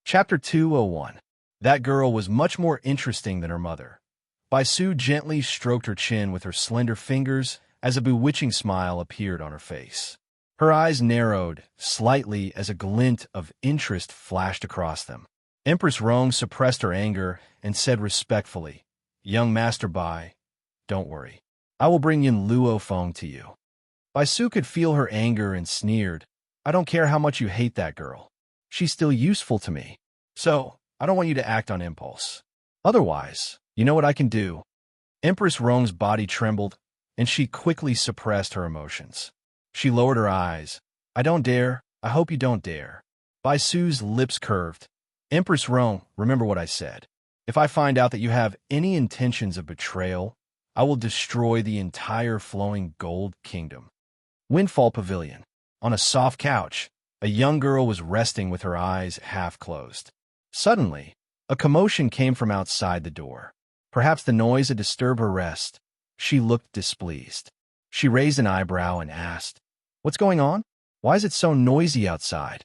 Chapter 201. That girl was much more interesting than her mother. Baisu gently stroked her chin with her slender fingers as a bewitching smile appeared on her face. Her eyes narrowed slightly as a glint of interest flashed across them. Empress Rong suppressed her anger and said respectfully, "Young Master Bai, don't worry. I will bring Yin Luofeng to you." Baisu could feel her anger and sneered, "I don't care how much you hate that girl. She's still useful to me. So, I don't want you to act on impulse. Otherwise, you know what I can do." Empress Rong's body trembled, and she quickly suppressed her emotions. She lowered her eyes. "I don't dare. I hope you don't dare." Baisu's lips curved. "Empress Rong, remember what I said. If I find out that you have any intentions of betrayal, I will destroy the entire flowing gold kingdom." Windfall Pavilion. On a soft couch, a young girl was resting with her eyes half closed. Suddenly, a commotion came from outside the door. Perhaps the noise had disturbed her rest. She looked displeased. She raised an eyebrow and asked, "What's going on? Why is it so noisy outside?"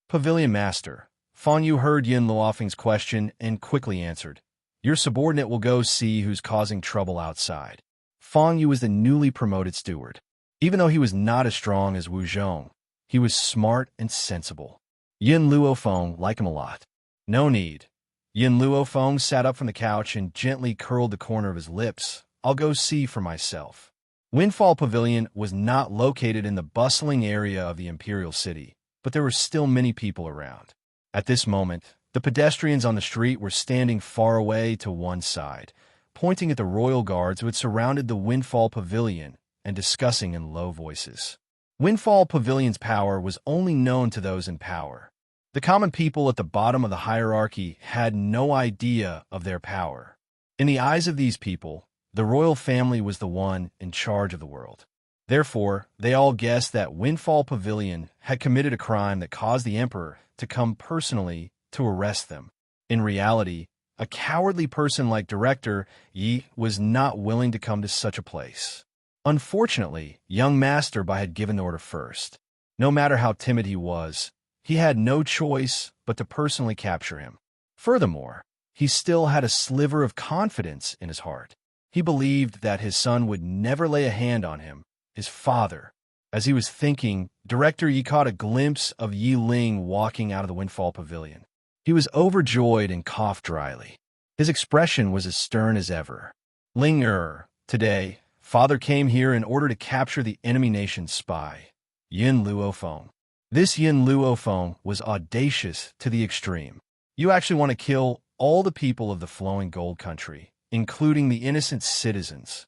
Pavilion Master, Fan Yu heard Yin Luofeng's question and quickly answered, "Your subordinate will go see who's causing trouble outside." Fan Yu was the newly promoted steward. Even though he was not as strong as Wu Zhong, he was smart and sensible. Yin Luofeng liked him a lot. "No need." Yin Luofeng sat up from the couch and gently curled the corner of his lips. "I'll go see for myself." Windfall Pavilion was not located in the bustling area of the Imperial City, but there were still many people around. At this moment, the pedestrians on the street were standing far away to one side, pointing at the royal guards who had surrounded the Windfall Pavilion and discussing in low voices. Windfall Pavilion's power was only known to those in power. The common people at the bottom of the hierarchy had no idea of their power. In the eyes of these people, the royal family was the one in charge of the world. Therefore, they all guessed that Windfall Pavilion had committed a crime that caused the emperor to come personally to arrest them. In reality, a cowardly person like Director Yi was not willing to come to such a place. Unfortunately, young Master Bai had given the order first. No matter how timid he was, he had no choice but to personally capture him. Furthermore, he still had a sliver of confidence in his heart. He believed that his son would never lay a hand on him, his father. As he was thinking, Director Yi caught a glimpse of Yi Ling walking out of the Windfall Pavilion. He was overjoyed and coughed dryly. His expression was as stern as ever. Today, Father came here in order to capture the enemy nation's spy, Yin Luofeng. This Yin Luofeng was audacious to the extreme. You actually want to kill all the people of the flowing gold country, including the innocent citizens.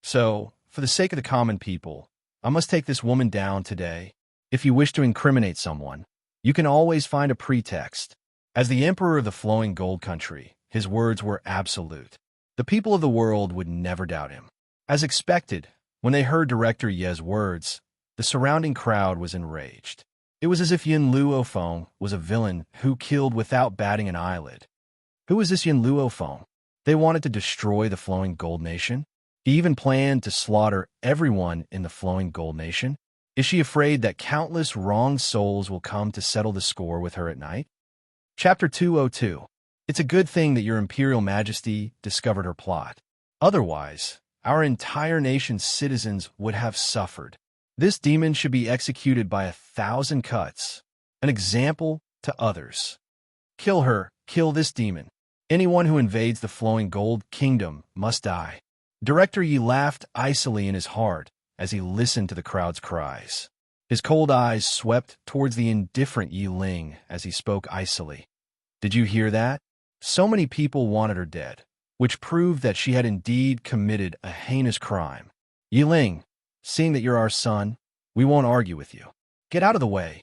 So, for the sake of the common people, I must take this woman down today. If you wish to incriminate someone, you can always find a pretext. As the emperor of the flowing gold country, his words were absolute. The people of the world would never doubt him. As expected, when they heard Director Ye's words, the surrounding crowd was enraged. It was as if Yin Luofeng was a villain who killed without batting an eyelid. Who was this Yin Luofeng? They wanted to destroy the flowing gold nation? He even planned to slaughter everyone in the flowing gold nation? Is she afraid that countless wrong souls will come to settle the score with her at night? Chapter 202. It's a good thing that your Imperial Majesty discovered her plot. Otherwise, our entire nation's citizens would have suffered. This demon should be executed by 1,000 cuts, an example to others. Kill her, kill this demon. Anyone who invades the flowing gold kingdom must die. Director Yi laughed icily in his heart as he listened to the crowd's cries. His cold eyes swept towards the indifferent Yi Ling as he spoke icily. Did you hear that? So many people wanted her dead, which proved that she had indeed committed a heinous crime. Yi Ling, seeing that you're our son, we won't argue with you. Get out of the way.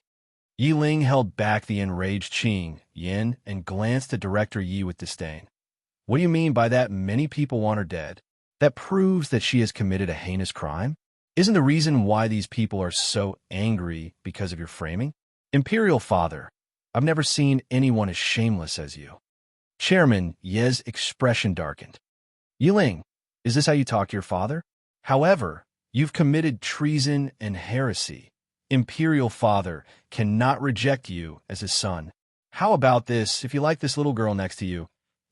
Yi Ling held back the enraged Qing Yin and glanced at Director Yi with disdain. What do you mean by that many people want her dead? That proves that she has committed a heinous crime? Isn't the reason why these people are so angry because of your framing? Imperial Father, I've never seen anyone as shameless as you. Chairman Ye's expression darkened. Yi Ling, is this how you talk to your father? However, you've committed treason and heresy. Imperial Father cannot reject you as his son. How about this? If you like this little girl next to you,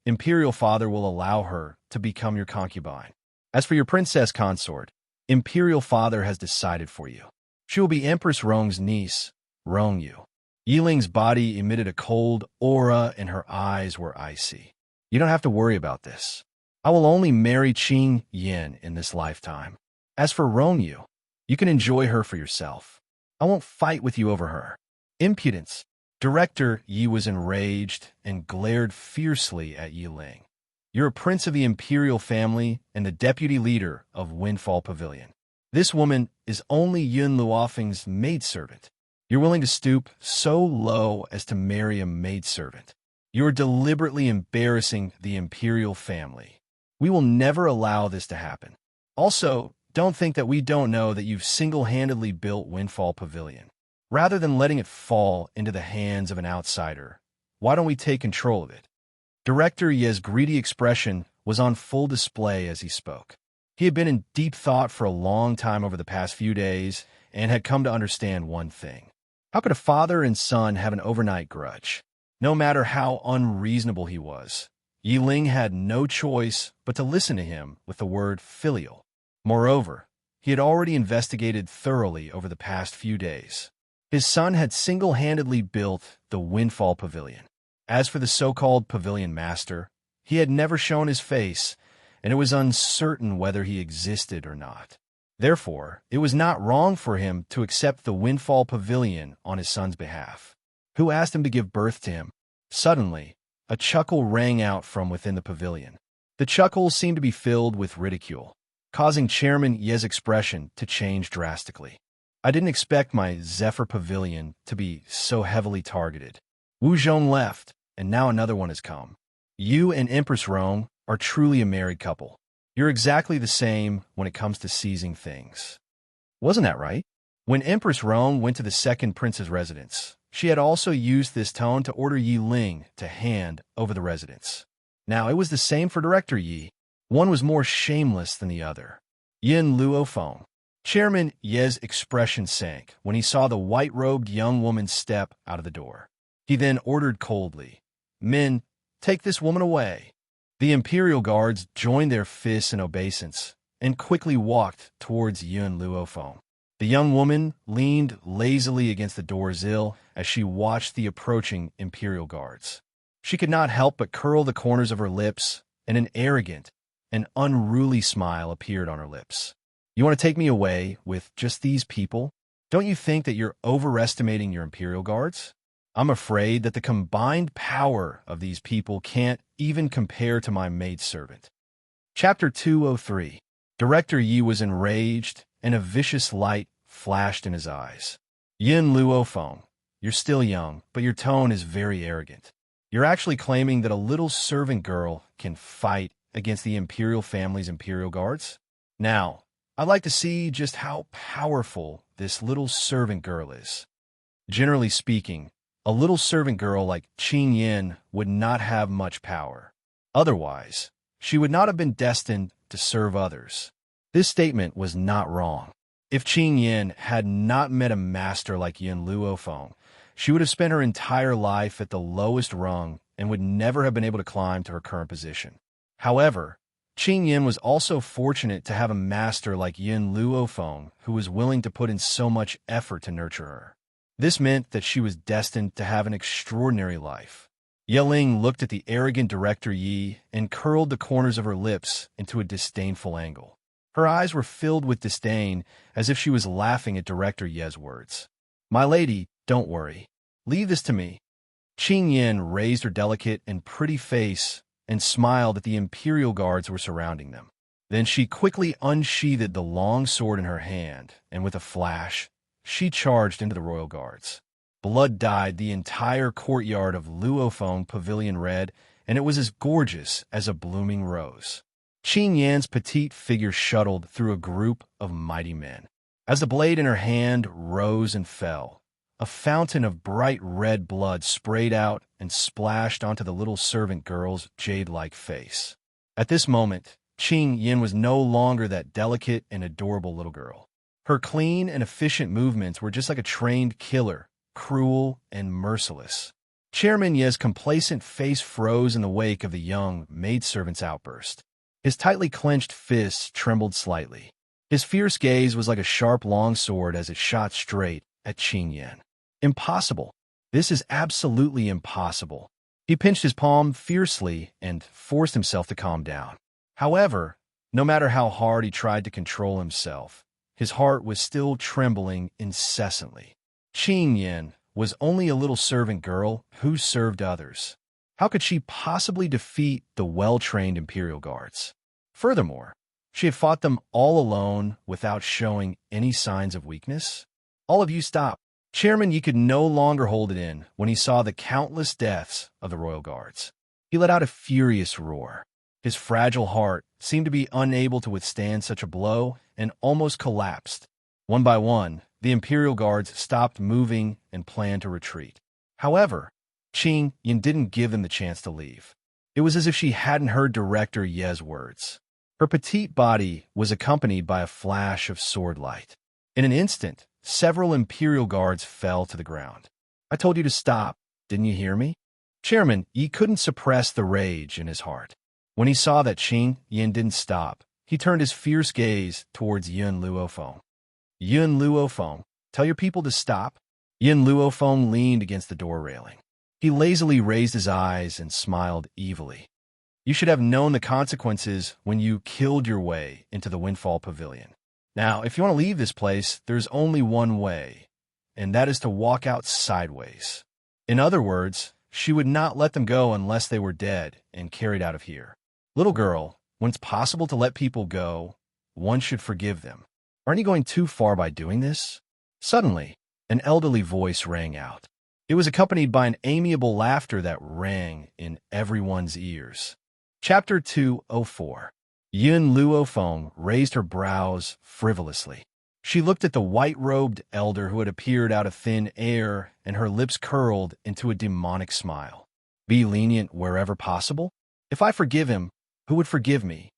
Imperial Father will allow her to become your concubine. As for your princess consort, Imperial Father has decided for you. She will be Empress Rong's niece, Rongyu. Yiling's body emitted a cold aura and her eyes were icy. You don't have to worry about this. I will only marry Qing Yin in this lifetime. As for Rongyu, you can enjoy her for yourself. I won't fight with you over her. Impudence. Director Yi was enraged and glared fiercely at Yiling. You're a prince of the imperial family and the deputy leader of Windfall Pavilion. This woman is only Yun Luofeng's maidservant. You're willing to stoop so low as to marry a maidservant. You're deliberately embarrassing the imperial family. We will never allow this to happen. Also, don't think that we don't know that you've single-handedly built Windfall Pavilion. Rather than letting it fall into the hands of an outsider, why don't we take control of it? Director Ye's greedy expression was on full display as he spoke. He had been in deep thought for a long time over the past few days and had come to understand one thing. How could a father and son have an overnight grudge? No matter how unreasonable he was, Yiling had no choice but to listen to him with the word filial. Moreover, he had already investigated thoroughly over the past few days. His son had single-handedly built the Windfall Pavilion. As for the so-called Pavilion Master, he had never shown his face, and it was uncertain whether he existed or not. Therefore, it was not wrong for him to accept the Windfall Pavilion on his son's behalf. Who asked him to give birth to him? Suddenly, a chuckle rang out from within the pavilion. The chuckle seemed to be filled with ridicule, causing Chairman Ye's expression to change drastically. I didn't expect my Zephyr Pavilion to be so heavily targeted. Wu Zhong left, and now another one has come. You and Empress Rong are truly a married couple. You're exactly the same when it comes to seizing things. Wasn't that right? When Empress Rong went to the second prince's residence, she had also used this tone to order Yi Ling to hand over the residence. Now, it was the same for Director Yi. One was more shameless than the other. Yin Luofeng. Chairman Ye's expression sank when he saw the white-robed young woman step out of the door. He then ordered coldly, "Men, take this woman away." The Imperial Guards joined their fists in obeisance and quickly walked towards Yun Luofeng. The young woman leaned lazily against the door's sill as she watched the approaching Imperial Guards. She could not help but curl the corners of her lips, and an arrogant and unruly smile appeared on her lips. You want to take me away with just these people? Don't you think that you're overestimating your Imperial Guards? I'm afraid that the combined power of these people can't even compare to my maidservant. Chapter 203. Director Yi was enraged, and a vicious light flashed in his eyes. Yin Luofeng, you're still young, but your tone is very arrogant. You're actually claiming that a little servant girl can fight against the Imperial family's Imperial Guards? Now, I'd like to see just how powerful this little servant girl is. Generally speaking, a little servant girl like Qing Yin would not have much power. Otherwise, she would not have been destined to serve others. This statement was not wrong. If Qing Yin had not met a master like Yin Luofeng, she would have spent her entire life at the lowest rung and would never have been able to climb to her current position. However, Qing Yin was also fortunate to have a master like Yin Luofeng who was willing to put in so much effort to nurture her. This meant that she was destined to have an extraordinary life. Yeling looked at the arrogant Director Yi and curled the corners of her lips into a disdainful angle. Her eyes were filled with disdain, as if she was laughing at Director Ye's words. "My lady, don't worry. Leave this to me." Qing Yin raised her delicate and pretty face and smiled at the Imperial Guards who were surrounding them. Then she quickly unsheathed the long sword in her hand, and with a flash, she charged into the Royal Guards. Blood dyed the entire courtyard of Luofeng Pavilion red, and it was as gorgeous as a blooming rose. Qing Yan's petite figure shuttled through a group of mighty men. As the blade in her hand rose and fell, a fountain of bright red blood sprayed out and splashed onto the little servant girl's jade-like face. At this moment, Qing Yin was no longer that delicate and adorable little girl. Her clean and efficient movements were just like a trained killer, cruel and merciless. Chairman Ye's complacent face froze in the wake of the young maidservant's outburst. His tightly clenched fists trembled slightly. His fierce gaze was like a sharp longsword as it shot straight at Qing Yin. Impossible. This is absolutely impossible. He pinched his palm fiercely and forced himself to calm down. However, no matter how hard he tried to control himself, his heart was still trembling incessantly. Qing Yin was only a little servant girl who served others. How could she possibly defeat the well-trained Imperial Guards? Furthermore, she had fought them all alone without showing any signs of weakness. All of you stop. Chairman Yi could no longer hold it in when he saw the countless deaths of the royal guards. He let out a furious roar. His fragile heart seemed to be unable to withstand such a blow and almost collapsed. One by one, the Imperial Guards stopped moving and planned to retreat. However, Qing Yin didn't give them the chance to leave. It was as if she hadn't heard Director Ye's words. Her petite body was accompanied by a flash of sword light. In an instant, several Imperial Guards fell to the ground. I told you to stop. Didn't you hear me? Chairman Yi couldn't suppress the rage in his heart. When he saw that Qing Yin didn't stop, he turned his fierce gaze towards Yun Luofeng. Yun Luofeng, tell your people to stop. Yun Luofeng leaned against the door railing. He lazily raised his eyes and smiled evilly. You should have known the consequences when you killed your way into the Windfall Pavilion. Now, if you want to leave this place, there's only one way, and that is to walk out sideways. In other words, she would not let them go unless they were dead and carried out of here. Little girl, when it's possible to let people go, one should forgive them. Aren't you going too far by doing this? Suddenly, an elderly voice rang out. It was accompanied by an amiable laughter that rang in everyone's ears. Chapter 204. Yun Luofeng raised her brows frivolously. She looked at the white-robed elder who had appeared out of thin air, and her lips curled into a demonic smile. Be lenient wherever possible? If I forgive him, who would forgive me?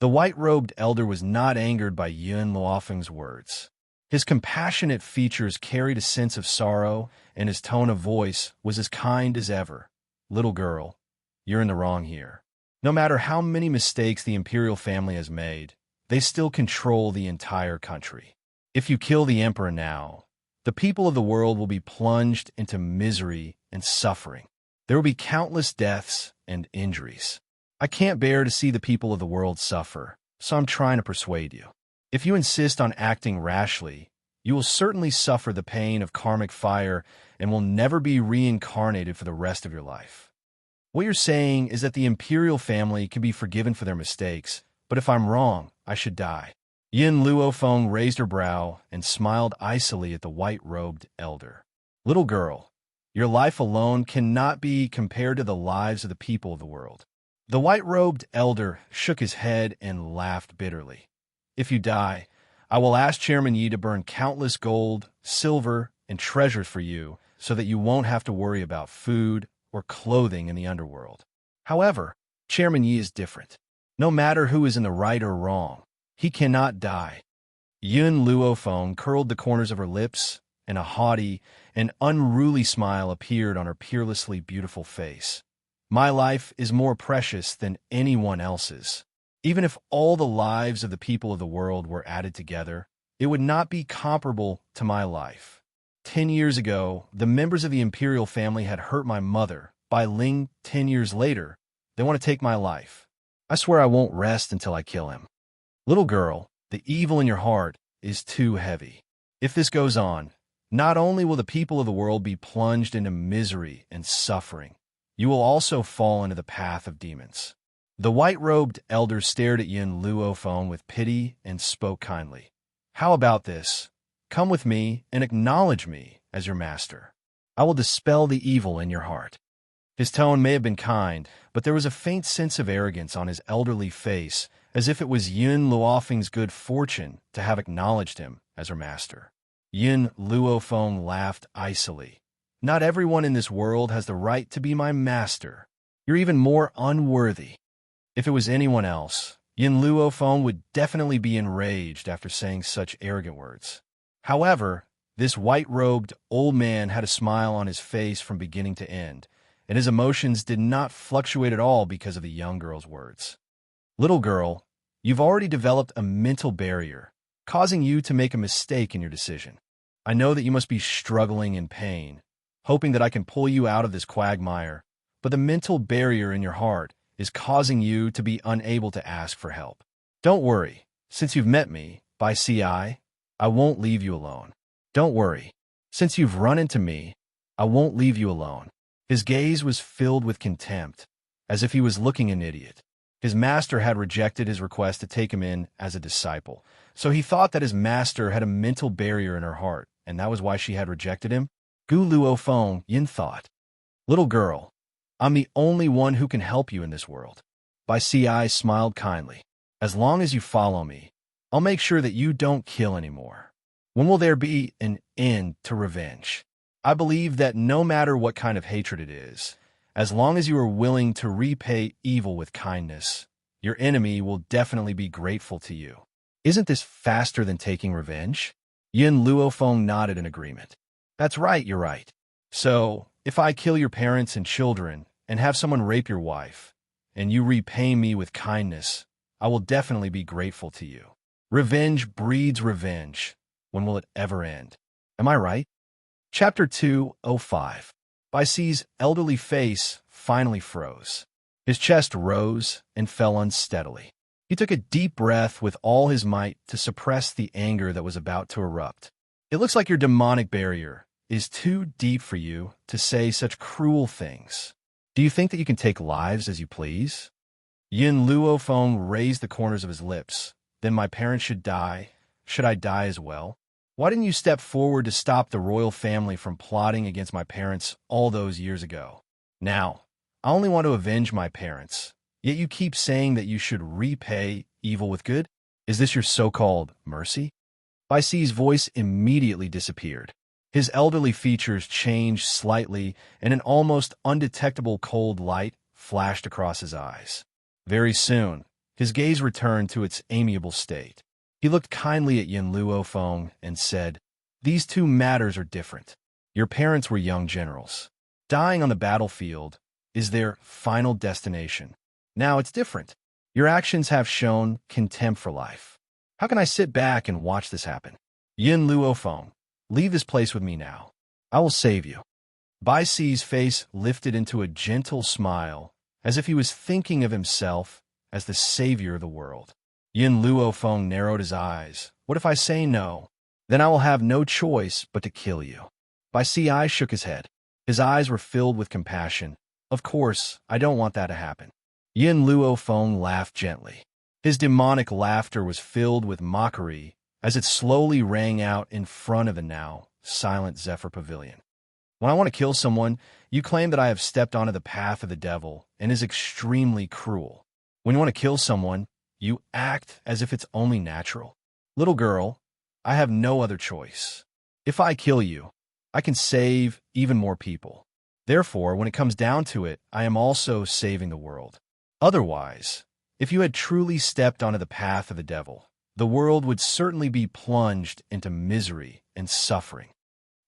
The white-robed elder was not angered by Yun Luofeng's words. His compassionate features carried a sense of sorrow, and his tone of voice was as kind as ever. Little girl, you're in the wrong here. No matter how many mistakes the imperial family has made, they still control the entire country. If you kill the emperor now, the people of the world will be plunged into misery and suffering. There will be countless deaths and injuries. I can't bear to see the people of the world suffer, so I'm trying to persuade you. If you insist on acting rashly, you will certainly suffer the pain of karmic fire and will never be reincarnated for the rest of your life. What you're saying is that the imperial family can be forgiven for their mistakes, but if I'm wrong, I should die. Yun Luofeng raised her brow and smiled icily at the white-robed elder. Little girl, your life alone cannot be compared to the lives of the people of the world. The white-robed elder shook his head and laughed bitterly. If you die, I will ask Chairman Yi to burn countless gold, silver, and treasures for you so that you won't have to worry about food or clothing in the underworld. However, Chairman Yi is different. No matter who is in the right or wrong, he cannot die. Yun Luofeng curled the corners of her lips, and a haughty and unruly smile appeared on her peerlessly beautiful face. My life is more precious than anyone else's. Even if all the lives of the people of the world were added together, it would not be comparable to my life. 10 years ago, the members of the imperial family had hurt my mother. By Ling, 10 years later, they want to take my life. I swear I won't rest until I kill him. Little girl, the evil in your heart is too heavy. If this goes on, not only will the people of the world be plunged into misery and suffering, you will also fall into the path of demons. The white-robed elder stared at Yun Luofeng with pity and spoke kindly. How about this? Come with me and acknowledge me as your master. I will dispel the evil in your heart. His tone may have been kind, but there was a faint sense of arrogance on his elderly face, as if it was Yun Luofeng's good fortune to have acknowledged him as her master. Yun Luofeng laughed icily. Not everyone in this world has the right to be my master. You're even more unworthy. If it was anyone else, Yun Luofeng would definitely be enraged after saying such arrogant words. However, this white-robed old man had a smile on his face from beginning to end, and his emotions did not fluctuate at all because of the young girl's words. Little girl, you've already developed a mental barrier, causing you to make a mistake in your decision. I know that you must be struggling in pain, hoping that I can pull you out of this quagmire, but the mental barrier in your heart is causing you to be unable to ask for help. Don't worry, since you've met me, by CI, I won't leave you alone. Don't worry, since you've run into me, I won't leave you alone. His gaze was filled with contempt, as if he was looking an idiot. His master had rejected his request to take him in as a disciple, so he thought that his master had a mental barrier in her heart, and that was why she had rejected him? Gu Luo Feng, Yin thought. Little girl, I'm the only one who can help you in this world. Bai Si smiled kindly. As long as you follow me, I'll make sure that you don't kill anymore. When will there be an end to revenge? I believe that no matter what kind of hatred it is, as long as you are willing to repay evil with kindness, your enemy will definitely be grateful to you. Isn't this faster than taking revenge? Yin Luofeng nodded in agreement. That's right, you're right. So, if I kill your parents and children and have someone rape your wife, and you repay me with kindness, I will definitely be grateful to you. Revenge breeds revenge. When will it ever end? Am I right? Chapter 205. Bai Si's elderly face finally froze. His chest rose and fell unsteadily. He took a deep breath with all his might to suppress the anger that was about to erupt. It looks like your demonic barrier is too deep for you to say such cruel things. Do you think that you can take lives as you please? Yin Luofeng raised the corners of his lips. Then my parents should die. Should I die as well? Why didn't you step forward to stop the royal family from plotting against my parents all those years ago? Now, I only want to avenge my parents, yet you keep saying that you should repay evil with good? Is this your so-called mercy? Bai Si's voice immediately disappeared. His elderly features changed slightly, and an almost undetectable cold light flashed across his eyes. Very soon, his gaze returned to its amiable state. He looked kindly at Yin Luofeng and said, These two matters are different. Your parents were young generals. Dying on the battlefield is their final destination. Now it's different. Your actions have shown contempt for life. How can I sit back and watch this happen? Yin Luofeng, leave this place with me now. I will save you. Bai Si's face lifted into a gentle smile, as if he was thinking of himself as the savior of the world. Yin Luofeng narrowed his eyes. What if I say no? Then I will have no choice but to kill you. Bai Si shook his head. His eyes were filled with compassion. Of course, I don't want that to happen. Yin Luofeng laughed gently. His demonic laughter was filled with mockery as it slowly rang out in front of the now silent Zephyr Pavilion. When I want to kill someone, you claim that I have stepped onto the path of the devil and is extremely cruel. When you want to kill someone, you act as if it's only natural. Little girl, I have no other choice. If I kill you, I can save even more people. Therefore, when it comes down to it, I am also saving the world. Otherwise, if you had truly stepped onto the path of the devil, the world would certainly be plunged into misery and suffering.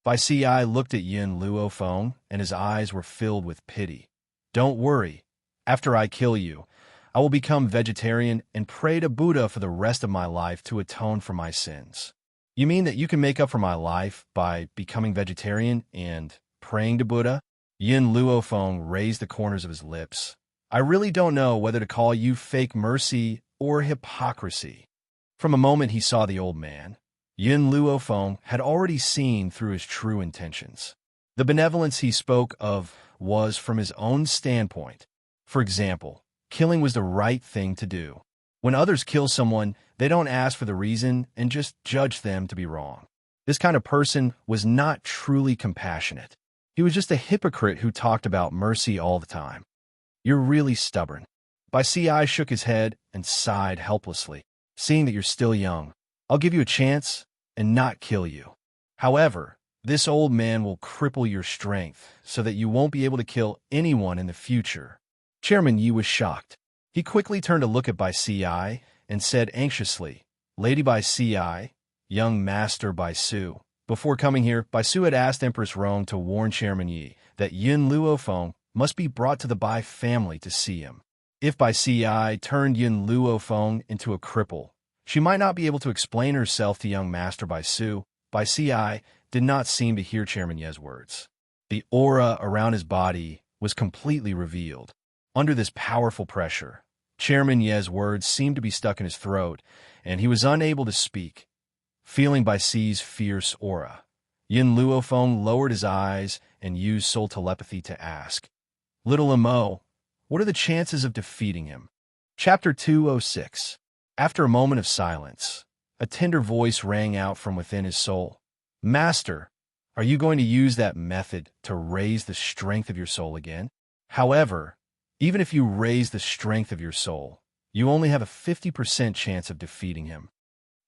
Bai Si looked at Yin Luofeng, and his eyes were filled with pity. Don't worry. After I kill you, I will become vegetarian and pray to Buddha for the rest of my life to atone for my sins. You mean that you can make up for my life by becoming vegetarian and praying to Buddha? Yin Luofeng raised the corners of his lips. I really don't know whether to call you fake mercy or hypocrisy. From a moment he saw the old man, Yin Luofeng had already seen through his true intentions. The benevolence he spoke of was from his own standpoint. For example, killing was the right thing to do. When others kill someone, they don't ask for the reason and just judge them to be wrong. This kind of person was not truly compassionate. He was just a hypocrite who talked about mercy all the time. You're really stubborn. Bai Si shook his head and sighed helplessly. Seeing that you're still young, I'll give you a chance and not kill you. However, this old man will cripple your strength so that you won't be able to kill anyone in the future. Chairman Yi was shocked. He quickly turned to look at Bai Si and said anxiously, Lady Bai Si, young Master Bai Su. Before coming here, Bai Su had asked Empress Rong to warn Chairman Yi that Yin Luofeng must be brought to the Bai family to see him. If Bai Si turned Yin Luofeng into a cripple, she might not be able to explain herself to young Master Bai Su. Bai Si did not seem to hear Chairman Ye's words. The aura around his body was completely revealed. Under this powerful pressure, Chairman Ye's words seemed to be stuck in his throat, and he was unable to speak. Feeling Bai Si's fierce aura, Yin Luofeng lowered his eyes and used soul telepathy to ask, "Little Mo, what are the chances of defeating him?" Chapter 206. After a moment of silence, a tender voice rang out from within his soul. "Master, are you going to use that method to raise the strength of your soul again? However, even if you raise the strength of your soul, you only have a 50% chance of defeating him."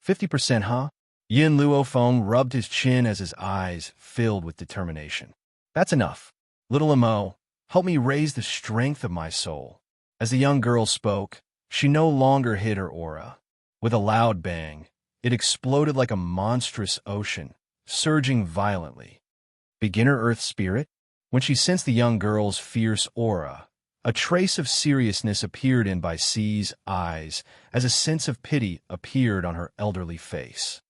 50%, huh? Yin Luofeng rubbed his chin as his eyes filled with determination. "That's enough. Little Mo, help me raise the strength of my soul." As the young girl spoke, she no longer hid her aura. With a loud bang, it exploded like a monstrous ocean, surging violently. Beginner Earth Spirit? When she sensed the young girl's fierce aura, a trace of seriousness appeared in Bai Si's eyes as a sense of pity appeared on her elderly face.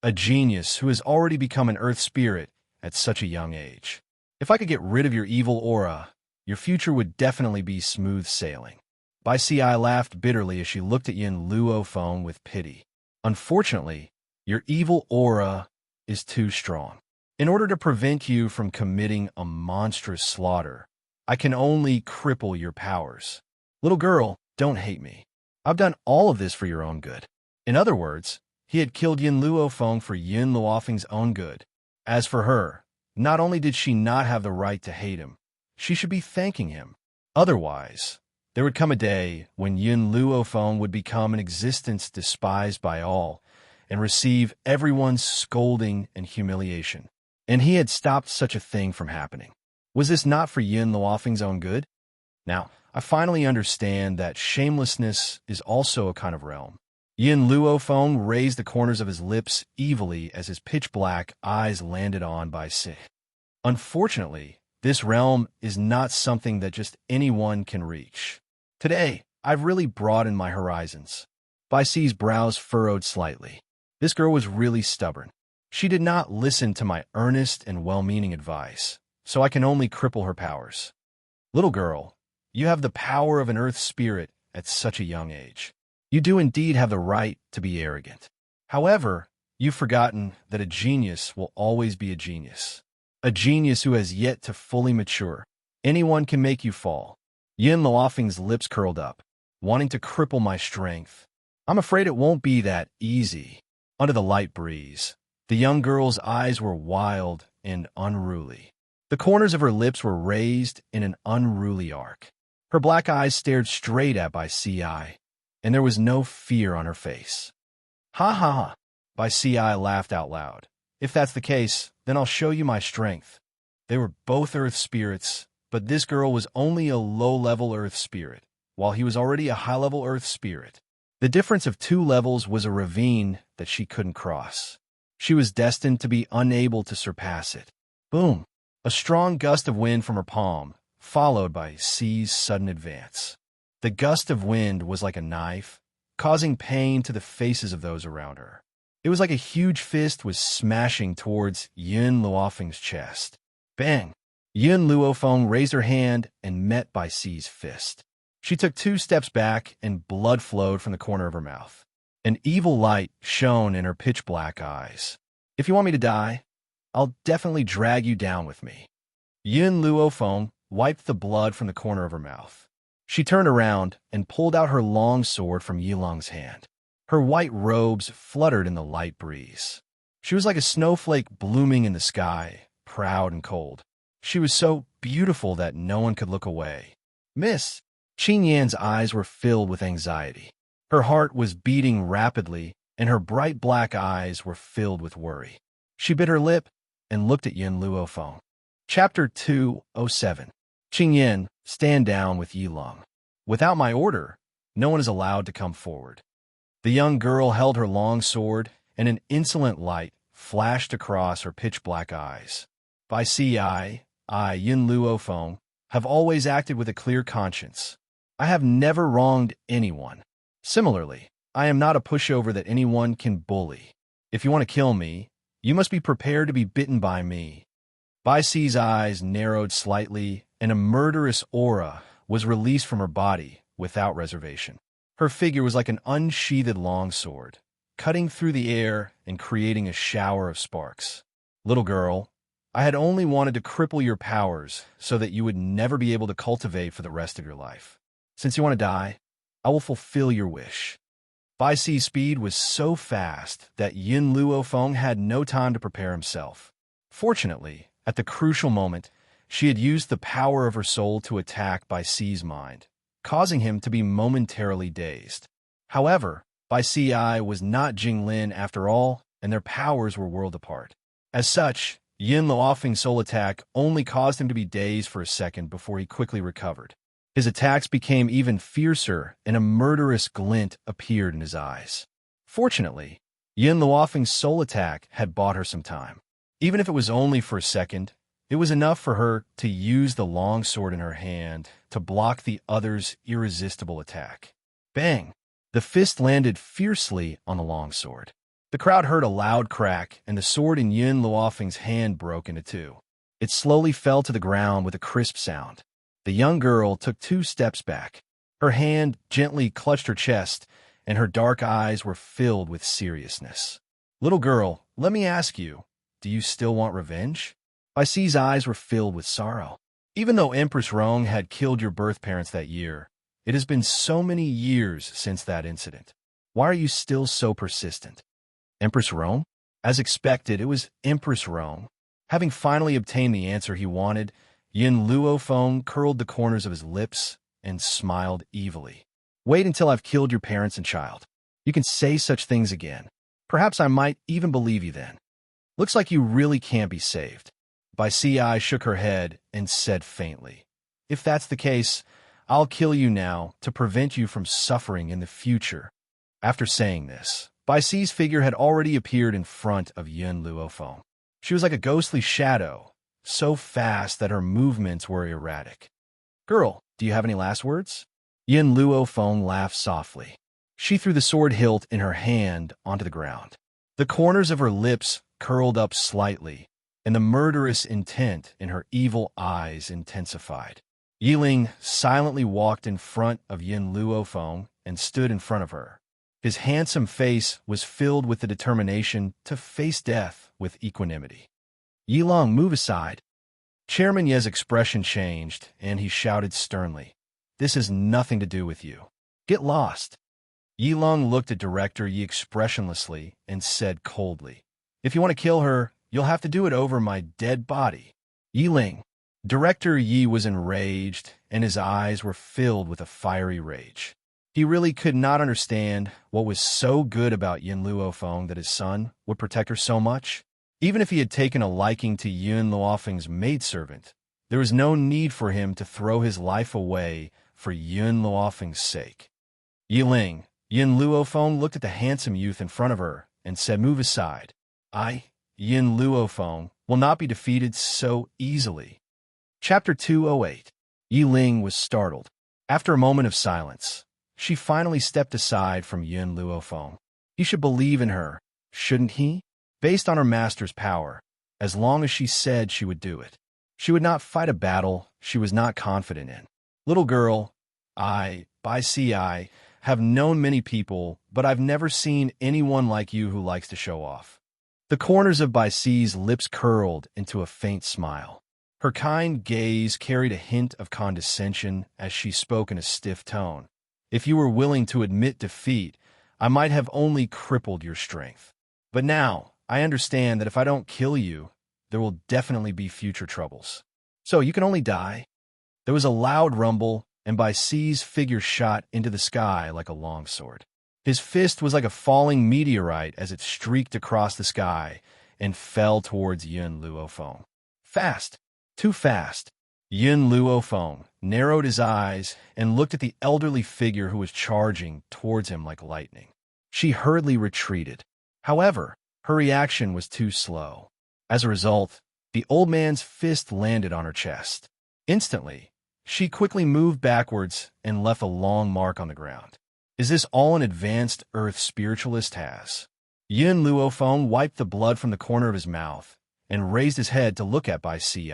A genius who has already become an Earth Spirit at such a young age. If I could get rid of your evil aura, your future would definitely be smooth sailing. Bai Si laughed bitterly as she looked at Yin Luofeng with pity. Unfortunately, your evil aura is too strong. In order to prevent you from committing a monstrous slaughter, I can only cripple your powers. Little girl, don't hate me. I've done all of this for your own good. In other words, he had killed Yin Luofeng for Yin Luofeng's own good. As for her, not only did she not have the right to hate him, she should be thanking him. Otherwise, there would come a day when Yin Luofeng would become an existence despised by all and receive everyone's scolding and humiliation. And he had stopped such a thing from happening. Was this not for Yin Luofeng's own good? Now, I finally understand that shamelessness is also a kind of realm. Yin Luofeng raised the corners of his lips evilly as his pitch-black eyes landed on Bai Si. Unfortunately, this realm is not something that just anyone can reach. Today, I've really broadened my horizons. Bai Si's brows furrowed slightly. This girl was really stubborn. She did not listen to my earnest and well-meaning advice, so I can only cripple her powers. Little girl, you have the power of an Earth Spirit at such a young age. You do indeed have the right to be arrogant. However, you've forgotten that a genius will always be a genius. A genius who has yet to fully mature. Anyone can make you fall. Yin Luofeng's lips curled up, wanting to cripple my strength. I'm afraid it won't be that easy. Under the light breeze, the young girl's eyes were wild and unruly. The corners of her lips were raised in an unruly arc. Her black eyes stared straight at Bai Si, and there was no fear on her face. "Ha ha ha!" Bai Si laughed out loud. "If that's the case, then I'll show you my strength." They were both Earth Spirits, but this girl was only a low-level Earth Spirit, while he was already a high-level Earth Spirit. The difference of 2 levels was a ravine that she couldn't cross. She was destined to be unable to surpass it. Boom! A strong gust of wind from her palm, followed by Si's sudden advance. The gust of wind was like a knife, causing pain to the faces of those around her. It was like a huge fist was smashing towards Yin Luofeng's chest. Bang! Yin Luofeng raised her hand and met Bai Si's fist. She took 2 steps back and blood flowed from the corner of her mouth. An evil light shone in her pitch-black eyes. "If you want me to die, I'll definitely drag you down with me." Yin Luofeng wiped the blood from the corner of her mouth. She turned around and pulled out her long sword from Yilong's hand. Her white robes fluttered in the light breeze. She was like a snowflake blooming in the sky, proud and cold. She was so beautiful that no one could look away. "Miss!" Qin Yan's eyes were filled with anxiety. Her heart was beating rapidly, and her bright black eyes were filled with worry. She bit her lip and looked at Yin Luofeng. Chapter 207. Qin Yan, stand down with Yilong. Without my order, no one is allowed to come forward. The young girl held her long sword, and an insolent light flashed across her pitch-black eyes. Bai Si, Yin Luofeng, have always acted with a clear conscience. I have never wronged anyone. Similarly, I am not a pushover that anyone can bully. If you want to kill me, you must be prepared to be bitten by me." Bai Si's eyes narrowed slightly, and a murderous aura was released from her body without reservation. Her figure was like an unsheathed longsword, cutting through the air and creating a shower of sparks. "Little girl, I had only wanted to cripple your powers so that you would never be able to cultivate for the rest of your life. Since you want to die, I will fulfill your wish." Bai Si's speed was so fast that Yin Luofeng had no time to prepare himself. Fortunately, at the crucial moment, she had used the power of her soul to attack Bai Si's mind, causing him to be momentarily dazed. However, Bai Si was not Jinglin after all, and their powers were worlds apart. As such, Yin Luofeng's soul attack only caused him to be dazed for a second before he quickly recovered. His attacks became even fiercer, and a murderous glint appeared in his eyes. Fortunately, Yin Luofeng's soul attack had bought her some time. Even if it was only for a second, it was enough for her to use the longsword in her hand to block the other's irresistible attack. Bang! The fist landed fiercely on the longsword. The crowd heard a loud crack, and the sword in Yin Luofeng's hand broke into two. It slowly fell to the ground with a crisp sound. The young girl took 2 steps back. Her hand gently clutched her chest, and her dark eyes were filled with seriousness. "Little girl, let me ask you, do you still want revenge?" Bai Si's eyes were filled with sorrow. "Even though Empress Rong had killed your birth parents that year, it has been so many years since that incident. Why are you still so persistent?" Empress Rong? As expected, it was Empress Rong. Having finally obtained the answer he wanted, Yin Luofeng curled the corners of his lips and smiled evilly. "Wait until I've killed your parents and child. You can say such things again. Perhaps I might even believe you then. Looks like you really can't be saved." Bai Si shook her head and said faintly, "If that's the case, I'll kill you now to prevent you from suffering in the future." After saying this, Bai Si's figure had already appeared in front of Yin Luofeng. She was like a ghostly shadow, so fast that her movements were erratic. "Girl, do you have any last words?" Yin Luofeng laughed softly. She threw the sword hilt in her hand onto the ground. The corners of her lips curled up slightly, and the murderous intent in her evil eyes intensified. Yiling silently walked in front of Yin Luofeng and stood in front of her. His handsome face was filled with the determination to face death with equanimity. "Yilong, move aside." Chairman Ye's expression changed, and he shouted sternly, "This has nothing to do with you. Get lost." Yilong looked at Director Yi expressionlessly and said coldly, "If you want to kill her, you'll have to do it over my dead body." "Yiling." Director Yi was enraged, and his eyes were filled with a fiery rage. He really could not understand what was so good about Yin Luofeng that his son would protect her so much. Even if he had taken a liking to Yin Luofeng's maidservant, there was no need for him to throw his life away for Yin Luofeng's sake. "Yiling." Yin Luofeng looked at the handsome youth in front of her and said, "Move aside. I, Yin Luofeng, will not be defeated so easily." Chapter 208. Yiling was startled. After a moment of silence, she finally stepped aside from Yin Luofeng. He should believe in her, shouldn't he? Based on her master's power, as long as she said she would do it. She would not fight a battle she was not confident in. "Little girl, Bai Si, have known many people, but I've never seen anyone like you who likes to show off." The corners of Bai Si's lips curled into a faint smile. Her kind gaze carried a hint of condescension as she spoke in a stiff tone. "If you were willing to admit defeat, I might have only crippled your strength. But now, I understand that if I don't kill you, there will definitely be future troubles. So you can only die." There was a loud rumble, and Bai Si's figure shot into the sky like a longsword. His fist was like a falling meteorite as it streaked across the sky and fell towards Yin Luofeng. Fast! Too fast! Yin Luofeng narrowed his eyes and looked at the elderly figure who was charging towards him like lightning. She hurriedly retreated. However, her reaction was too slow. As a result, the old man's fist landed on her chest. Instantly, She quickly moved backwards and left a long mark on the ground. Is this all an advanced earth spiritualist has? Yin Luofeng wiped the blood from the corner of his mouth and raised his head to look at Bai Si.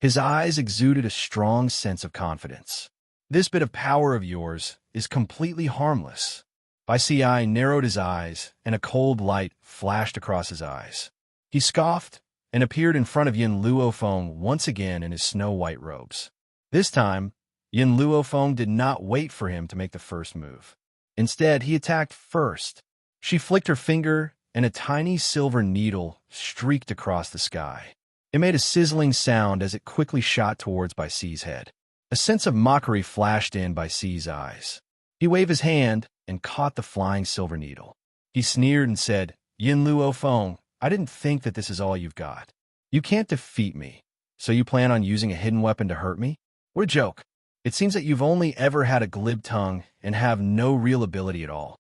His eyes exuded a strong sense of confidence. This bit of power of yours is completely harmless. Bai Si narrowed his eyes, and a cold light flashed across his eyes. He scoffed and appeared in front of Yin Luofeng once again in his snow-white robes. This time, Yin Luofeng did not wait for him to make the first move. Instead, he attacked first. She flicked her finger, and a tiny silver needle streaked across the sky. It made a sizzling sound as it quickly shot towards Bai Si's head. A sense of mockery flashed in Bai Si's eyes. He waved his hand and caught the flying silver needle. He sneered and said, Yin Luofeng, I didn't think that this is all you've got. You can't defeat me, so you plan on using a hidden weapon to hurt me? What a joke. It seems that you've only ever had a glib tongue and have no real ability at all.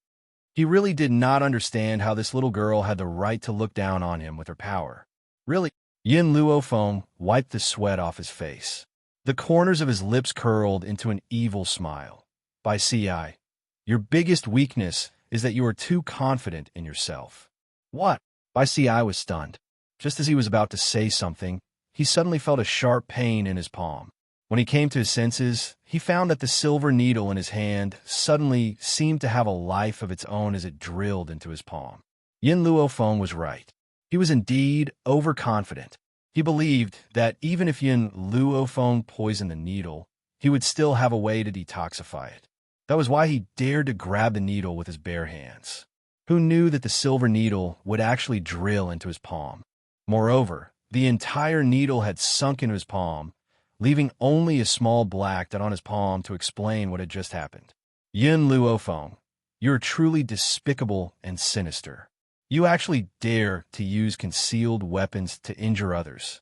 He really did not understand how this little girl had the right to look down on him with her power. Really? Yin Luofeng wiped the sweat off his face. The corners of his lips curled into an evil smile. Bai Si, your biggest weakness is that you are too confident in yourself. What? Bai Si was stunned. Just as he was about to say something, he suddenly felt a sharp pain in his palm. When he came to his senses, he found that the silver needle in his hand suddenly seemed to have a life of its own as it drilled into his palm. Yin Luofeng was right. He was indeed overconfident. He believed that even if Yin Luofeng poisoned the needle, he would still have a way to detoxify it. That was why he dared to grab the needle with his bare hands. Who knew that the silver needle would actually drill into his palm? Moreover, the entire needle had sunk into his palm, leaving only a small black dot on his palm to explain what had just happened. Yin Luofeng, you're truly despicable and sinister. You actually dare to use concealed weapons to injure others.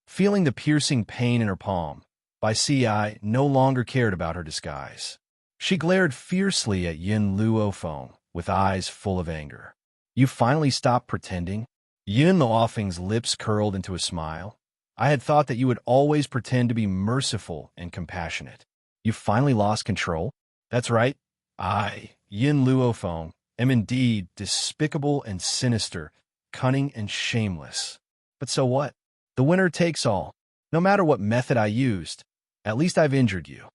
Feeling the piercing pain in her palm, Bai Si no longer cared about her disguise. She glared fiercely at Yin Luofeng with eyes full of anger. You finally stopped pretending? Yin Luofeng's lips curled into a smile. I had thought that you would always pretend to be merciful and compassionate. You finally lost control? That's right. I, Yin Luofeng, am indeed despicable and sinister, cunning and shameless. But so what? The winner takes all. No matter what method I used, at least I've injured you.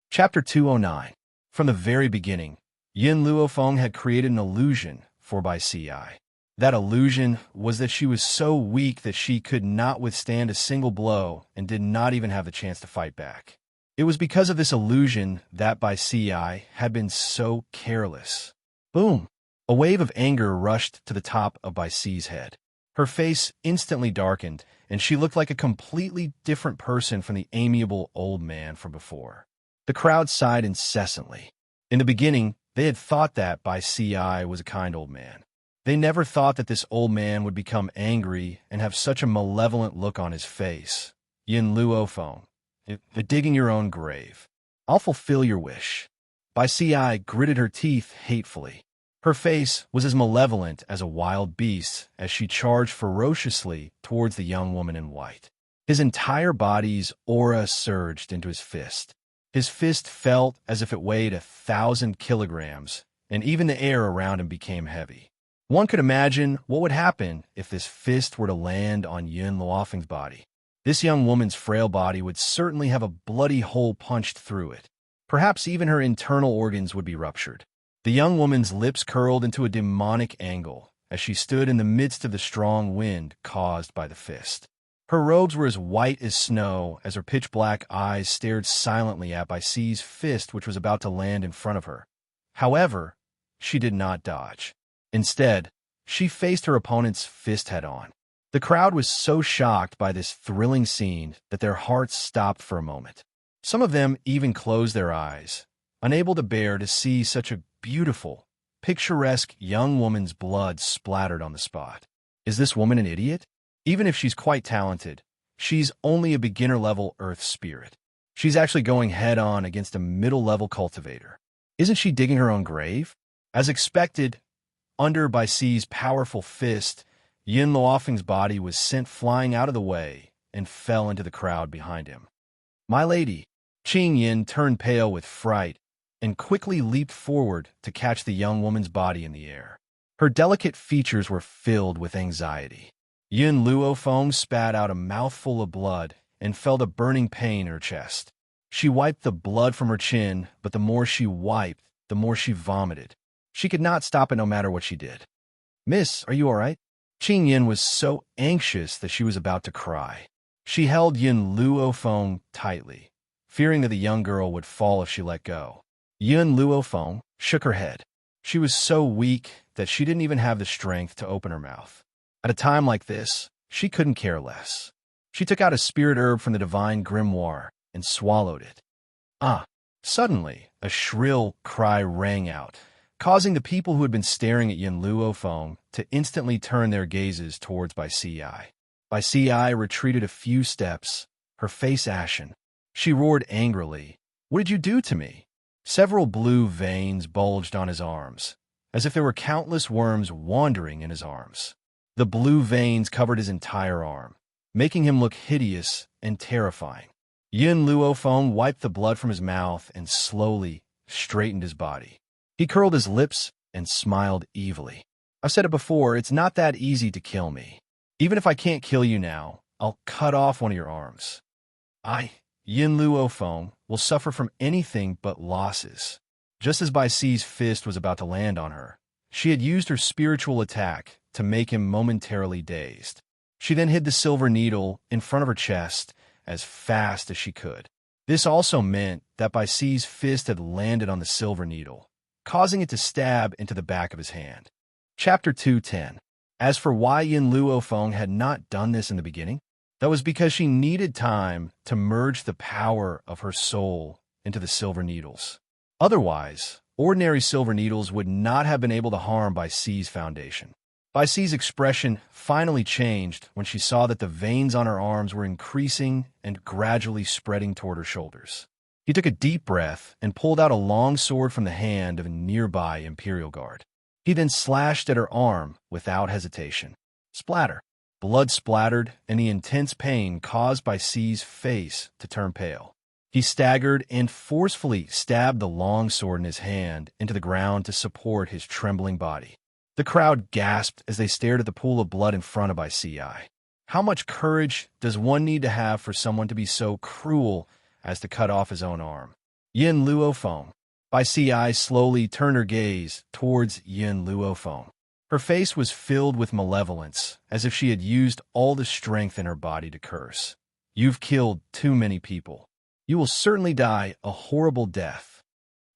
Chapter 209. From the very beginning, Yin Luofeng had created an illusion for Bai Si. That illusion was that she was so weak that she could not withstand a single blow and did not even have the chance to fight back. It was because of this illusion that Bai Si had been so careless. Boom! A wave of anger rushed to the top of Bai Si's head. Her face instantly darkened, and she looked like a completely different person from the amiable old man from before. The crowd sighed incessantly. In the beginning, they had thought that Bai Si was a kind old man. They never thought that this old man would become angry and have such a malevolent look on his face. Yin Luofeng, you're digging your own grave. I'll fulfill your wish. Bai Si gritted her teeth hatefully. Her face was as malevolent as a wild beast as she charged ferociously towards the young woman in white. His entire body's aura surged into his fist. His fist felt as if it weighed 1,000 kilograms, and even the air around him became heavy. One could imagine what would happen if this fist were to land on Yin Luofeng's body. This young woman's frail body would certainly have a bloody hole punched through it. Perhaps even her internal organs would be ruptured. The young woman's lips curled into a demonic angle as she stood in the midst of the strong wind caused by the fist. Her robes were as white as snow as her pitch-black eyes stared silently at Bai Si's fist, which was about to land in front of her. However, she did not dodge. Instead, she faced her opponent's fist head-on. The crowd was so shocked by this thrilling scene that their hearts stopped for a moment. Some of them even closed their eyes, unable to bear to see such a beautiful, picturesque young woman's blood splattered on the spot. Is this woman an idiot? Even if she's quite talented, she's only a beginner-level earth spirit. She's actually going head-on against a middle-level cultivator. Isn't she digging her own grave? As expected, under Bai Si's powerful fist, Yin Luofeng's body was sent flying out of the way and fell into the crowd behind him. My lady, Qing Yin turned pale with fright and quickly leaped forward to catch the young woman's body in the air. Her delicate features were filled with anxiety. Yin Luofeng spat out a mouthful of blood and felt a burning pain in her chest. She wiped the blood from her chin, but the more she wiped, the more she vomited. She could not stop it no matter what she did. "Miss, are you all right?" Qing Yin was so anxious that she was about to cry. She held Yin Luofeng tightly, fearing that the young girl would fall if she let go. Yin Luofeng shook her head. She was so weak that she didn't even have the strength to open her mouth. At a time like this, she couldn't care less. She took out a spirit herb from the divine grimoire and swallowed it. Ah! Suddenly, a shrill cry rang out, causing the people who had been staring at Yin Luofeng to instantly turn their gazes towards Bai Ci. Bai Ci retreated a few steps, her face ashen. She roared angrily, "What did you do to me?" Several blue veins bulged on his arms, as if there were countless worms wandering in his arms. The blue veins covered his entire arm, making him look hideous and terrifying. Yin Luofeng wiped the blood from his mouth and slowly straightened his body. He curled his lips and smiled evilly. "I've said it before, it's not that easy to kill me. Even if I can't kill you now, I'll cut off one of your arms. Yin Luofeng, will suffer from anything but losses." Just as Bai Ci's fist was about to land on her, she had used her spiritual attack to make him momentarily dazed. She then hid the silver needle in front of her chest as fast as she could. This also meant that Bai Ci's fist had landed on the silver needle, causing it to stab into the back of his hand. Chapter 210. As for why Yin Luofeng had not done this in the beginning, that was because she needed time to merge the power of her soul into the silver needles. Otherwise, ordinary silver needles would not have been able to harm Bai Ci's foundation. Bai Ci's expression finally changed when she saw that the veins on her arms were increasing and gradually spreading toward her shoulders. He took a deep breath and pulled out a long sword from the hand of a nearby Imperial Guard. He then slashed at her arm without hesitation. Splatter. Blood splattered, and the intense pain caused Bai Ci's face to turn pale. He staggered and forcefully stabbed the long sword in his hand into the ground to support his trembling body. The crowd gasped as they stared at the pool of blood in front of Bai Ci. How much courage does one need to have for someone to be so cruel as to cut off his own arm? Yin Luofeng. Bai Ci slowly turned her gaze towards Yin Luofeng. Her face was filled with malevolence, as if she had used all the strength in her body to curse. "You've killed too many people. You will certainly die a horrible death."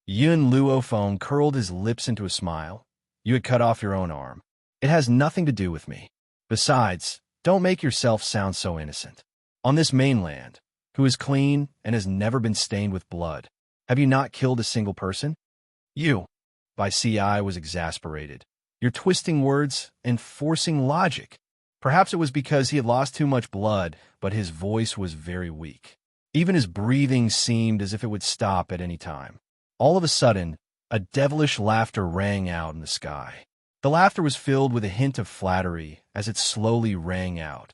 Yin Luofeng curled his lips into a smile. "You had cut off your own arm. It has nothing to do with me. Besides, don't make yourself sound so innocent. On this mainland, who is clean and has never been stained with blood, have you not killed a single person?" "You." Bai Ci was exasperated. "You're twisting words and forcing logic." Perhaps it was because he had lost too much blood, but his voice was very weak. Even his breathing seemed as if it would stop at any time. All of a sudden, a devilish laughter rang out in the sky. The laughter was filled with a hint of flattery as it slowly rang out.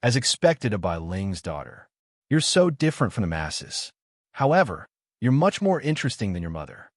As expected of Bai Ling's daughter. "You're so different from the masses. However, you're much more interesting than your mother."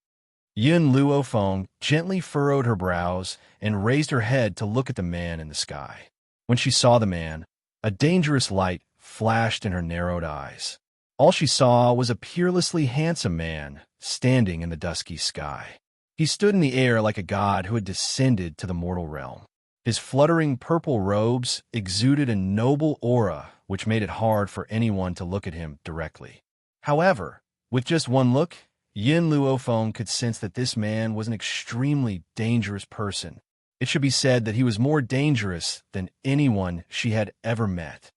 Yin Luofeng gently furrowed her brows and raised her head to look at the man in the sky. When she saw the man, a dangerous light flashed in her narrowed eyes. All she saw was a peerlessly handsome man standing in the dusky sky. He stood in the air like a god who had descended to the mortal realm. His fluttering purple robes exuded a noble aura which made it hard for anyone to look at him directly. However, with just one look, Yin Luofeng could sense that this man was an extremely dangerous person. It should be said that he was more dangerous than anyone she had ever met.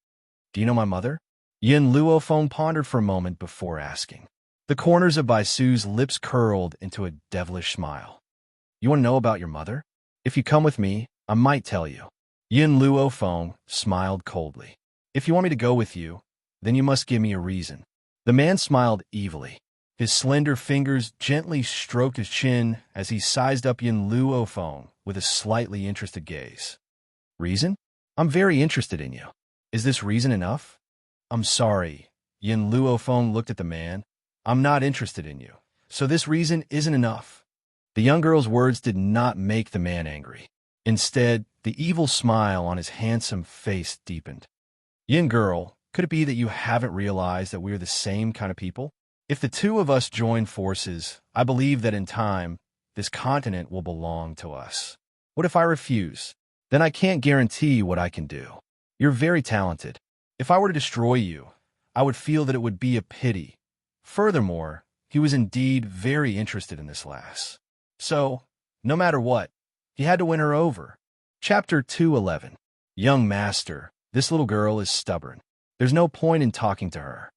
"Do you know my mother?" Yin Luofeng pondered for a moment before asking. The corners of Bai Su's lips curled into a devilish smile. "You want to know about your mother? If you come with me, I might tell you." Yin Luofeng smiled coldly. "If you want me to go with you, then you must give me a reason." The man smiled evilly. His slender fingers gently stroked his chin as he sized up Yin Luofeng with a slightly interested gaze. "Reason? I'm very interested in you. Is this reason enough?" "I'm sorry." Yin Luofeng looked at the man. I'm not interested in you, so this reason isn't enough. The young girl's words did not make the man angry. Instead, the evil smile on his handsome face deepened. Yin girl, could it be that you haven't realized that we are the same kind of people? If the two of us join forces, I believe that in time, this continent will belong to us. What if I refuse? Then I can't guarantee what I can do. You're very talented. If I were to destroy you, I would feel that it would be a pity. Furthermore, he was indeed very interested in this lass. So, no matter what, he had to win her over. Chapter 2:11. Young master, this little girl is stubborn. There's no point in talking to her.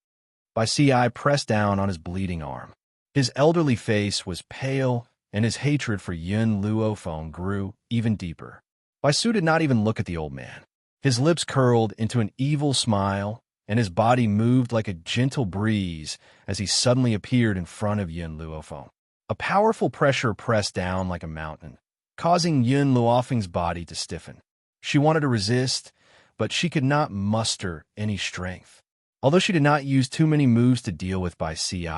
Bai Si pressed down on his bleeding arm. His elderly face was pale, and his hatred for Yun Luofeng grew even deeper. Bai Su did not even look at the old man. His lips curled into an evil smile, and his body moved like a gentle breeze as he suddenly appeared in front of Yun Luofeng. A powerful pressure pressed down like a mountain, causing Yun Luofeng's body to stiffen. She wanted to resist, but she could not muster any strength. Although she did not use too many moves to deal with Bai Si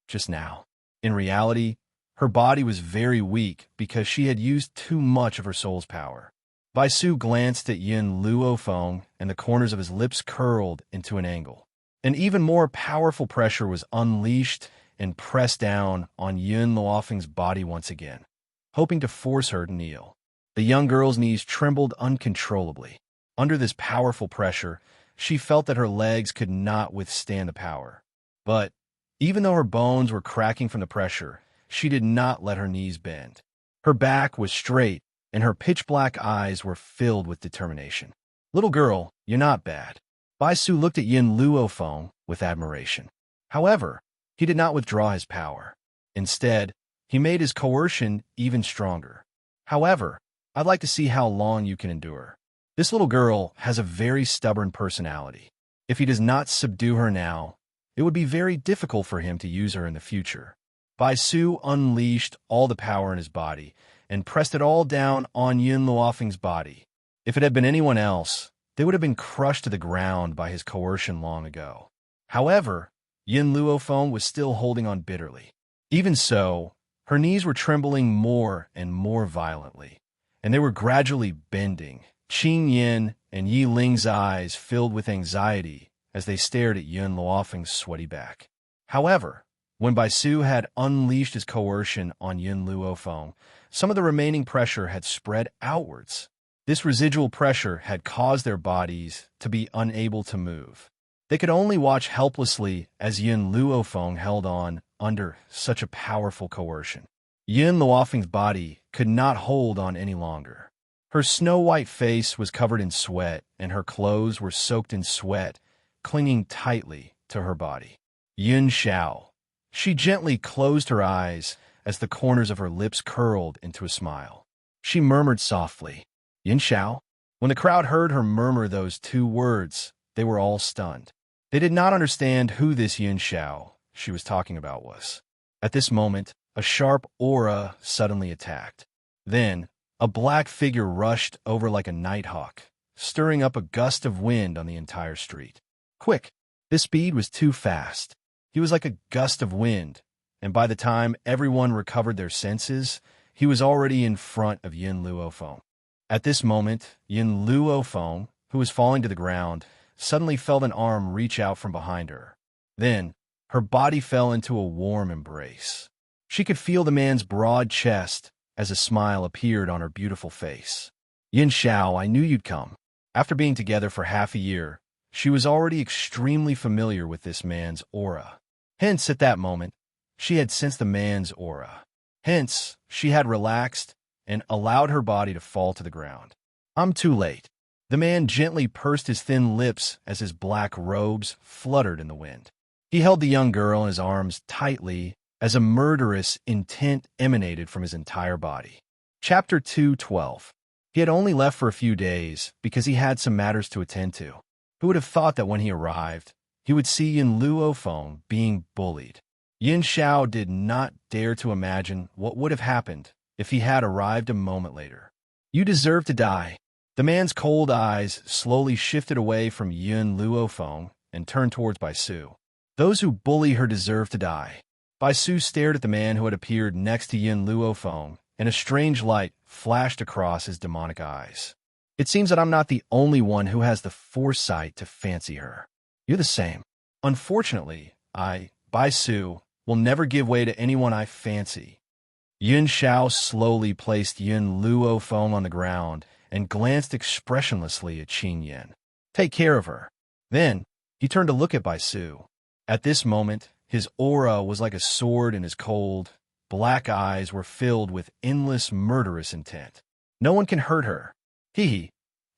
just now. In reality, her body was very weak because she had used too much of her soul's power. Bai Su glanced at Yun Luofeng, and the corners of his lips curled into an angle. An even more powerful pressure was unleashed and pressed down on Yun Luofeng's body once again, hoping to force her to kneel. The young girl's knees trembled uncontrollably. Under this powerful pressure, she felt that her legs could not withstand the power. But, even though her bones were cracking from the pressure, she did not let her knees bend. Her back was straight, and her pitch-black eyes were filled with determination. Little girl, you're not bad. Bai Su looked at Yun Luofeng with admiration. However, he did not withdraw his power. Instead, he made his coercion even stronger. However, I'd like to see how long you can endure. This little girl has a very stubborn personality. If he does not subdue her now, it would be very difficult for him to use her in the future. Bai Su unleashed all the power in his body and pressed it all down on Yun Luofeng's body. If it had been anyone else, they would have been crushed to the ground by his coercion long ago. However, Yun Luofeng was still holding on bitterly. Even so, her knees were trembling more and more violently, and they were gradually bending. Qing Yin and Yi Ling's eyes filled with anxiety as they stared at Yun Luofeng's sweaty back. However, when Bai Su had unleashed his coercion on Yun Luofeng, some of the remaining pressure had spread outwards. This residual pressure had caused their bodies to be unable to move. They could only watch helplessly as Yun Luofeng held on under such a powerful coercion. Yun Luofeng's body could not hold on any longer. Her snow-white face was covered in sweat, and her clothes were soaked in sweat, clinging tightly to her body. Yun Xiao. She gently closed her eyes as the corners of her lips curled into a smile. She murmured softly, Yin Xiao. When the crowd heard her murmur those two words, they were all stunned. They did not understand who this Yin Xiao she was talking about was. At this moment, a sharp aura suddenly attacked. Then, a black figure rushed over like a nighthawk, stirring up a gust of wind on the entire street. Quick! This speed was too fast. He was like a gust of wind, and by the time everyone recovered their senses, he was already in front of Yun Luofeng. At this moment, Yun Luofeng, who was falling to the ground, suddenly felt an arm reach out from behind her. Then, her body fell into a warm embrace. She could feel the man's broad chest as a smile appeared on her beautiful face. Yin Xiao, I knew you'd come. After being together for half a year, she was already extremely familiar with this man's aura. Hence, at that moment, she had sensed the man's aura. Hence, she had relaxed and allowed her body to fall to the ground. I'm too late. The man gently pursed his thin lips as his black robes fluttered in the wind. He held the young girl in his arms tightly as a murderous intent emanated from his entire body. Chapter 2:12. He had only left for a few days because he had some matters to attend to. Who would have thought that when he arrived, he would see Yun Luofeng being bullied? Yin Xiao did not dare to imagine what would have happened if he had arrived a moment later. You deserve to die. The man's cold eyes slowly shifted away from Yun Luofeng and turned towards Bai Su. Those who bully her deserve to die. Bai Su stared at the man who had appeared next to Yin Luofeng, and a strange light flashed across his demonic eyes. It seems that I'm not the only one who has the foresight to fancy her. You're the same. Unfortunately, Bai Su, will never give way to anyone I fancy. Yun Xiao slowly placed Yin Luofeng on the ground and glanced expressionlessly at Qin Yin. Take care of her. Then, he turned to look at Bai Su. At this moment, his aura was like a sword and his cold, black eyes were filled with endless murderous intent. No one can hurt her. Hee.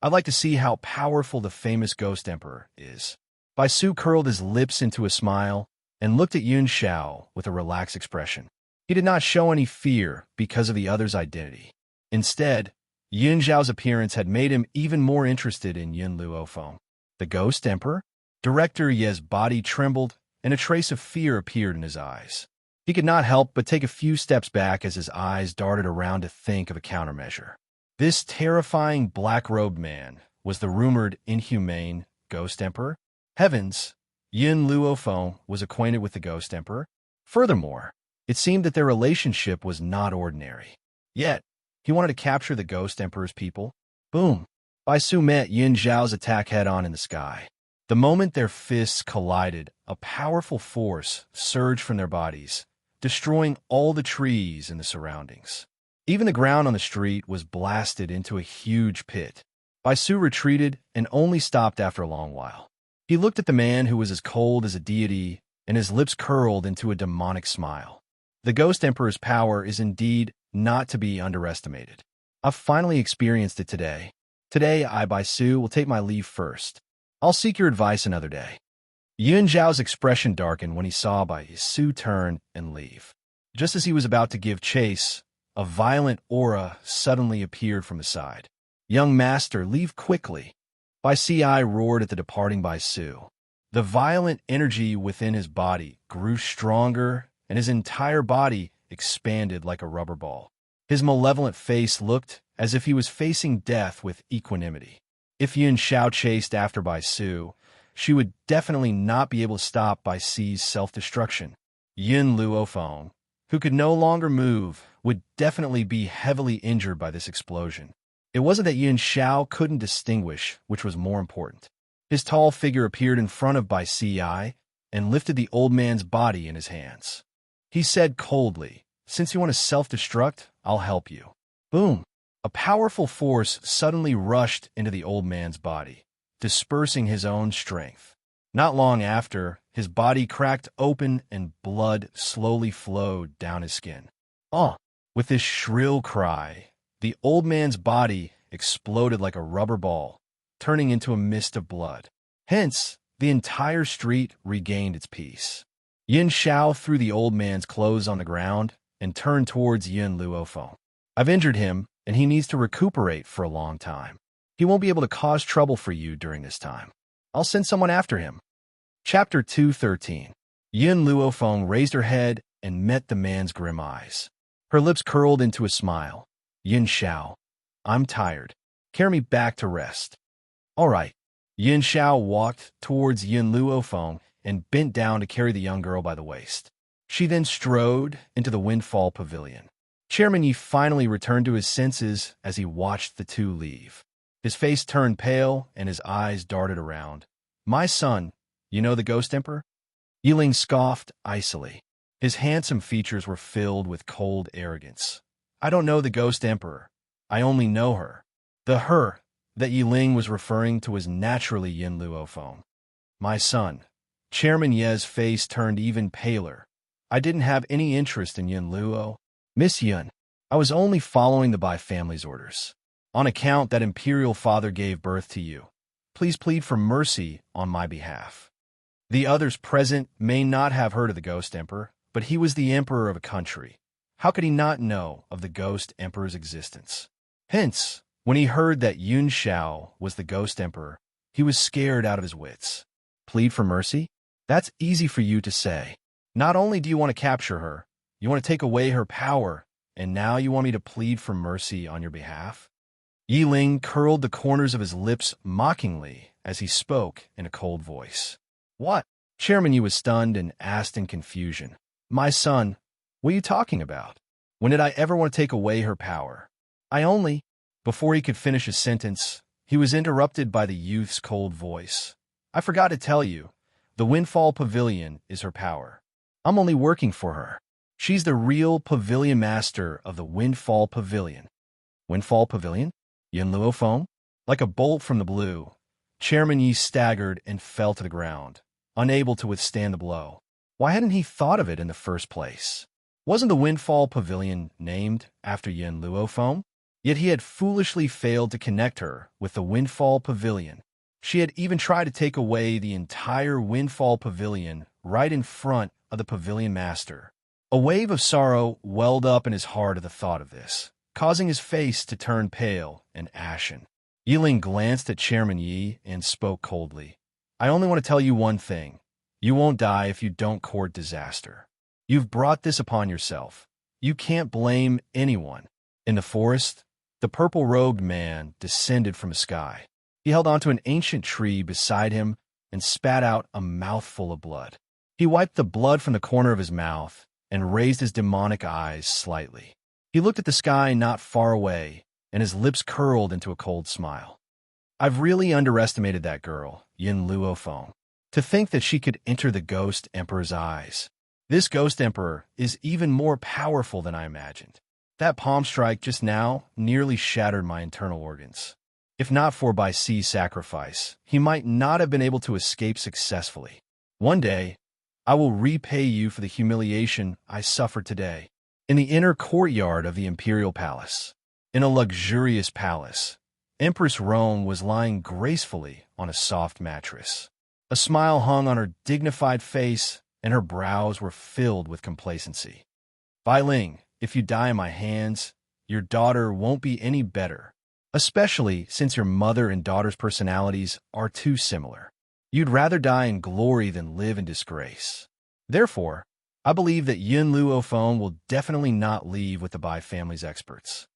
I'd like to see how powerful the famous Ghost Emperor is. Bai Su curled his lips into a smile and looked at Yun Xiao with a relaxed expression. He did not show any fear because of the other's identity. Instead, Yun Xiao's appearance had made him even more interested in Yin Luofeng. The Ghost Emperor? Director Ye's body trembled, and a trace of fear appeared in his eyes. He could not help but take a few steps back as his eyes darted around to think of a countermeasure. This terrifying black-robed man was the rumored inhumane Ghost Emperor? Heavens! Yin Luofeng was acquainted with the Ghost Emperor. Furthermore, it seemed that their relationship was not ordinary. Yet, he wanted to capture the Ghost Emperor's people. Boom! Bai Su met Yin Zhao's attack head-on in the sky. The moment their fists collided, a powerful force surged from their bodies, destroying all the trees in the surroundings. Even the ground on the street was blasted into a huge pit. Bai Su retreated and only stopped after a long while. He looked at the man who was as cold as a deity, and his lips curled into a demonic smile. The Ghost Emperor's power is indeed not to be underestimated. I've finally experienced it today. Today, I, Bai Su, will take my leave first. I'll seek your advice another day. Yun Zhao's expression darkened when he saw Bai Su turn and leave. Just as he was about to give chase, a violent aura suddenly appeared from his side. Young master, leave quickly. Bai Si roared at the departing Bai Su. The violent energy within his body grew stronger, and his entire body expanded like a rubber ball. His malevolent face looked as if he was facing death with equanimity. If Yun Xiao chased after Bai Su, she would definitely not be able to stop Bai Si's self-destruction. Yin Luofeng, who could no longer move, would definitely be heavily injured by this explosion. It wasn't that Yun Xiao couldn't distinguish which was more important. His tall figure appeared in front of Bai Si and lifted the old man's body in his hands. He said coldly, "Since you want to self-destruct, I'll help you." Boom! A powerful force suddenly rushed into the old man's body, dispersing his own strength. Not long after, his body cracked open and blood slowly flowed down his skin. With this shrill cry, the old man's body exploded like a rubber ball, turning into a mist of blood. Hence, the entire street regained its peace. Yin Xiao threw the old man's clothes on the ground and turned towards Yin Luofeng. I've injured him, and he needs to recuperate for a long time. He won't be able to cause trouble for you during this time. I'll send someone after him. Chapter 213. Yin Luofeng raised her head and met the man's grim eyes. Her lips curled into a smile. Yin Xiao, I'm tired. Carry me back to rest. All right. Yin Xiao walked towards Yin Luofeng and bent down to carry the young girl by the waist. She then strode into the Windfall Pavilion. Chairman Yi finally returned to his senses as he watched the two leave. His face turned pale and his eyes darted around. My son, you know the Ghost Emperor? Yiling scoffed icily. His handsome features were filled with cold arrogance. I don't know the Ghost Emperor. I only know her. The her that Yiling was referring to was naturally Yin Luofeng. My son. Chairman Ye's face turned even paler. I didn't have any interest in Yin Luo. Miss Yun, I was only following the Bai family's orders. On account that imperial father gave birth to you, please plead for mercy on my behalf. The others present may not have heard of the Ghost Emperor, but he was the emperor of a country. How could he not know of the Ghost Emperor's existence? Hence, when he heard that Yun Xiao was the Ghost Emperor, he was scared out of his wits. Plead for mercy? That's easy for you to say. Not only do you want to capture her, you want to take away her power, and now you want me to plead for mercy on your behalf? Yiling curled the corners of his lips mockingly as he spoke in a cold voice. What? Chairman Yu was stunned and asked in confusion, "My son, what are you talking about? When did I ever want to take away her power? I only—" Before he could finish his sentence, he was interrupted by the youth's cold voice. "I forgot to tell you, the Windfall Pavilion is her power. I'm only working for her. She's the real pavilion master of the Windfall Pavilion." Windfall Pavilion? Yin Luo Feng? Like a bolt from the blue, Chairman Yi staggered and fell to the ground, unable to withstand the blow. Why hadn't he thought of it in the first place? Wasn't the Windfall Pavilion named after Yin Luo Feng? Yet he had foolishly failed to connect her with the Windfall Pavilion. She had even tried to take away the entire Windfall Pavilion right in front of the Pavilion Master. A wave of sorrow welled up in his heart at the thought of this, causing his face to turn pale and ashen. Yiling glanced at Chairman Yi and spoke coldly. "I only want to tell you one thing. You won't die if you don't court disaster. You've brought this upon yourself. You can't blame anyone." In the forest, the purple-robed man descended from the sky. He held onto an ancient tree beside him and spat out a mouthful of blood. He wiped the blood from the corner of his mouth and raised his demonic eyes slightly. He looked at the sky not far away, and his lips curled into a cold smile. "I've really underestimated that girl, Yin Luo Feng. To think that she could enter the Ghost Emperor's eyes. This Ghost Emperor is even more powerful than I imagined. That palm strike just now nearly shattered my internal organs. If not for Bai Si's sacrifice, he might not have been able to escape successfully. One day, I will repay you for the humiliation I suffered today." In the inner courtyard of the Imperial Palace, in a luxurious palace, Empress Rome was lying gracefully on a soft mattress. A smile hung on her dignified face, and her brows were filled with complacency. "Bai Ling, if you die in my hands, your daughter won't be any better, especially since your mother and daughter's personalities are too similar. You'd rather die in glory than live in disgrace. Therefore, I believe that Yin Luo Feng will definitely not leave with the Bai family's experts."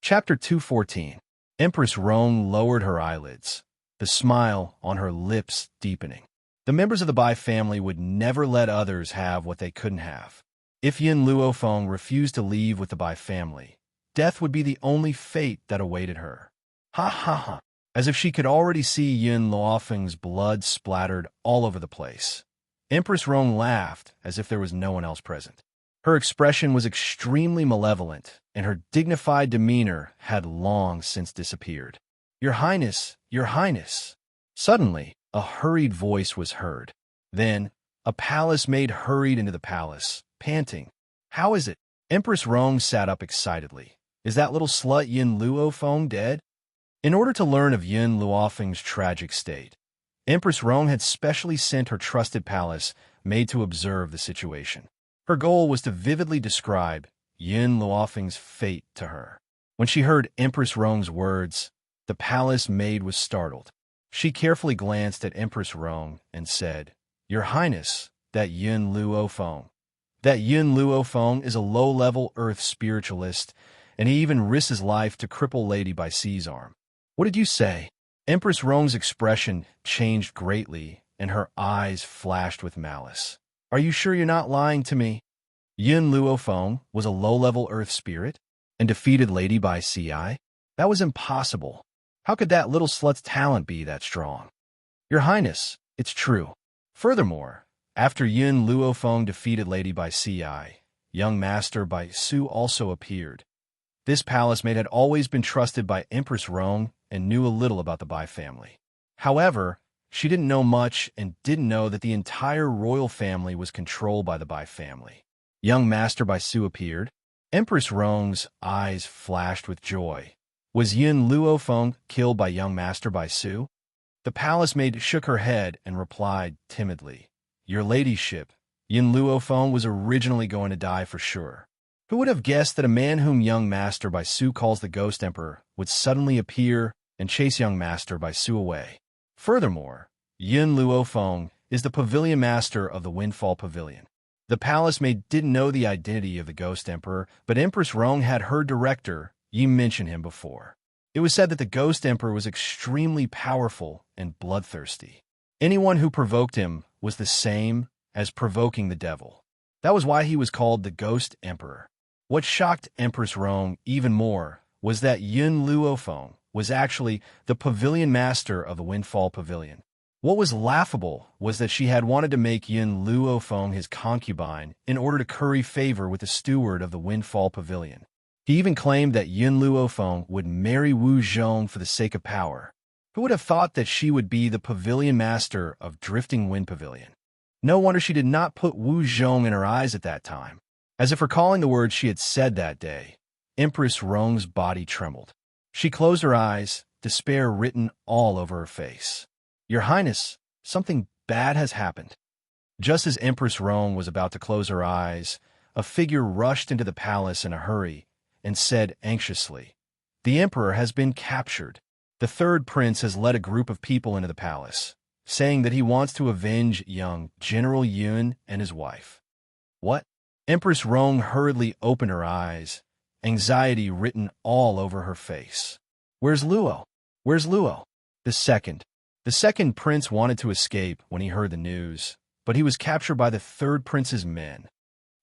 Chapter 214. Empress Rong lowered her eyelids, the smile on her lips deepening. The members of the Bai family would never let others have what they couldn't have. If Yin Luo Feng refused to leave with the Bai family, death would be the only fate that awaited her. Ha ha ha. As if she could already see Yin Luo Feng's blood splattered all over the place, Empress Rong laughed as if there was no one else present. Her expression was extremely malevolent, and her dignified demeanor had long since disappeared. Your Highness, Your Highness." Suddenly, a hurried voice was heard. Then, a palace maid hurried into the palace, panting. "How is it?" Empress Rong sat up excitedly. "Is that little slut Yin Luo Feng dead?" In order to learn of Yin Luo Feng's tragic state, Empress Rong had specially sent her trusted palace maid to observe the situation. Her goal was to vividly describe Yin Luo Feng's fate to her. When she heard Empress Rong's words, the palace maid was startled. She carefully glanced at Empress Rong and said, "Your Highness, that Yin Luo Feng. That Yin Luo Feng is a low-level earth spiritualist, and he even risks his life to cripple Lady Bai Si's arm." "What did you say?" Empress Rong's expression changed greatly, and her eyes flashed with malice. "Are you sure you're not lying to me? Yin Luo Feng was a low-level earth spirit and defeated Lady Bai Si? That was impossible. How could that little slut's talent be that strong?" "Your Highness, it's true. Furthermore, after Yin Luo Feng defeated Lady Bai Si, young Master Bai Su also appeared." This palace maid had always been trusted by Empress Rong and knew a little about the Bai family. However, she didn't know much and didn't know that the entire royal family was controlled by the Bai family. Young Master Bai Su appeared. Empress Rong's eyes flashed with joy. Was Yin Luo Feng killed by young Master Bai Su? The palace maid shook her head and replied timidly, "Your ladyship, Yin Luo Feng was originally going to die for sure. Who would have guessed that a man whom young Master Bai Su calls the Ghost Emperor would suddenly appear and chase young Master Bai Su away? Furthermore, Yin Luo Feng is the pavilion master of the Windfall Pavilion." The palace maid didn't know the identity of the Ghost Emperor, but Empress Rong had her director, Yi, mention him before. It was said that the Ghost Emperor was extremely powerful and bloodthirsty. Anyone who provoked him was the same as provoking the devil. That was why he was called the Ghost Emperor. What shocked Empress Rong even more was that Yun Luofeng was actually the pavilion master of the Windfall Pavilion. What was laughable was that she had wanted to make Yun Luofeng his concubine in order to curry favor with the steward of the Windfall Pavilion. He even claimed that Yun Luofeng would marry Wu Zhong for the sake of power. Who would have thought that she would be the pavilion master of Drifting Wind Pavilion? No wonder she did not put Wu Zhong in her eyes at that time. As if recalling the words she had said that day, Empress Rong's body trembled. She closed her eyes, despair written all over her face. "Your Highness, something bad has happened." Just as Empress Rong was about to close her eyes, a figure rushed into the palace in a hurry and said anxiously, "The Emperor has been captured. The third prince has led a group of people into the palace, saying that he wants to avenge young General Yun and his wife." What? Empress Rong hurriedly opened her eyes, anxiety written all over her face. "Where's Luo? Where's Luo?" The second prince wanted to escape when he heard the news, but he was captured by the third prince's men.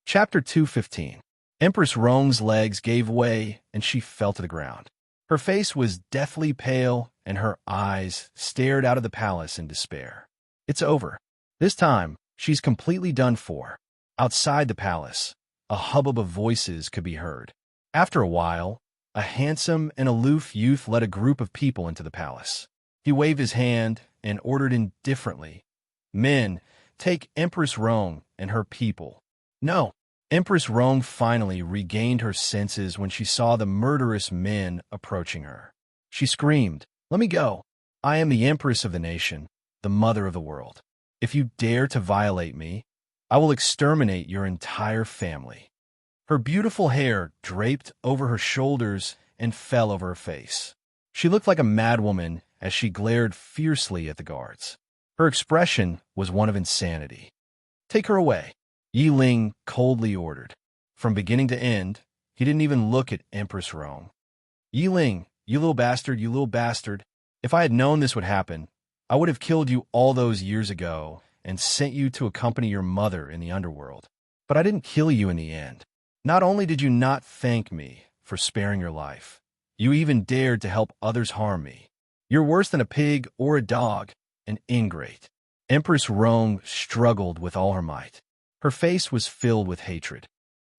Chapter 215. Empress Rong's legs gave way and she fell to the ground. Her face was deathly pale and her eyes stared out of the palace in despair. It's over. This time, she's completely done for. Outside the palace, a hubbub of voices could be heard. After a while, a handsome and aloof youth led a group of people into the palace. He waved his hand and ordered indifferently, "Men, take Empress Rong and her people." No. Empress Rong finally regained her senses when she saw the murderous men approaching her. She screamed, "Let me go. I am the Empress of the nation, the mother of the world. If you dare to violate me, I will exterminate your entire family." Her beautiful hair draped over her shoulders and fell over her face. She looked like a madwoman as she glared fiercely at the guards. Her expression was one of insanity. "Take her away," Yi Ling coldly ordered. From beginning to end, he didn't even look at Empress Rong. "Yi Ling, you little bastard, you little bastard. If I had known this would happen, I would have killed you all those years ago and sent you to accompany your mother in the underworld. But I didn't kill you in the end. Not only did you not thank me for sparing your life, you even dared to help others harm me. You're worse than a pig or a dog, an ingrate." Empress Rong struggled with all her might. Her face was filled with hatred.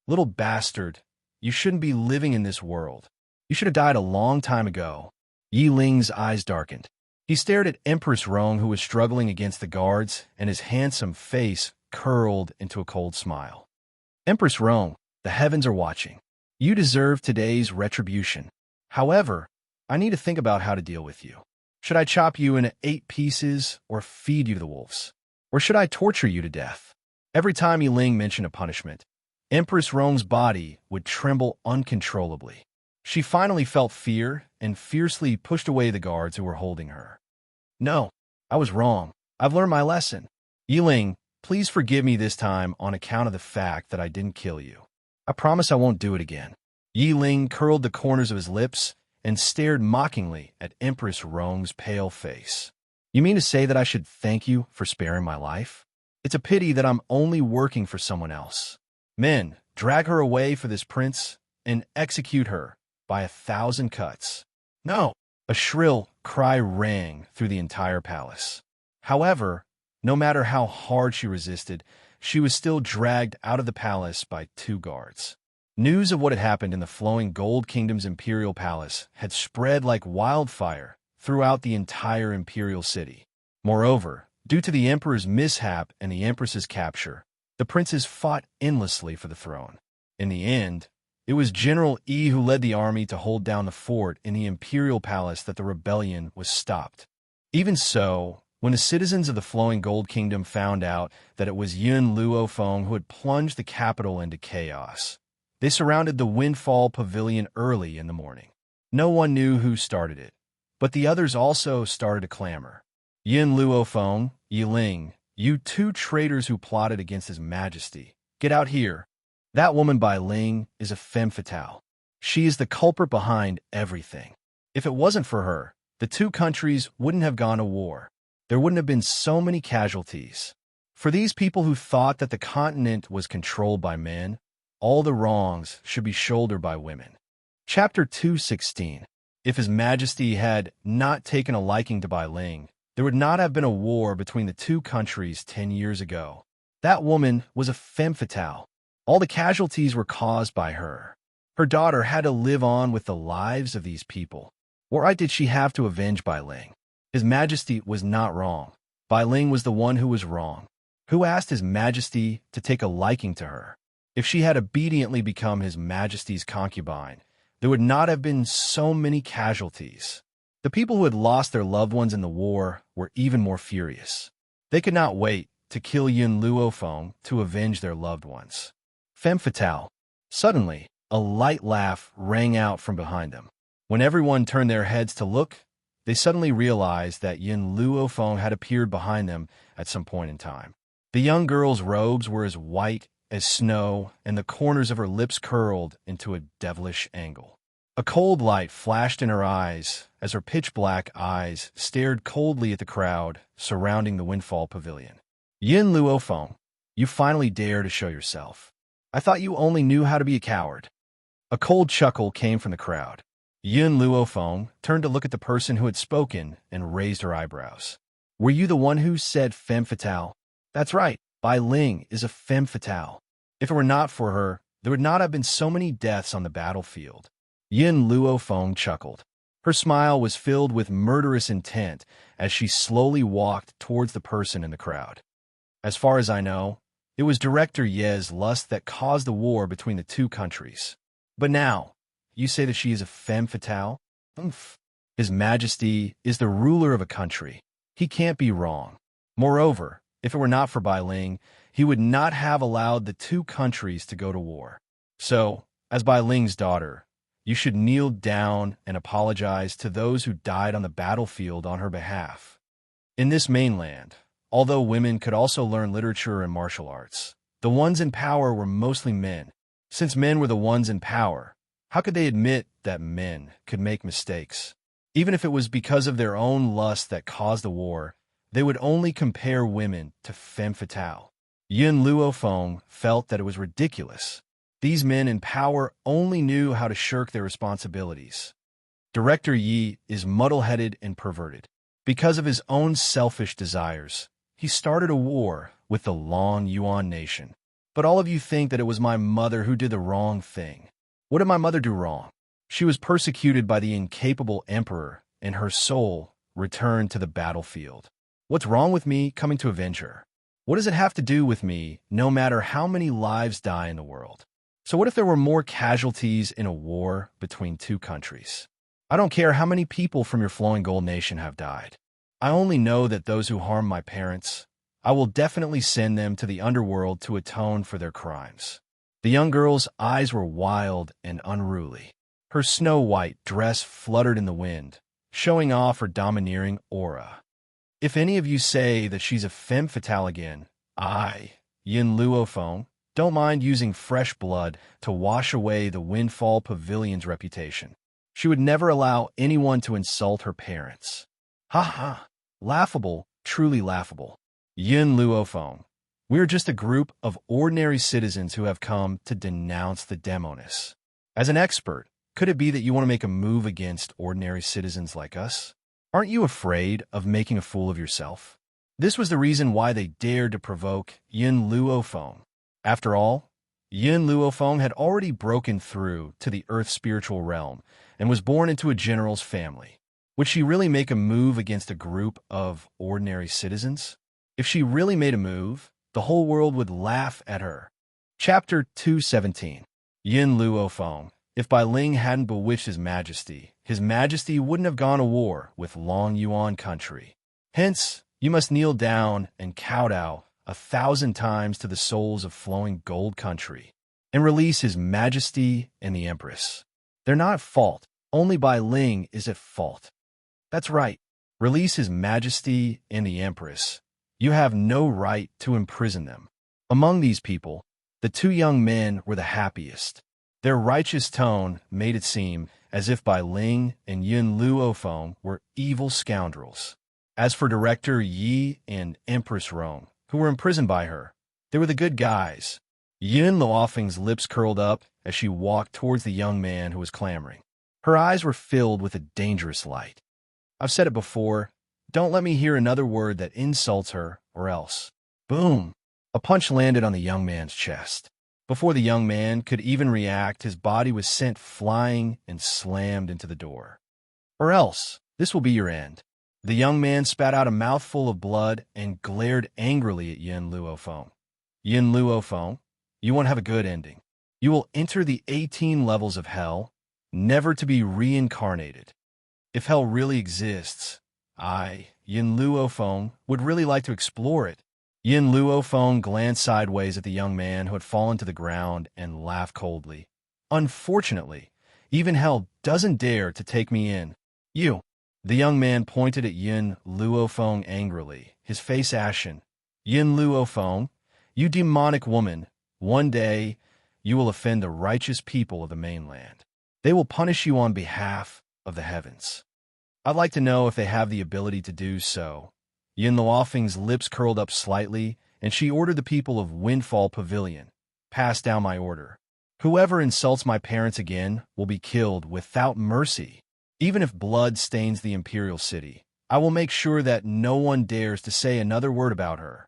"Little bastard, you shouldn't be living in this world. You should have died a long time ago." Yi Ling's eyes darkened. He stared at Empress Rong, who was struggling against the guards, and his handsome face curled into a cold smile. "Empress Rong, the heavens are watching. You deserve today's retribution. However, I need to think about how to deal with you. Should I chop you into 8 pieces or feed you to the wolves? Or should I torture you to death?" Every time Yi Ling mentioned a punishment, Empress Rong's body would tremble uncontrollably. She finally felt fear and fiercely pushed away the guards who were holding her. "No, I was wrong. I've learned my lesson. Yi Ling, please forgive me this time on account of the fact that I didn't kill you. I promise I won't do it again." Yi Ling curled the corners of his lips and stared mockingly at Empress Rong's pale face. "You mean to say that I should thank you for sparing my life? It's a pity that I'm only working for someone else. Men, drag her away for this prince and execute her by 1,000 cuts." "No!" A shrill cry rang through the entire palace. However, no matter how hard she resisted, she was still dragged out of the palace by 2 guards. News of what had happened in the Flowing Gold Kingdom's imperial palace had spread like wildfire throughout the entire imperial city. Moreover, due to the emperor's mishap and the empress's capture, the princes fought endlessly for the throne. In the end, it was General Yi who led the army to hold down the fort in the imperial palace that the rebellion was stopped. Even so, when the citizens of the Flowing Gold Kingdom found out that it was Yun Luofeng who had plunged the capital into chaos, they surrounded the Windfall Pavilion early in the morning. No one knew who started it, but the others also started to clamor. "Yun Luofeng, Yi Ling, you 2 traitors who plotted against His Majesty, get out here. That woman Bai Ling is a femme fatale. She is the culprit behind everything. If it wasn't for her, the 2 countries wouldn't have gone to war. There wouldn't have been so many casualties." For these people who thought that the continent was controlled by men, all the wrongs should be shouldered by women. Chapter 216. If His Majesty had not taken a liking to Bai Ling, there would not have been a war between the two countries 10 years ago. That woman was a femme fatale. All the casualties were caused by her. Her daughter had to live on with the lives of these people. What right did she have to avenge Bai Ling? His Majesty was not wrong. Bai Ling was the one who was wrong. Who asked His Majesty to take a liking to her? If she had obediently become His Majesty's concubine, there would not have been so many casualties. The people who had lost their loved ones in the war were even more furious. They could not wait to kill Yun Luofeng to avenge their loved ones. Femme fatale. Suddenly, a light laugh rang out from behind them. When everyone turned their heads to look, they suddenly realized that Yun Luofeng had appeared behind them at some point in time. The young girl's robes were as white as snow, and the corners of her lips curled into a devilish angle. A cold light flashed in her eyes as her pitch-black eyes stared coldly at the crowd surrounding the Windfall Pavilion. Yin Luofeng, you finally dare to show yourself. I thought you only knew how to be a coward. A cold chuckle came from the crowd. Yin Luofeng turned to look at the person who had spoken and raised her eyebrows. Were you the one who said femme fatale? That's right, Bai Ling is a femme fatale. If it were not for her, there would not have been so many deaths on the battlefield. Yin Luofeng chuckled. Her smile was filled with murderous intent as she slowly walked towards the person in the crowd. As far as I know, it was Director Ye's lust that caused the war between the two countries. But now, you say that she is a femme fatale? Oomph. His Majesty is the ruler of a country. He can't be wrong. Moreover, if it were not for Bai Ling, he would not have allowed the two countries to go to war. So, as Bai Ling's daughter, you should kneel down and apologize to those who died on the battlefield on her behalf. In this mainland, although women could also learn literature and martial arts, the ones in power were mostly men. Since men were the ones in power, how could they admit that men could make mistakes? Even if it was because of their own lust that caused the war, they would only compare women to femme fatale. Yun Luofeng felt that it was ridiculous. These men in power only knew how to shirk their responsibilities. Director Yi is muddle-headed and perverted. Because of his own selfish desires, he started a war with the Long Yuan nation. But all of you think that it was my mother who did the wrong thing. What did my mother do wrong? She was persecuted by the incapable emperor, and her soul returned to the battlefield. What's wrong with me coming to avenge her? What does it have to do with me, no matter how many lives die in the world? So what if there were more casualties in a war between two countries? I don't care how many people from your Flowing Gold Nation have died. I only know that those who harm my parents, I will definitely send them to the underworld to atone for their crimes. The young girl's eyes were wild and unruly. Her snow-white dress fluttered in the wind, showing off her domineering aura. If any of you say that she's a femme fatale again, I, Yin Luofeng, don't mind using fresh blood to wash away the Windfall Pavilion's reputation. She would never allow anyone to insult her parents. Ha ha! Laughable, truly laughable. Yin Luofeng, we are just a group of ordinary citizens who have come to denounce the demonists. As an expert, could it be that you want to make a move against ordinary citizens like us? Aren't you afraid of making a fool of yourself? This was the reason why they dared to provoke Yin Luofeng. After all, Yin Luofeng had already broken through to the Earth's spiritual realm and was born into a general's family. Would she really make a move against a group of ordinary citizens? If she really made a move, the whole world would laugh at her. Chapter 217. Yin Luofeng. If Bai Ling hadn't bewitched His Majesty wouldn't have gone to war with Long Yuan country. Hence, you must kneel down and kowtow 1,000 times to the souls of Flowing Gold country, and release His Majesty and the Empress. They're not at fault. Only Bai Ling is at fault. That's right. Release His Majesty and the Empress. You have no right to imprison them. Among these people, the two young men were the happiest. Their righteous tone made it seem as if Bai Ling and Yin Luofeng were evil scoundrels. As for Director Yi and Empress Rong, who were imprisoned by her. They were the good guys. Yin Luofeng's lips curled up as she walked towards the young man who was clamoring. Her eyes were filled with a dangerous light. I've said it before, don't let me hear another word that insults her, or else. Boom! A punch landed on the young man's chest. Before the young man could even react, his body was sent flying and slammed into the door. Or else, this will be your end. The young man spat out a mouthful of blood and glared angrily at Yin Luofeng. Yin Luofeng, you won't have a good ending. You will enter the 18 levels of hell, never to be reincarnated. If hell really exists, I, Yin Luofeng, would really like to explore it. Yin Luofeng glanced sideways at the young man who had fallen to the ground and laughed coldly. Unfortunately, even hell doesn't dare to take me in. You. The young man pointed at Yin Luofeng angrily, his face ashen. Yin Luofeng, you demonic woman, one day you will offend the righteous people of the mainland. They will punish you on behalf of the heavens. I'd like to know if they have the ability to do so. Yin Luofeng's lips curled up slightly, and she ordered the people of Windfall Pavilion, pass down my order. Whoever insults my parents again will be killed without mercy. Even if blood stains the imperial city, I will make sure that no one dares to say another word about her.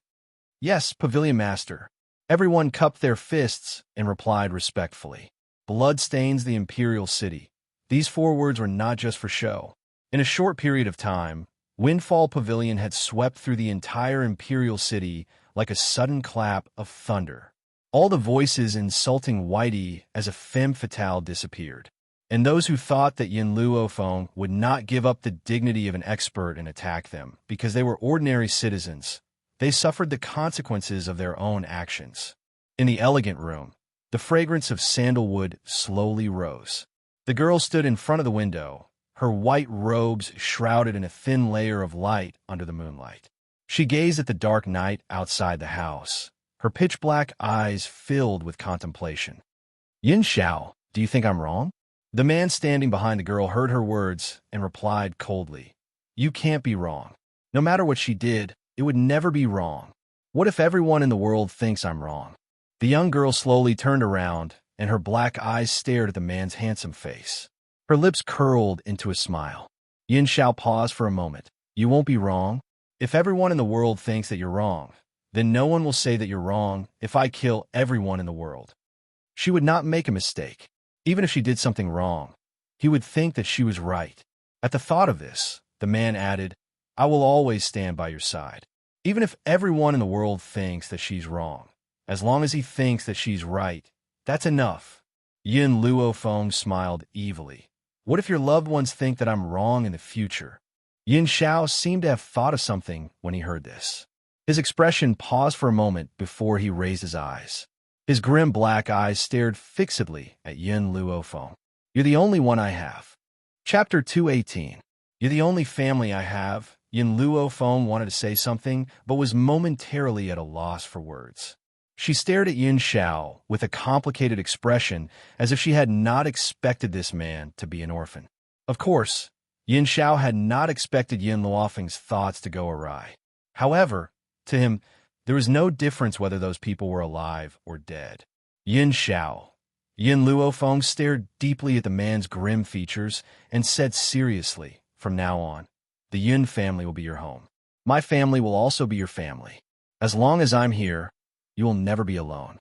Yes, Pavilion Master. Everyone cupped their fists and replied respectfully. Blood stains the imperial city. These 4 words were not just for show. In a short period of time, Windfall Pavilion had swept through the entire imperial city like a sudden clap of thunder. All the voices insulting Whitey as a femme fatale disappeared. And those who thought that Yin Luofeng would not give up the dignity of an expert and attack them because they were ordinary citizens, they suffered the consequences of their own actions. In the elegant room, the fragrance of sandalwood slowly rose. The girl stood in front of the window, her white robes shrouded in a thin layer of light under the moonlight. She gazed at the dark night outside the house, her pitch-black eyes filled with contemplation. Yin Xiao, do you think I'm wrong? The man standing behind the girl heard her words and replied coldly. You can't be wrong. No matter what she did, it would never be wrong. What if everyone in the world thinks I'm wrong? The young girl slowly turned around, and her black eyes stared at the man's handsome face. Her lips curled into a smile. Yin Xiao paused for a moment. You won't be wrong? If everyone in the world thinks that you're wrong, then no one will say that you're wrong if I kill everyone in the world. She would not make a mistake. Even if she did something wrong, he would think that she was right. At the thought of this, the man added, I will always stand by your side. Even if everyone in the world thinks that she's wrong, as long as he thinks that she's right, that's enough. Yin Luofeng smiled evilly. What if your loved ones think that I'm wrong in the future? Yin Xiao seemed to have thought of something when he heard this. His expression paused for a moment before he raised his eyes. His grim black eyes stared fixedly at Yin Luofeng. You're the only one I have. Chapter 218. You're the only family I have. Yin Luofeng wanted to say something, but was momentarily at a loss for words. She stared at Yin Xiao with a complicated expression as if she had not expected this man to be an orphan. Of course, Yin Xiao had not expected Yin Luofeng's thoughts to go awry. However, to him, there was no difference whether those people were alive or dead. Yin Xiao. Yin Luofeng stared deeply at the man's grim features and said seriously, from now on, the Yin family will be your home. My family will also be your family. As long as I'm here, you will never be alone.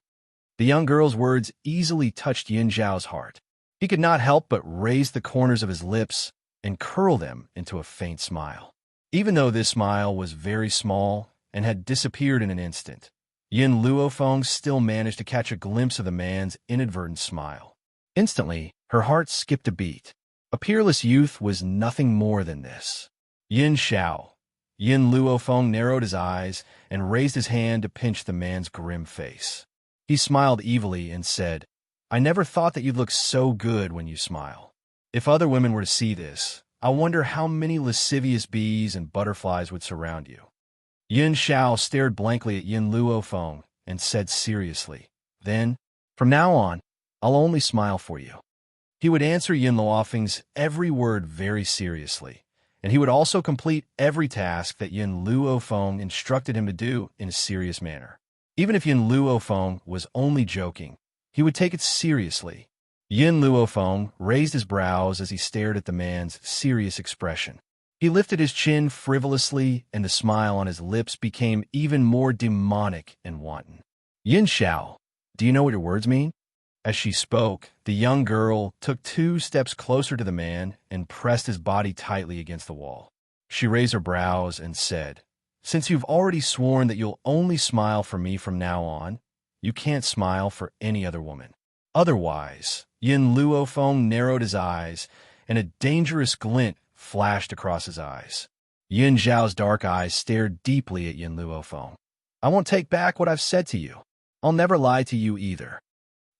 The young girl's words easily touched Yin Xiao's heart. He could not help but raise the corners of his lips and curl them into a faint smile. Even though this smile was very small and had disappeared in an instant, Yin Luofeng still managed to catch a glimpse of the man's inadvertent smile. Instantly, her heart skipped a beat. A peerless youth was nothing more than this. Yin Xiao. Yin Luofeng narrowed his eyes and raised his hand to pinch the man's grim face. He smiled evilly and said, I never thought that you'd look so good when you smile. If other women were to see this, I wonder how many lascivious bees and butterflies would surround you. Yin Xiao stared blankly at Yin Luofeng and said seriously, Then, from now on, I'll only smile for you. He would answer Yin Luofeng's every word very seriously, and he would also complete every task that Yin Luofeng instructed him to do in a serious manner. Even if Yin Luofeng was only joking, he would take it seriously. Yin Luofeng raised his brows as he stared at the man's serious expression. He lifted his chin frivolously, and the smile on his lips became even more demonic and wanton. "Yin Xiao, do you know what your words mean?" As she spoke, the young girl took 2 steps closer to the man and pressed his body tightly against the wall. She raised her brows and said, "Since you've already sworn that you'll only smile for me from now on, you can't smile for any other woman. Otherwise." Yin Luofeng narrowed his eyes, and a dangerous glint flashed across his eyes. Yin Zhao's dark eyes stared deeply at Yin Luofeng. "I won't take back what I've said to you. I'll never lie to you either."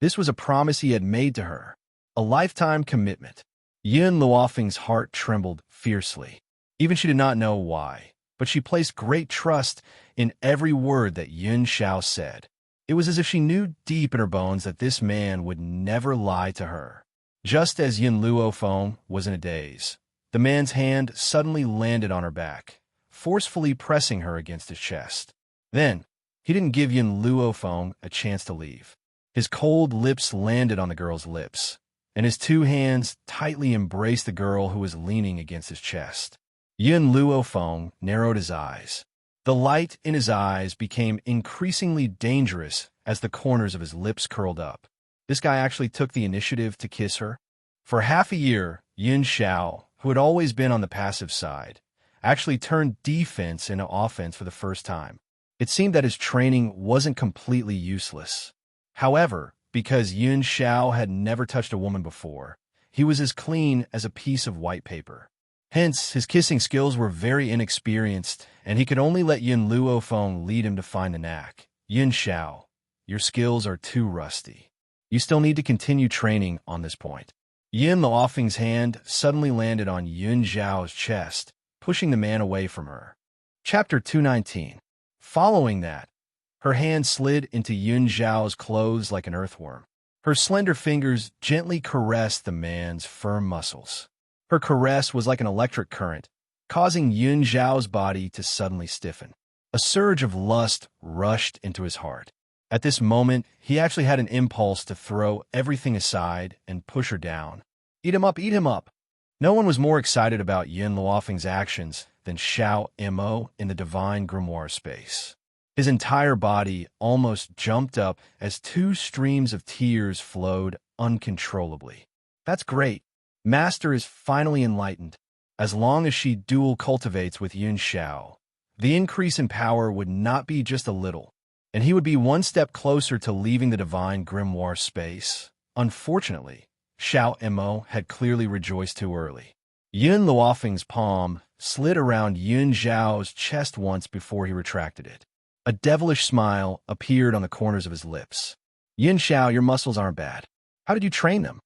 This was a promise he had made to her, a lifetime commitment. Yin Luofeng's heart trembled fiercely. Even she did not know why, but she placed great trust in every word that Yin Xiao said. It was as if she knew deep in her bones that this man would never lie to her. Just as Yin Luofeng was in a daze, the man's hand suddenly landed on her back, forcefully pressing her against his chest. Then, he didn't give Yin Luofeng a chance to leave. His cold lips landed on the girl's lips, and his 2 hands tightly embraced the girl who was leaning against his chest. Yin Luofeng narrowed his eyes. The light in his eyes became increasingly dangerous as the corners of his lips curled up. This guy actually took the initiative to kiss her? For half a year, Yin Xiao, who had always been on the passive side, actually turned defense into offense for the first time. It seemed that his training wasn't completely useless. However, because Yin Xiao had never touched a woman before, he was as clean as a piece of white paper. Hence, his kissing skills were very inexperienced, and he could only let Yin Luofeng lead him to find the knack. "Yin Xiao, your skills are too rusty. You still need to continue training on this point." Yin Luofeng's hand suddenly landed on Yin Zhao's chest, pushing the man away from her. Chapter 219. Following that, her hand slid into Yin Zhao's clothes like an earthworm. Her slender fingers gently caressed the man's firm muscles. Her caress was like an electric current, causing Yin Zhao's body to suddenly stiffen. A surge of lust rushed into his heart. At this moment, he actually had an impulse to throw everything aside and push her down. "Eat him up, eat him up!" No one was more excited about Yin Luofeng's actions than Xiao Mo in the divine grimoire space. His entire body almost jumped up as 2 streams of tears flowed uncontrollably. "That's great. Master is finally enlightened. As long as she dual cultivates with Yin Xiao, the increase in power would not be just a little, and he would be 1 step closer to leaving the divine grimoire space." Unfortunately, Xiao Mo had clearly rejoiced too early. Yin Luofeng's palm slid around Yin Zhao's chest once before he retracted it. A devilish smile appeared on the corners of his lips. "Yin Xiao, your muscles aren't bad. How did you train them?"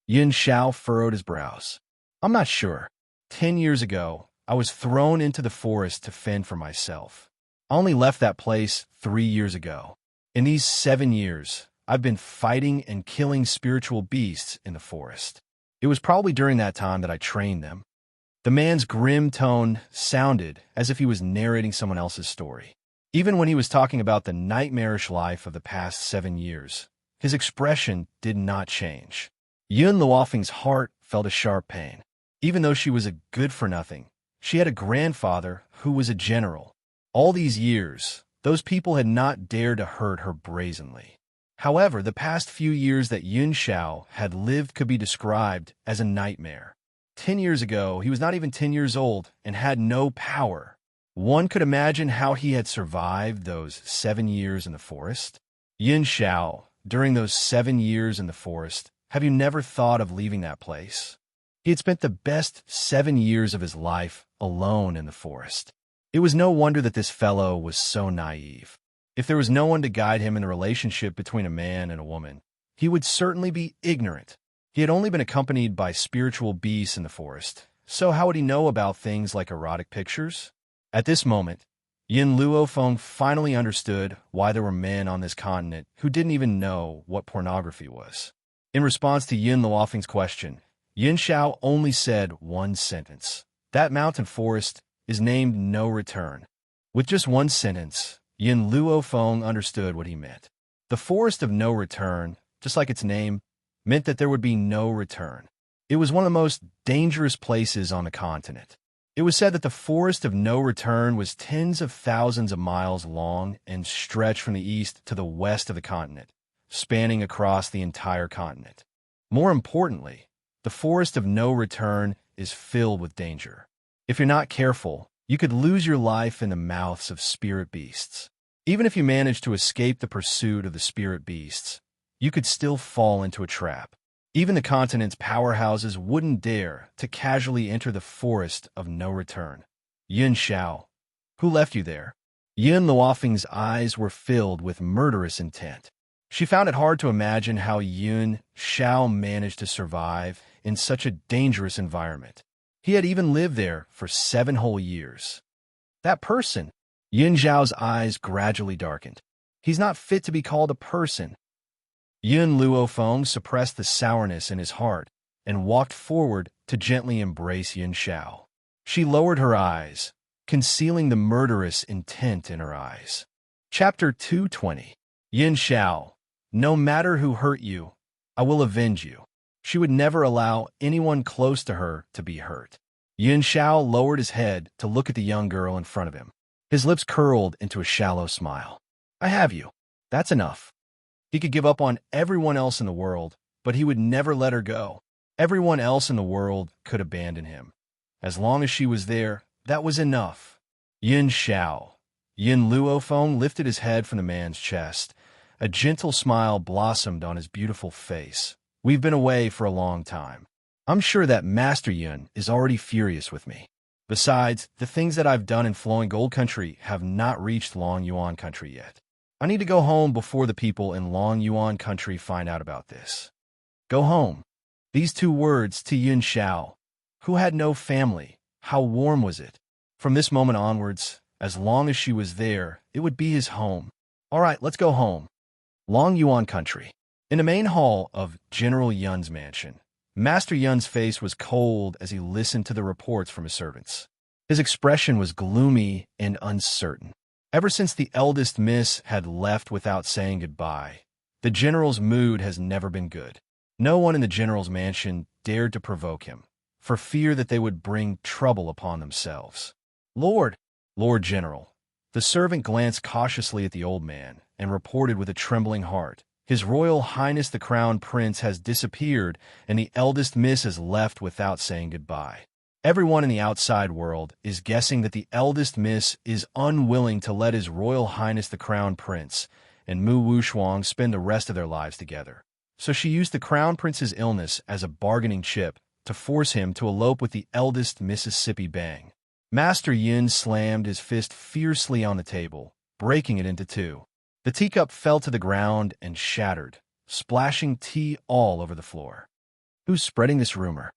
Yin Xiao furrowed his brows. "I'm not sure. 10 years ago, I was thrown into the forest to fend for myself. I only left that place 3 years ago. In these 7 years, I've been fighting and killing spiritual beasts in the forest. It was probably during that time that I trained them." The man's grim tone sounded as if he was narrating someone else's story. Even when he was talking about the nightmarish life of the past 7 years, his expression did not change. Yin Luofeng's heart felt a sharp pain. Even though she was a good-for-nothing, she had a grandfather who was a general. All these years, those people had not dared to hurt her brazenly. However, the past few years that Yin Xiao had lived could be described as a nightmare. 10 years ago, he was not even 10 years old and had no power. One could imagine how he had survived those 7 years in the forest. "Yin Xiao, during those 7 years in the forest, have you never thought of leaving that place?" He had spent the best 7 years of his life alone in the forest. It was no wonder that this fellow was so naive. If there was no one to guide him in the relationship between a man and a woman, he would certainly be ignorant. He had only been accompanied by spiritual beasts in the forest, so how would he know about things like erotic pictures? At this moment, Yin Luofeng finally understood why there were men on this continent who didn't even know what pornography was. In response to Yin Luofeng's question, Yin Xiao only said one sentence: That mountain forest is named No Return. With just one sentence, Yin Luo Feng understood what he meant. The Forest of No Return, just like its name, meant that there would be no return. It was one of the most dangerous places on the continent. It was said that the Forest of No Return was tens of thousands of miles long and stretched from the east to the west of the continent, spanning across the entire continent. More importantly, the Forest of No Return is filled with danger. If you're not careful, you could lose your life in the mouths of spirit beasts. Even if you manage to escape the pursuit of the spirit beasts, you could still fall into a trap. Even the continent's powerhouses wouldn't dare to casually enter the Forest of No Return. Yun Xiao, who left you there? Yun Luofeng's eyes were filled with murderous intent. She found it hard to imagine how Yun Xiao managed to survive in such a dangerous environment. He had even lived there for 7 whole years. That person! Yun Xiao's eyes gradually darkened. He's not fit to be called a person. Yun Luofeng suppressed the sourness in his heart and walked forward to gently embrace Yun Xiao. She lowered her eyes, concealing the murderous intent in her eyes. Chapter 220. Yun Xiao, no matter who hurt you, I will avenge you. She would never allow anyone close to her to be hurt. Yun Xiao lowered his head to look at the young girl in front of him. His lips curled into a shallow smile. I have you. That's enough. He could give up on everyone else in the world, but he would never let her go. Everyone else in the world could abandon him. As long as she was there, that was enough. Yun Xiao. Yun Luofeng lifted his head from the man's chest. A gentle smile blossomed on his beautiful face. We've been away for a long time. I'm sure that Master Yun is already furious with me. Besides, the things that I've done in Flowing Gold Country have not reached Long Yuan Country yet. I need to go home before the people in Long Yuan Country find out about this. Go home. These 2 words to Yun Xiao, who had no family. How warm was it? From this moment onwards, as long as she was there, it would be his home. All right, let's go home. Long Yuan Country. In the main hall of General Yun's mansion, Master Yun's face was cold as he listened to the reports from his servants. His expression was gloomy and uncertain. Ever since the eldest miss had left without saying goodbye, the general's mood has never been good. No one in the general's mansion dared to provoke him, for fear that they would bring trouble upon themselves. Lord General. The servant glanced cautiously at the old man and reported with a trembling heart, His Royal Highness the Crown Prince has disappeared, and the eldest miss has left without saying goodbye. Everyone in the outside world is guessing that the eldest miss is unwilling to let His Royal Highness the Crown Prince and Mu Wushuang spend the rest of their lives together. So she used the Crown Prince's illness as a bargaining chip to force him to elope with the eldest Mississippi Bang. Master Yin slammed his fist fiercely on the table, breaking it into 2. The teacup fell to the ground and shattered, splashing tea all over the floor. Who's spreading this rumor?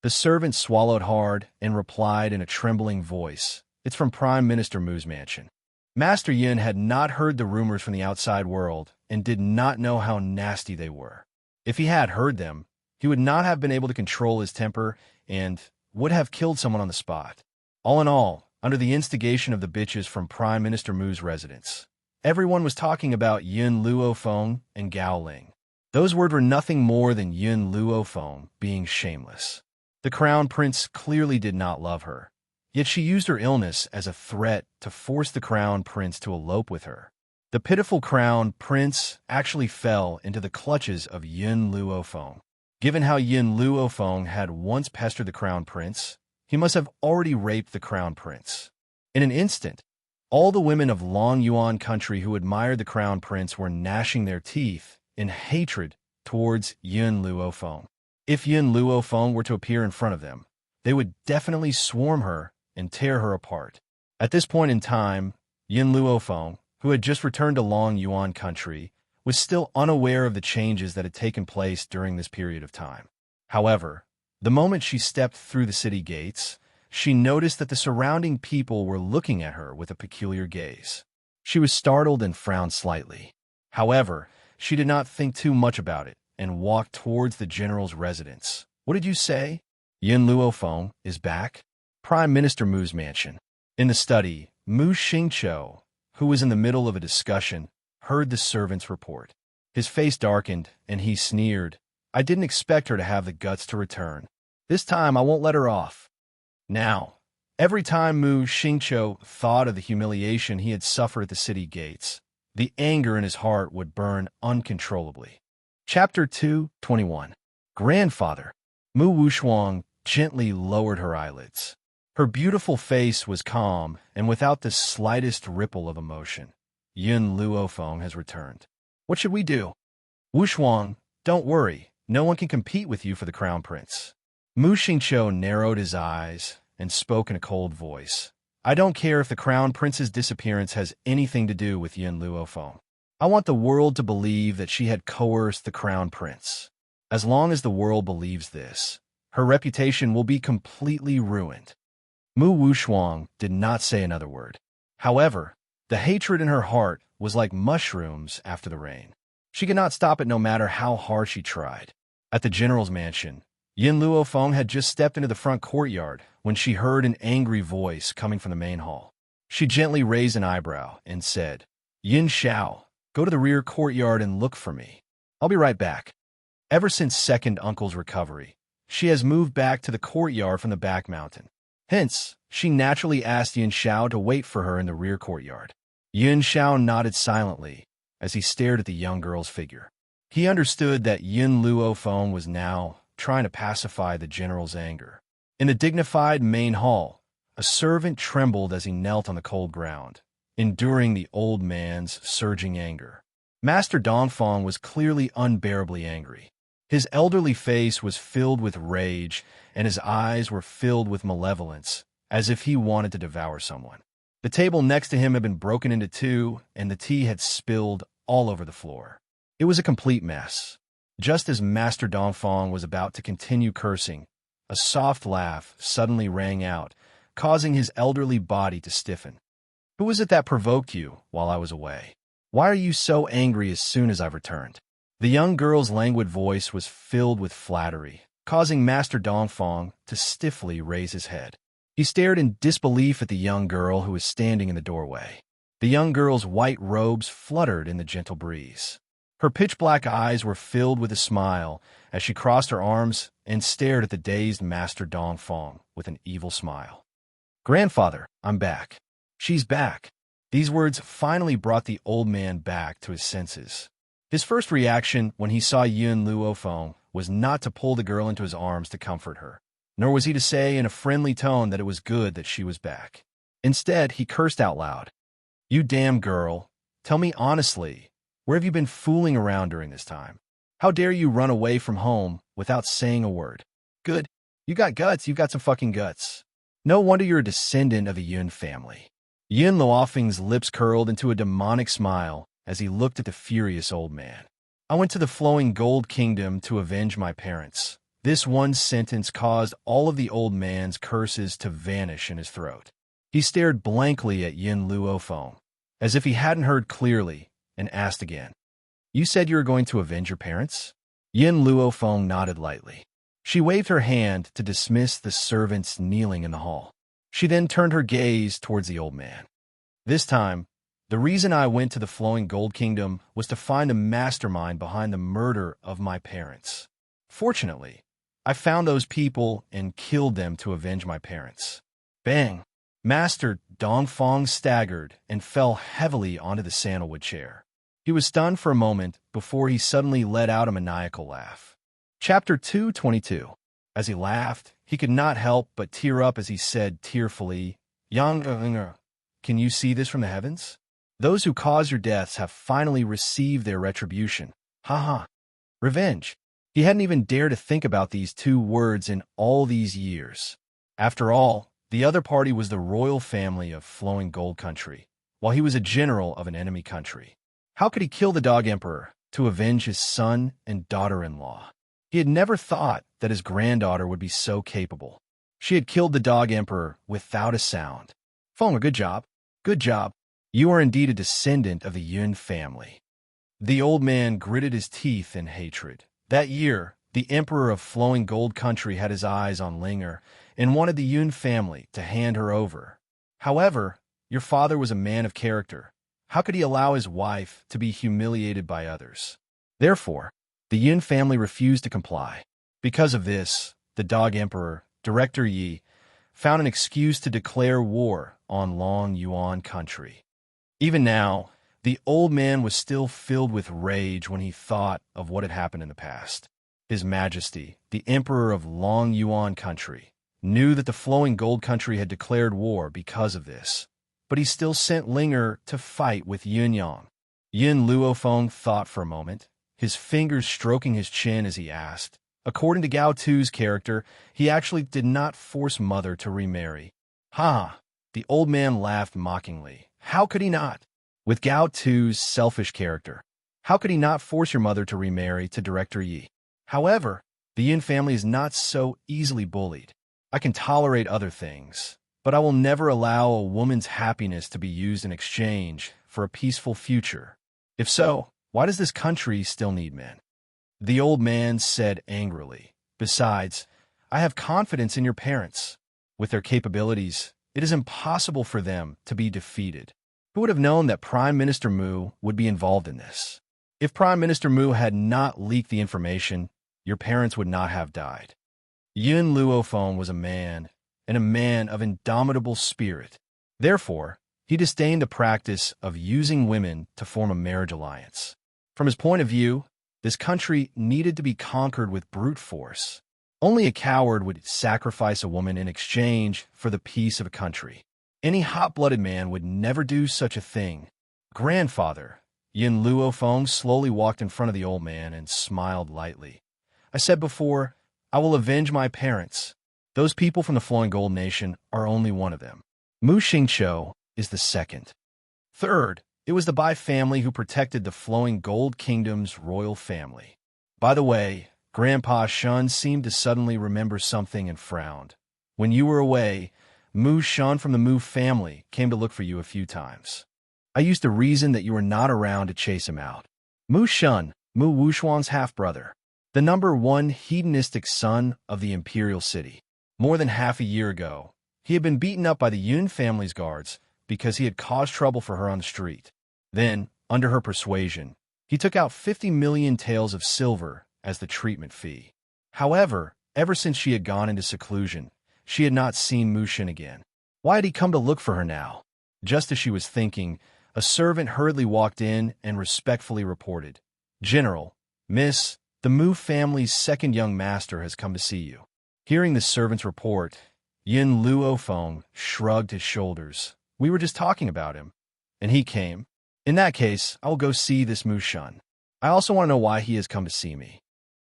The servant swallowed hard and replied in a trembling voice, It's from Prime Minister Mu's mansion. Master Yin had not heard the rumors from the outside world and did not know how nasty they were. If he had heard them, he would not have been able to control his temper and would have killed someone on the spot. All in all, under the instigation of the bitches from Prime Minister Mu's residence, everyone was talking about Yun Luofeng and Gao Ling. Those words were nothing more than Yun Luofeng being shameless. The Crown Prince clearly did not love her, yet she used her illness as a threat to force the Crown Prince to elope with her. The pitiful Crown Prince actually fell into the clutches of Yun Luofeng. Given how Yun Luofeng had once pestered the Crown Prince, he must have already raped the Crown Prince. In an instant, all the women of Long Yuan Country who admired the Crown Prince were gnashing their teeth in hatred towards Yun Luofeng. If Yun Luofeng were to appear in front of them, they would definitely swarm her and tear her apart. At this point in time, Yun Luofeng, who had just returned to Long Yuan Country, was still unaware of the changes that had taken place during this period of time. However, the moment she stepped through the city gates, she noticed that the surrounding people were looking at her with a peculiar gaze. She was startled and frowned slightly. However, she did not think too much about it and walked towards the general's residence. What did you say? Yun Luofeng is back? Prime Minister Mu's mansion. In the study, Mu Xingqiu, who was in the middle of a discussion, heard the servant's report. His face darkened, and he sneered. I didn't expect her to have the guts to return. This time I won't let her off. Now, every time Mu Xingqiu thought of the humiliation he had suffered at the city gates, the anger in his heart would burn uncontrollably. Chapter 2:21. Grandfather. Mu Wushuang gently lowered her eyelids. Her beautiful face was calm and without the slightest ripple of emotion. Yun Luofeng has returned. What should we do? Wushuang, don't worry. No one can compete with you for the crown prince. Mu Xingqiu narrowed his eyes and spoke in a cold voice. I don't care if the crown prince's disappearance has anything to do with Yun Luofeng. I want the world to believe that she had coerced the crown prince. As long as the world believes this, her reputation will be completely ruined. Mu Wushuang did not say another word. However, the hatred in her heart was like mushrooms after the rain. She could not stop it no matter how hard she tried. At the general's mansion, Yin Luofeng had just stepped into the front courtyard when she heard an angry voice coming from the main hall. She gently raised an eyebrow and said, Yin Xiao, go to the rear courtyard and look for me. I'll be right back. Ever since second uncle's recovery, she has moved back to the courtyard from the back mountain. Hence, she naturally asked Yin Xiao to wait for her in the rear courtyard. Yin Xiao nodded silently as he stared at the young girl's figure. He understood that Yin Luofeng was now trying to pacify the general's anger. In the dignified main hall, a servant trembled as he knelt on the cold ground, enduring the old man's surging anger. Master Dongfeng was clearly unbearably angry. His elderly face was filled with rage, and his eyes were filled with malevolence, as if he wanted to devour someone. The table next to him had been broken into two, and the tea had spilled all over the floor. It was a complete mess. Just as Master Dongfeng was about to continue cursing, a soft laugh suddenly rang out, causing his elderly body to stiffen. Who was it that provoked you while I was away? Why are you so angry as soon as I've returned? The young girl's languid voice was filled with flattery, causing Master Dongfeng to stiffly raise his head. He stared in disbelief at the young girl who was standing in the doorway. The young girl's white robes fluttered in the gentle breeze. Her pitch-black eyes were filled with a smile as she crossed her arms and stared at the dazed Master Dongfeng with an evil smile. Grandfather, I'm back. She's back. These words finally brought the old man back to his senses. His first reaction when he saw Yun Luofeng was not to pull the girl into his arms to comfort her, nor was he to say in a friendly tone that it was good that she was back. Instead, he cursed out loud. You damn girl, tell me honestly, where have you been fooling around during this time? How dare you run away from home without saying a word? Good. You got guts, you've got some fucking guts. No wonder you're a descendant of the Yun family. Yin Luofeng's lips curled into a demonic smile as he looked at the furious old man. I went to the flowing gold kingdom to avenge my parents. This one sentence caused all of the old man's curses to vanish in his throat. He stared blankly at Yin Luofeng, as if he hadn't heard clearly, and asked again, You said you were going to avenge your parents? Yin Luofeng nodded lightly. She waved her hand to dismiss the servants kneeling in the hall. She then turned her gaze towards the old man. This time, the reason I went to the Flowing Gold Kingdom was to find the mastermind behind the murder of my parents. Fortunately, I found those people and killed them to avenge my parents. Bang! Master Dongfeng staggered and fell heavily onto the sandalwood chair. He was stunned for a moment before he suddenly let out a maniacal laugh. Chapter 2:22. As he laughed, he could not help but tear up as he said tearfully, Yang, can you see this from the heavens? Those who cause your deaths have finally received their retribution. Ha ha. Revenge. He hadn't even dared to think about these two words in all these years. After all, the other party was the royal family of Flowing Gold Country, while he was a general of an enemy country. How could he kill the Dog Emperor to avenge his son and daughter-in-law? He had never thought that his granddaughter would be so capable. She had killed the Dog Emperor without a sound. Feng, good job. Good job. You are indeed a descendant of the Yun family. The old man gritted his teeth in hatred. That year, the Emperor of Flowing Gold Country had his eyes on Linger and wanted the Yun family to hand her over. However, your father was a man of character. How could he allow his wife to be humiliated by others? Therefore, the Yun family refused to comply. Because of this, the Dog Emperor, Director Yi, found an excuse to declare war on Long Yuan country. Even now, the old man was still filled with rage when he thought of what had happened in the past. His Majesty, the Emperor of Long Yuan country, knew that the Flowing Gold country had declared war because of this, but he still sent Linger to fight with Yun Yang. Yin Luofeng thought for a moment, his fingers stroking his chin as he asked. According to Gao Tu's character, he actually did not force Mother to remarry. Ha! The old man laughed mockingly. How could he not? With Gao Tu's selfish character, how could he not force your mother to remarry to Director Yi? However, the Yin family is not so easily bullied. I can tolerate other things, but I will never allow a woman's happiness to be used in exchange for a peaceful future. If so, why does this country still need men? The old man said angrily. Besides, I have confidence in your parents. With their capabilities, it is impossible for them to be defeated. Who would have known that Prime Minister Mu would be involved in this? If Prime Minister Mu had not leaked the information, your parents would not have died. Yun Luofeng was a man, and a man of indomitable spirit. Therefore, he disdained the practice of using women to form a marriage alliance. From his point of view, this country needed to be conquered with brute force. Only a coward would sacrifice a woman in exchange for the peace of a country. Any hot-blooded man would never do such a thing. Grandfather, Yin Luofeng slowly walked in front of the old man and smiled lightly. I said before, I will avenge my parents. Those people from the Flowing Gold Nation are only one of them. Mu Xingqiu is the second. Third, it was the Bai family who protected the Flowing Gold Kingdom's royal family. By the way, Grandpa Shun seemed to suddenly remember something and frowned. When you were away, Mu Shun from the Mu family came to look for you a few times. I used to reason that you were not around to chase him out. Mu Shun, Mu Wuxuan's half-brother, the #1 hedonistic son of the imperial city. More than half a year ago, he had been beaten up by the Yun family's guards because he had caused trouble for her on the street. Then, under her persuasion, he took out 50 million taels of silver as the treatment fee. However, ever since she had gone into seclusion, she had not seen Mu Shin again. Why had he come to look for her now? Just as she was thinking, a servant hurriedly walked in and respectfully reported, General, Miss, the Mu family's second young master has come to see you. Hearing the servant's report, Yin Luofeng shrugged his shoulders. We were just talking about him, and he came. In that case, I will go see this Mu Shun. I also want to know why he has come to see me.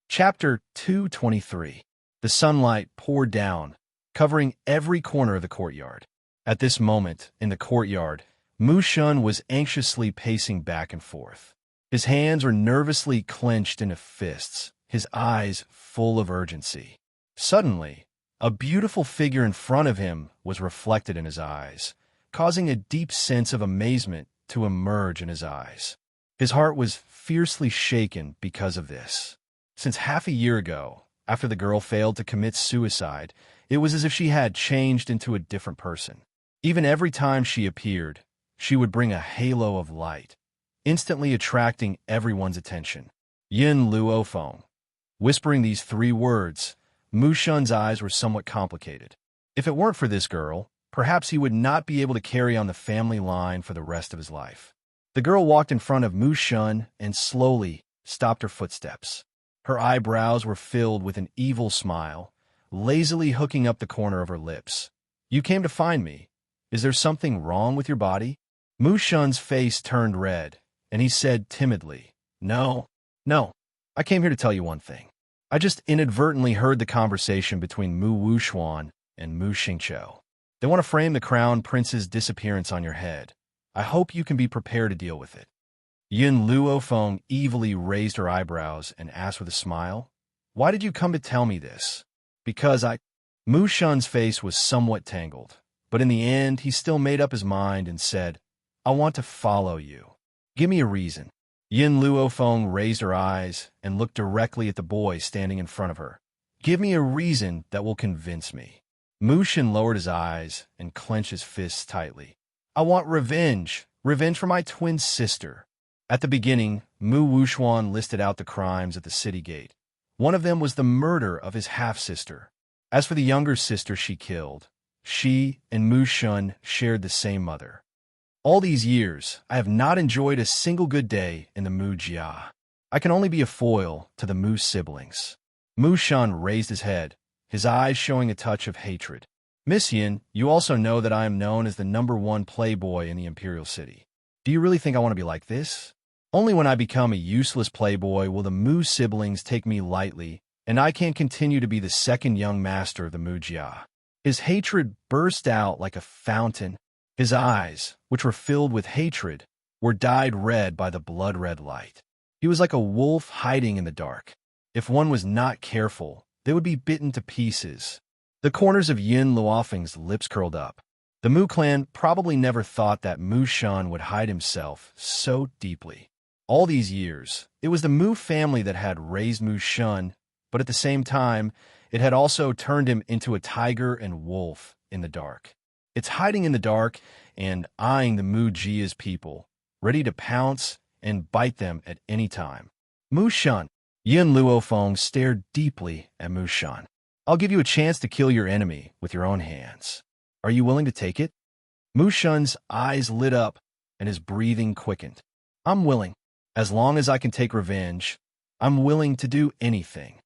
Chapter 223. The sunlight poured down, covering every corner of the courtyard. At this moment, in the courtyard, Mu Shun was anxiously pacing back and forth. His hands were nervously clenched into fists, his eyes full of urgency. Suddenly, a beautiful figure in front of him was reflected in his eyes, causing a deep sense of amazement to emerge in his eyes. His heart was fiercely shaken because of this. Since half a year ago, after the girl failed to commit suicide, it was as if she had changed into a different person. Even every time she appeared, she would bring a halo of light, instantly attracting everyone's attention. Yin Luofeng. Whispering these 3 words, Mu Shun's eyes were somewhat complicated. If it weren't for this girl, perhaps he would not be able to carry on the family line for the rest of his life. The girl walked in front of Mu Shun and slowly stopped her footsteps. Her eyebrows were filled with an evil smile, lazily hooking up the corner of her lips. You came to find me. Is there something wrong with your body? Mu Shun's face turned red, and he said timidly, No. I came here to tell you one thing. I just inadvertently heard the conversation between Mu Wuxuan and Mu Xingqiu. They want to frame the crown prince's disappearance on your head. I hope you can be prepared to deal with it. Yin Luofeng evilly raised her eyebrows and asked with a smile, Why did you come to tell me this? Because Mu Shun's face was somewhat tangled, but in the end he still made up his mind and said, I want to follow you. Give me a reason. Yin Luofeng raised her eyes and looked directly at the boy standing in front of her. Give me a reason that will convince me. Mu Shan lowered his eyes and clenched his fists tightly. I want revenge. Revenge for my twin sister. At the beginning, Mu Wuxuan listed out the crimes at the city gate. One of them was the murder of his half-sister. As for the younger sister she killed, she and Mu Shun shared the same mother. All these years, I have not enjoyed a single good day in the Mu Jia. I can only be a foil to the Mu siblings. Mu Shun raised his head, his eyes showing a touch of hatred. Miss Yin, you also know that I am known as the #1 playboy in the Imperial City. Do you really think I want to be like this? Only when I become a useless playboy will the Mu siblings take me lightly, and I can continue to be the second young master of the Mu Jia. His hatred burst out like a fountain. His eyes, which were filled with hatred, were dyed red by the blood-red light. He was like a wolf hiding in the dark. If one was not careful, they would be bitten to pieces. The corners of Yin Luofeng's lips curled up. The Mu clan probably never thought that Mu Shun would hide himself so deeply. All these years, it was the Mu family that had raised Mu Shun, but at the same time, it had also turned him into a tiger and wolf in the dark. It's hiding in the dark and eyeing the Mu Jia's people, ready to pounce and bite them at any time. Mu Shun. Yin Luofeng stared deeply at Mu Shun. I'll give you a chance to kill your enemy with your own hands. Are you willing to take it? Mu Shun's eyes lit up and his breathing quickened. I'm willing. As long as I can take revenge, I'm willing to do anything.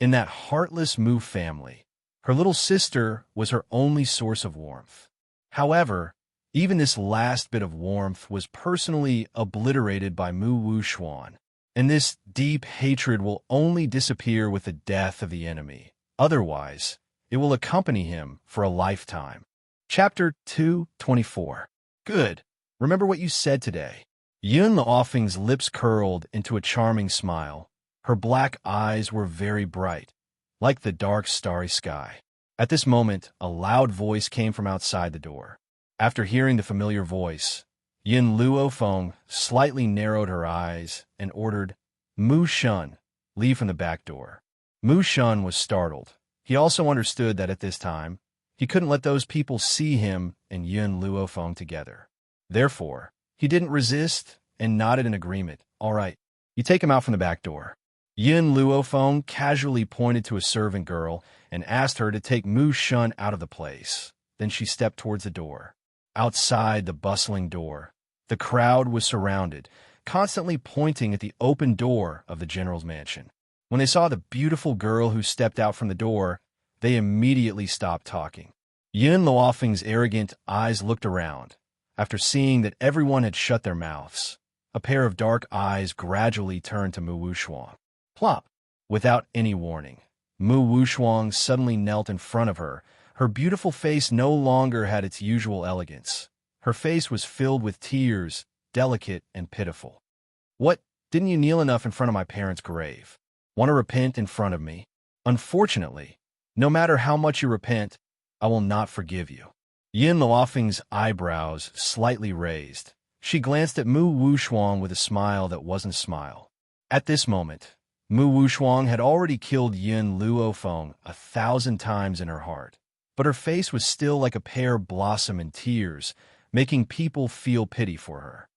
In that heartless Mu family, her little sister was her only source of warmth. However, even this last bit of warmth was personally obliterated by Mu Wuxuan, and this deep hatred will only disappear with the death of the enemy. Otherwise, it will accompany him for a lifetime. Chapter 224. Good. Remember what you said today. Yun Luofeng's lips curled into a charming smile. Her black eyes were very bright, like the dark starry sky. At this moment, a loud voice came from outside the door. After hearing the familiar voice, Yin Luofeng slightly narrowed her eyes and ordered, Mu Shun, leave from the back door. Mu Shun was startled. He also understood that at this time, he couldn't let those people see him and Yin Luofeng together. Therefore, he didn't resist and nodded in agreement. All right, you take him out from the back door. Yin Luofeng casually pointed to a servant girl and asked her to take Mu Shun out of the place. Then she stepped towards the door. Outside the bustling door, the crowd was surrounded, constantly pointing at the open door of the general's mansion. When they saw the beautiful girl who stepped out from the door, they immediately stopped talking. Yin Luofeng's arrogant eyes looked around. After seeing that everyone had shut their mouths, a pair of dark eyes gradually turned to Mu Wuxuan. Plop! Without any warning, Mu Wuxuan suddenly knelt in front of her. Her beautiful face no longer had its usual elegance. Her face was filled with tears, delicate and pitiful. What? Didn't you kneel enough in front of my parents' grave? Want to repent in front of me? Unfortunately, no matter how much you repent, I will not forgive you. Yin Luofeng's eyebrows slightly raised. She glanced at Mu Wuxuan with a smile that wasn't a smile. At this moment, Mu Wuxuan had already killed Yin Luofeng 1,000 times in her heart, but her face was still like a pear blossom in tears, making people feel pity for her.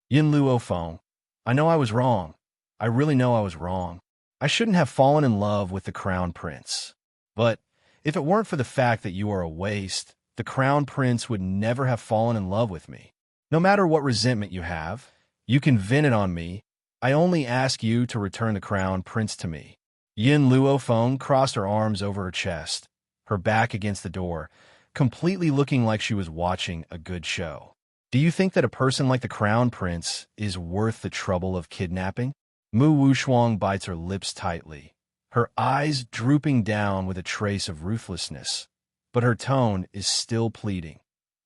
Yin Luofeng, I know I was wrong. I really know I was wrong. I shouldn't have fallen in love with the Crown Prince. But if it weren't for the fact that you are a waste, the Crown Prince would never have fallen in love with me. No matter what resentment you have, you can vent it on me. I only ask you to return the Crown Prince to me. Yin Luofeng crossed her arms over her chest, her back against the door, completely looking like she was watching a good show. Do you think that a person like the Crown Prince is worth the trouble of kidnapping? Mu Wuxuan bites her lips tightly, her eyes drooping down with a trace of ruthlessness, but her tone is still pleading.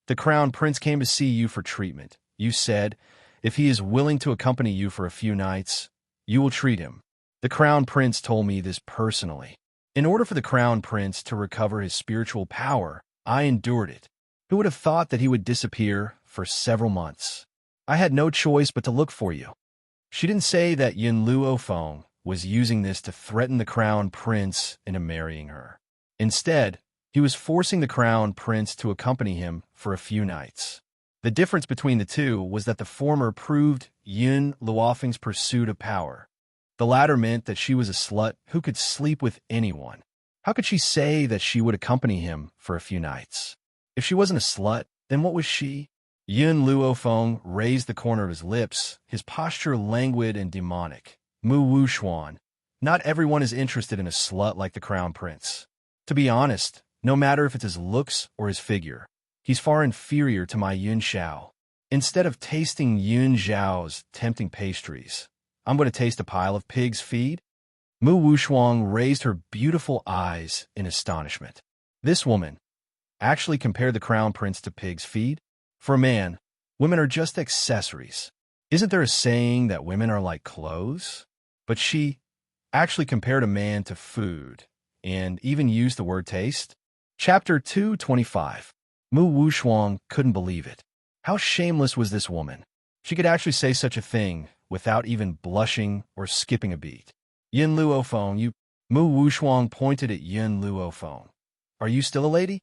The Crown Prince came to see you for treatment. You said, if he is willing to accompany you for a few nights, you will treat him. The Crown Prince told me this personally. In order for the Crown Prince to recover his spiritual power, I endured it. Who would have thought that he would disappear for several months? I had no choice but to look for you. She didn't say that Yin Luofeng was using this to threaten the crown prince into marrying her. Instead, he was forcing the crown prince to accompany him for a few nights. The difference between the two was that the former proved Yin Luofeng's pursuit of power. The latter meant that she was a slut who could sleep with anyone. How could she say that she would accompany him for a few nights? If she wasn't a slut, then what was she? Yin Luofeng raised the corner of his lips, his posture languid and demonic. Mu Wuxuan, not everyone is interested in a slut like the crown prince. To be honest, no matter if it's his looks or his figure, he's far inferior to my Yun Xiao. Instead of tasting Yun Xiao's tempting pastries, I'm going to taste a pile of pig's feed? Mu Wuxuang raised her beautiful eyes in astonishment. This woman actually compared the crown prince to pig's feed? For a man, women are just accessories. Isn't there a saying that women are like clothes? But she actually compared a man to food, and even used the word taste. Chapter 225. Mu Wuxuang couldn't believe it. How shameless was this woman? She could actually say such a thing without even blushing or skipping a beat. Yin Luofeng, Mu Wuxuang pointed at Yin Luofeng. Are you still a lady?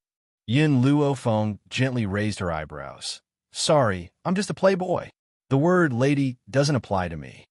Yin Luofeng gently raised her eyebrows. Sorry, I'm just a playboy. The word lady doesn't apply to me.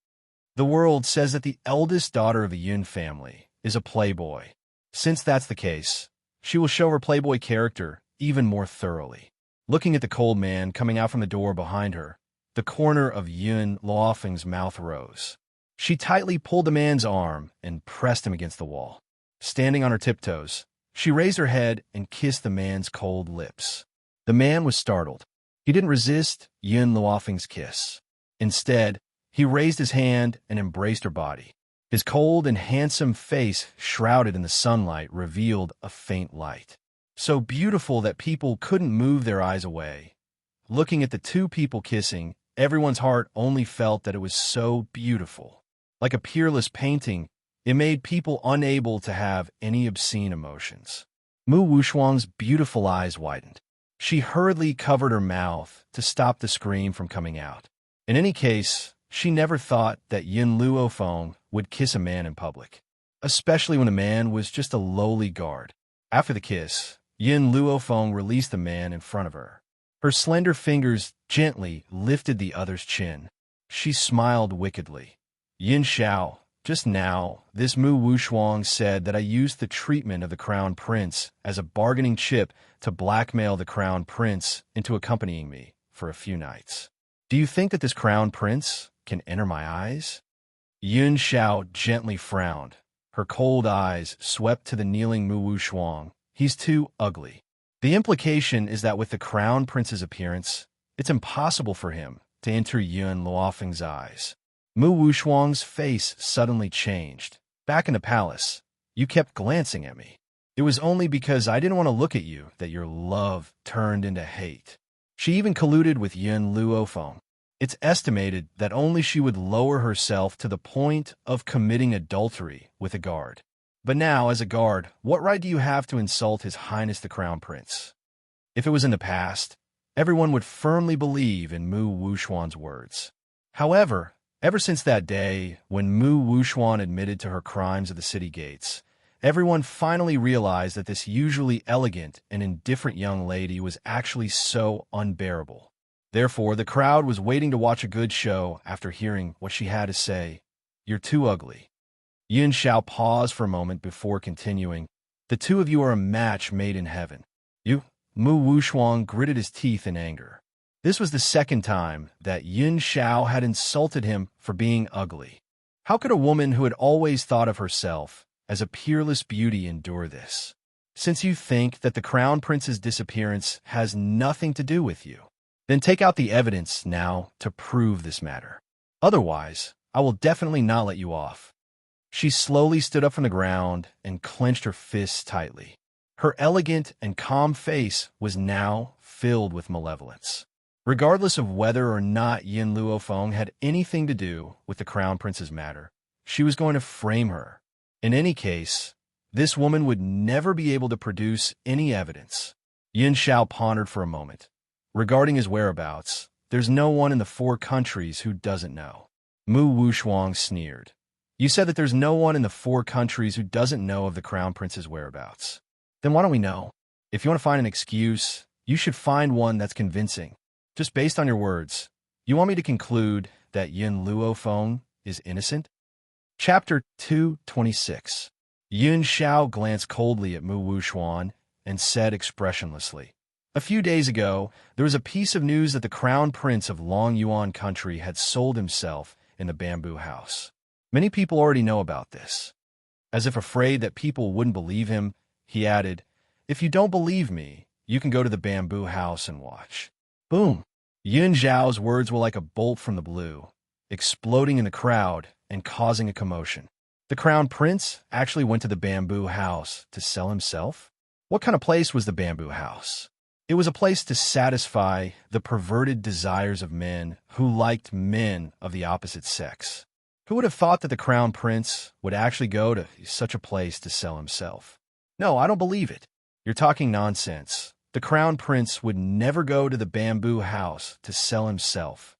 The world says that the eldest daughter of a Yun family is a playboy. Since that's the case, she will show her playboy character even more thoroughly. Looking at the cold man coming out from the door behind her, the corner of Yun Luofeng's mouth rose. She tightly pulled the man's arm and pressed him against the wall. Standing on her tiptoes, she raised her head and kissed the man's cold lips. The man was startled. He didn't resist Yun Luofeng's kiss. Instead, he raised his hand and embraced her body. His cold and handsome face, shrouded in the sunlight, revealed a faint light. So beautiful that people couldn't move their eyes away. Looking at the two people kissing, everyone's heart only felt that it was so beautiful. Like a peerless painting, it made people unable to have any obscene emotions. Mu Wuxuang's beautiful eyes widened. She hurriedly covered her mouth to stop the scream from coming out. In any case, she never thought that Yin Luofeng would kiss a man in public, especially when the man was just a lowly guard. After the kiss, Yin Luofeng released the man in front of her. Her slender fingers gently lifted the other's chin. She smiled wickedly. Yin Xiao, just now, this Mu Wuxuang said that I used the treatment of the crown prince as a bargaining chip to blackmail the crown prince into accompanying me for a few nights. Do you think that this crown prince can enter my eyes? Yun Xiao gently frowned. Her cold eyes swept to the kneeling Mu Wuxuang. He's too ugly. The implication is that with the crown prince's appearance, it's impossible for him to enter Yun Luofeng's eyes. Mu Wuxuang's face suddenly changed. Back in the palace, you kept glancing at me. It was only because I didn't want to look at you that your love turned into hate. She even colluded with Yin Luofeng. It's estimated that only she would lower herself to the point of committing adultery with a guard. But now, as a guard, what right do you have to insult His Highness the Crown Prince? If it was in the past, everyone would firmly believe in Mu Wuxuan's words. However, ever since that day when Mu Wuxuan admitted to her crimes at the city gates, everyone finally realized that this usually elegant and indifferent young lady was actually so unbearable. Therefore, the crowd was waiting to watch a good show after hearing what she had to say. You're too ugly. Yin Xiao paused for a moment before continuing. The two of you are a match made in heaven. You? Mu Wuxuang gritted his teeth in anger. This was the second time that Yin Xiao had insulted him for being ugly. How could a woman who had always thought of herself as a peerless beauty endure this? Since you think that the Crown Prince's disappearance has nothing to do with you, then take out the evidence now to prove this matter. Otherwise, I will definitely not let you off. She slowly stood up from the ground and clenched her fists tightly. Her elegant and calm face was now filled with malevolence. Regardless of whether or not Yin Luofeng had anything to do with the Crown Prince's matter, she was going to frame her. In any case, this woman would never be able to produce any evidence. Yin Xiao pondered for a moment. Regarding his whereabouts, there's no one in the 4 countries who doesn't know. Mu Wushuang sneered. You said that there's no one in the 4 countries who doesn't know of the Crown Prince's whereabouts. Then why don't we know? If you want to find an excuse, you should find one that's convincing. Just based on your words, you want me to conclude that Yun Luo is innocent? Chapter 226. Yun Xiao glanced coldly at Mu Wushuan and said expressionlessly, a few days ago, there was a piece of news that the Crown Prince of Long Yuan country had sold himself in the bamboo house. Many people already know about this. As if afraid that people wouldn't believe him, he added, if you don't believe me, you can go to the bamboo house and watch. Boom! Yun Zhao's words were like a bolt from the blue, exploding in the crowd and causing a commotion. The Crown Prince actually went to the bamboo house to sell himself? What kind of place was the bamboo house? It was a place to satisfy the perverted desires of men who liked men of the opposite sex. Who would have thought that the Crown Prince would actually go to such a place to sell himself? No, I don't believe it. You're talking nonsense. The Crown Prince would never go to the bamboo house to sell himself.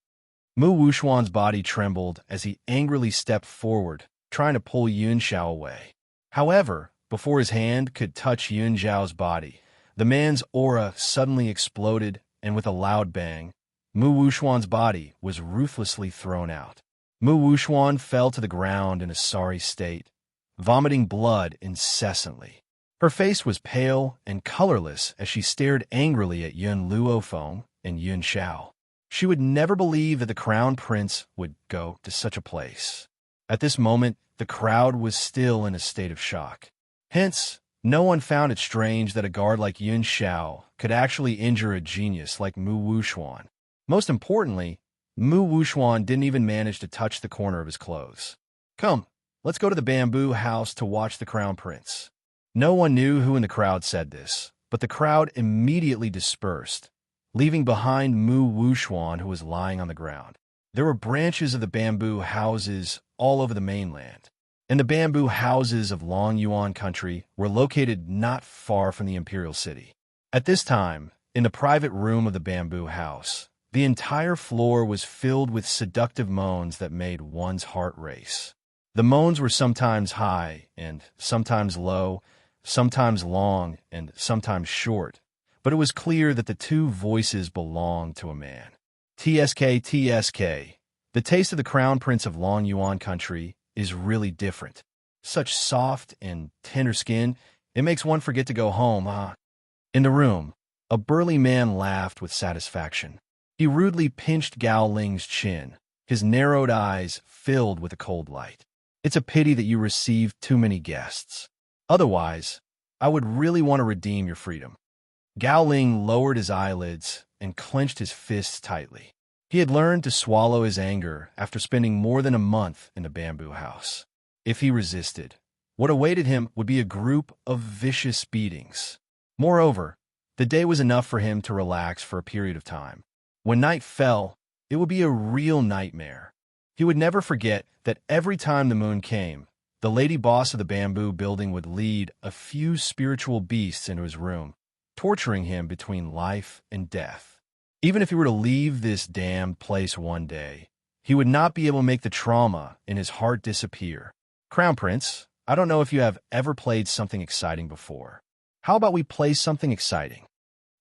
Mu Wushuan's body trembled as he angrily stepped forward, trying to pull Yun Xiao away. However, before his hand could touch Yun Xiao's body, the man's aura suddenly exploded, and with a loud bang, Mu Wushuan's body was ruthlessly thrown out. Mu Wushuan fell to the ground in a sorry state, vomiting blood incessantly. Her face was pale and colorless as she stared angrily at Yun Luofeng and Yun Xiao. She would never believe that the Crown Prince would go to such a place. At this moment, the crowd was still in a state of shock. Hence, no one found it strange that a guard like Yun Xiao could actually injure a genius like Mu Wushuan. Most importantly, Mu Wushuan didn't even manage to touch the corner of his clothes. Come, let's go to the bamboo house to watch the Crown Prince. No one knew who in the crowd said this, but the crowd immediately dispersed, leaving behind Mu Wushuan, who was lying on the ground. There were branches of the bamboo houses all over the mainland, and the bamboo houses of Long Yuan country were located not far from the imperial city. At this time, in the private room of the bamboo house, the entire floor was filled with seductive moans that made one's heart race. The moans were sometimes high and sometimes low, sometimes long and sometimes short, but it was clear that the 2 voices belonged to a man. TSK, TSK. The taste of the Crown Prince of Long Yuan country is really different. Such soft and tender skin, it makes one forget to go home, huh? In the room, a burly man laughed with satisfaction. He rudely pinched Gao Ling's chin, his narrowed eyes filled with a cold light. It's a pity that you received too many guests. Otherwise, I would really want to redeem your freedom. Gao Ling lowered his eyelids and clenched his fists tightly. He had learned to swallow his anger after spending more than a month in the bamboo house. If he resisted, what awaited him would be a group of vicious beatings. Moreover, the day was enough for him to relax for a period of time. When night fell, it would be a real nightmare. He would never forget that every time the moon came, the lady boss of the bamboo building would lead a few spiritual beasts into his room, torturing him between life and death. Even if he were to leave this damned place one day, he would not be able to make the trauma in his heart disappear. Crown Prince, I don't know if you have ever played something exciting before. How about we play something exciting?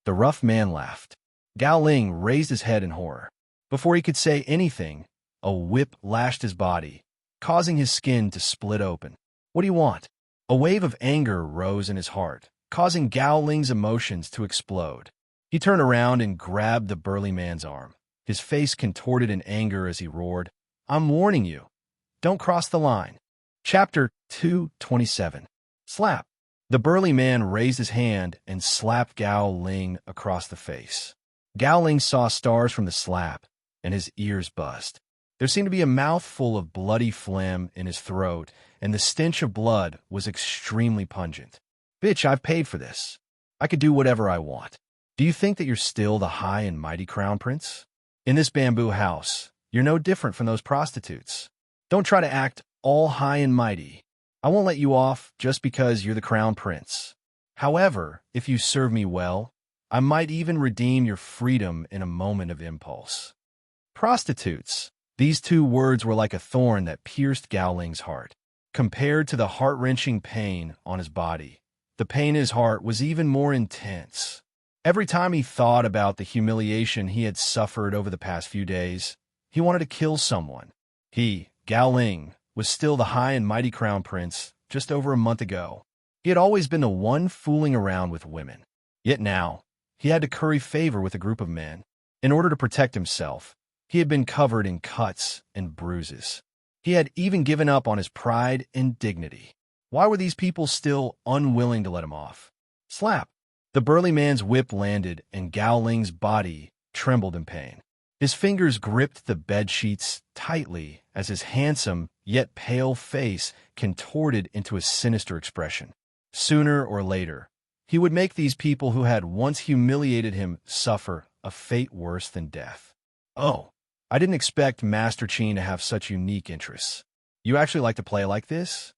The rough man laughed. Gao Ling raised his head in horror. Before he could say anything, a whip lashed his body, causing his skin to split open. What do you want? A wave of anger rose in his heart, causing Gao Ling's emotions to explode. He turned around and grabbed the burly man's arm. His face contorted in anger as he roared, I'm warning you. Don't cross the line. Chapter 227. Slap. The burly man raised his hand and slapped Gao Ling across the face. Gao Ling saw stars from the slap, and his ears buzzed. There seemed to be a mouthful of bloody phlegm in his throat, and the stench of blood was extremely pungent. Bitch, I've paid for this. I could do whatever I want. Do you think that you're still the high and mighty Crown Prince? In this bamboo house, you're no different from those prostitutes. Don't try to act all high and mighty. I won't let you off just because you're the Crown Prince. However, if you serve me well, I might even redeem your freedom in a moment of impulse. Prostitutes, These two words were like a thorn that pierced Gao Ling's heart. Compared to the heart-wrenching pain on his body, the pain in his heart was even more intense. Every time he thought about the humiliation he had suffered over the past few days, he wanted to kill someone. He, Gao Ling, was still the high and mighty crown prince just over a month ago. He had always been the one fooling around with women. Yet now, he had to curry favor with a group of men. In order to protect himself, he had been covered in cuts and bruises. He had even given up on his pride and dignity. Why were these people still unwilling to let him off? Slap! The burly man's whip landed, and Gao Ling's body trembled in pain. His fingers gripped the bedsheets tightly as his handsome yet pale face contorted into a sinister expression. Sooner or later, he would make these people who had once humiliated him suffer a fate worse than death. Oh, I didn't expect Master Qin to have such unique interests. You actually like to play like this?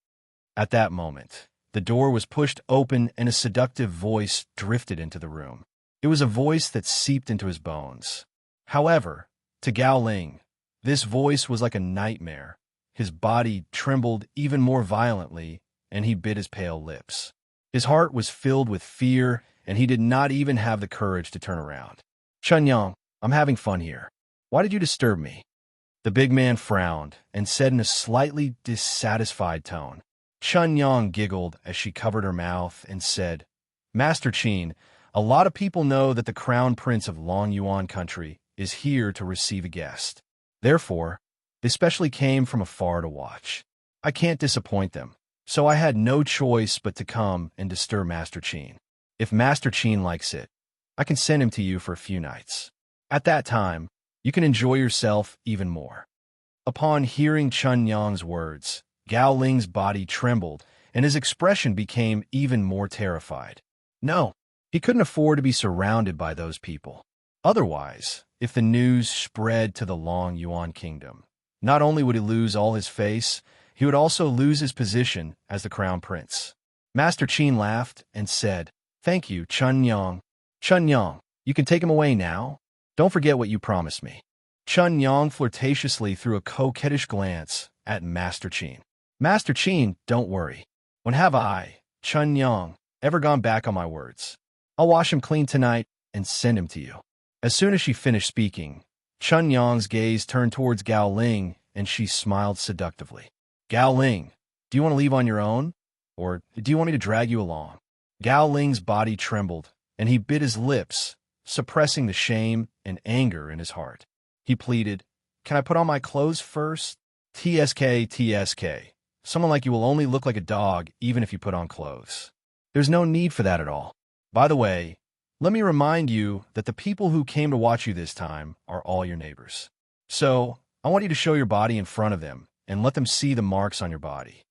At that moment, the door was pushed open and a seductive voice drifted into the room. It was a voice that seeped into his bones. However, to Gao Ling, this voice was like a nightmare. His body trembled even more violently, and he bit his pale lips. His heart was filled with fear, and he did not even have the courage to turn around. "Chunyang, I'm having fun here. Why did you disturb me?" The big man frowned and said in a slightly dissatisfied tone. Chunyang giggled as she covered her mouth and said, "Master Qin, a lot of people know that the crown prince of Long Yuan country is here to receive a guest. Therefore, they especially came from afar to watch. I can't disappoint them, so I had no choice but to come and disturb Master Qin. If Master Qin likes it, I can send him to you for a few nights. At that time, you can enjoy yourself even more." Upon hearing Chunyang's words, Gao Ling's body trembled, and his expression became even more terrified. No, he couldn't afford to be surrounded by those people. Otherwise, if the news spread to the Long Yuan kingdom, not only would he lose all his face, he would also lose his position as the crown prince. Master Qin laughed and said, "Thank you, Chunyang. Chunyang, you can take him away now. Don't forget what you promised me." Chunyang flirtatiously threw a coquettish glance at Master Qin. "Master Qin, don't worry. When have I, Chunyang, ever gone back on my words? I'll wash him clean tonight and send him to you." As soon as she finished speaking, Chunyang's gaze turned towards Gao Ling, and she smiled seductively. "Gao Ling, do you want to leave on your own? Or do you want me to drag you along?" Gao Ling's body trembled, and he bit his lips, suppressing the shame and anger in his heart. He pleaded, "Can I put on my clothes first? TSK. Someone like you will only look like a dog even if you put on clothes. There's no need for that at all. By the way, let me remind you that the people who came to watch you this time are all your neighbors. So, I want you to show your body in front of them and let them see the marks on your body."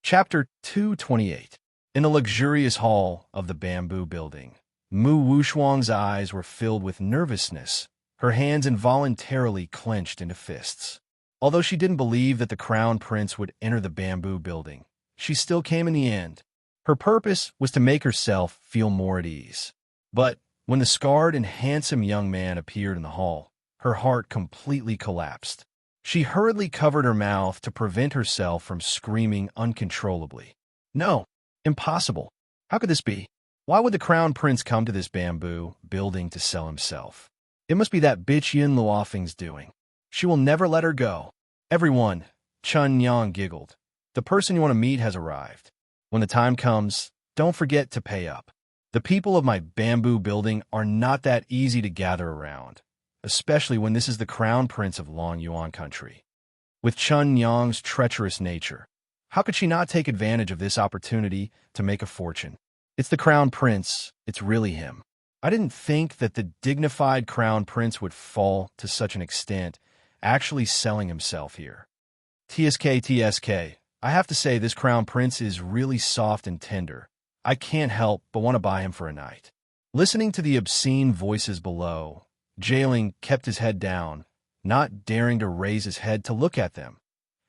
Chapter 228. In the luxurious hall of the bamboo building, Mu Wushuang's eyes were filled with nervousness, her hands involuntarily clenched into fists. Although she didn't believe that the crown prince would enter the bamboo building, she still came in the end. Her purpose was to make herself feel more at ease. But when the scarred and handsome young man appeared in the hall, her heart completely collapsed. She hurriedly covered her mouth to prevent herself from screaming uncontrollably. "No, impossible. How could this be? Why would the crown prince come to this bamboo building to sell himself? It must be that bitch Yin Luofeng's doing. She will never let her go." "Everyone," Chunyang giggled, "the person you want to meet has arrived. When the time comes, don't forget to pay up. The people of my bamboo building are not that easy to gather around, especially when this is the crown prince of Long Yuan country." With Chunyang's treacherous nature, how could she not take advantage of this opportunity to make a fortune? It's the crown prince. It's really him. I didn't think that the dignified crown prince would fall to such an extent, actually selling himself here. TSK. I have to say this crown prince is really soft and tender. I can't help but want to buy him for a night. Listening to the obscene voices below, Jailing kept his head down, not daring to raise his head to look at them.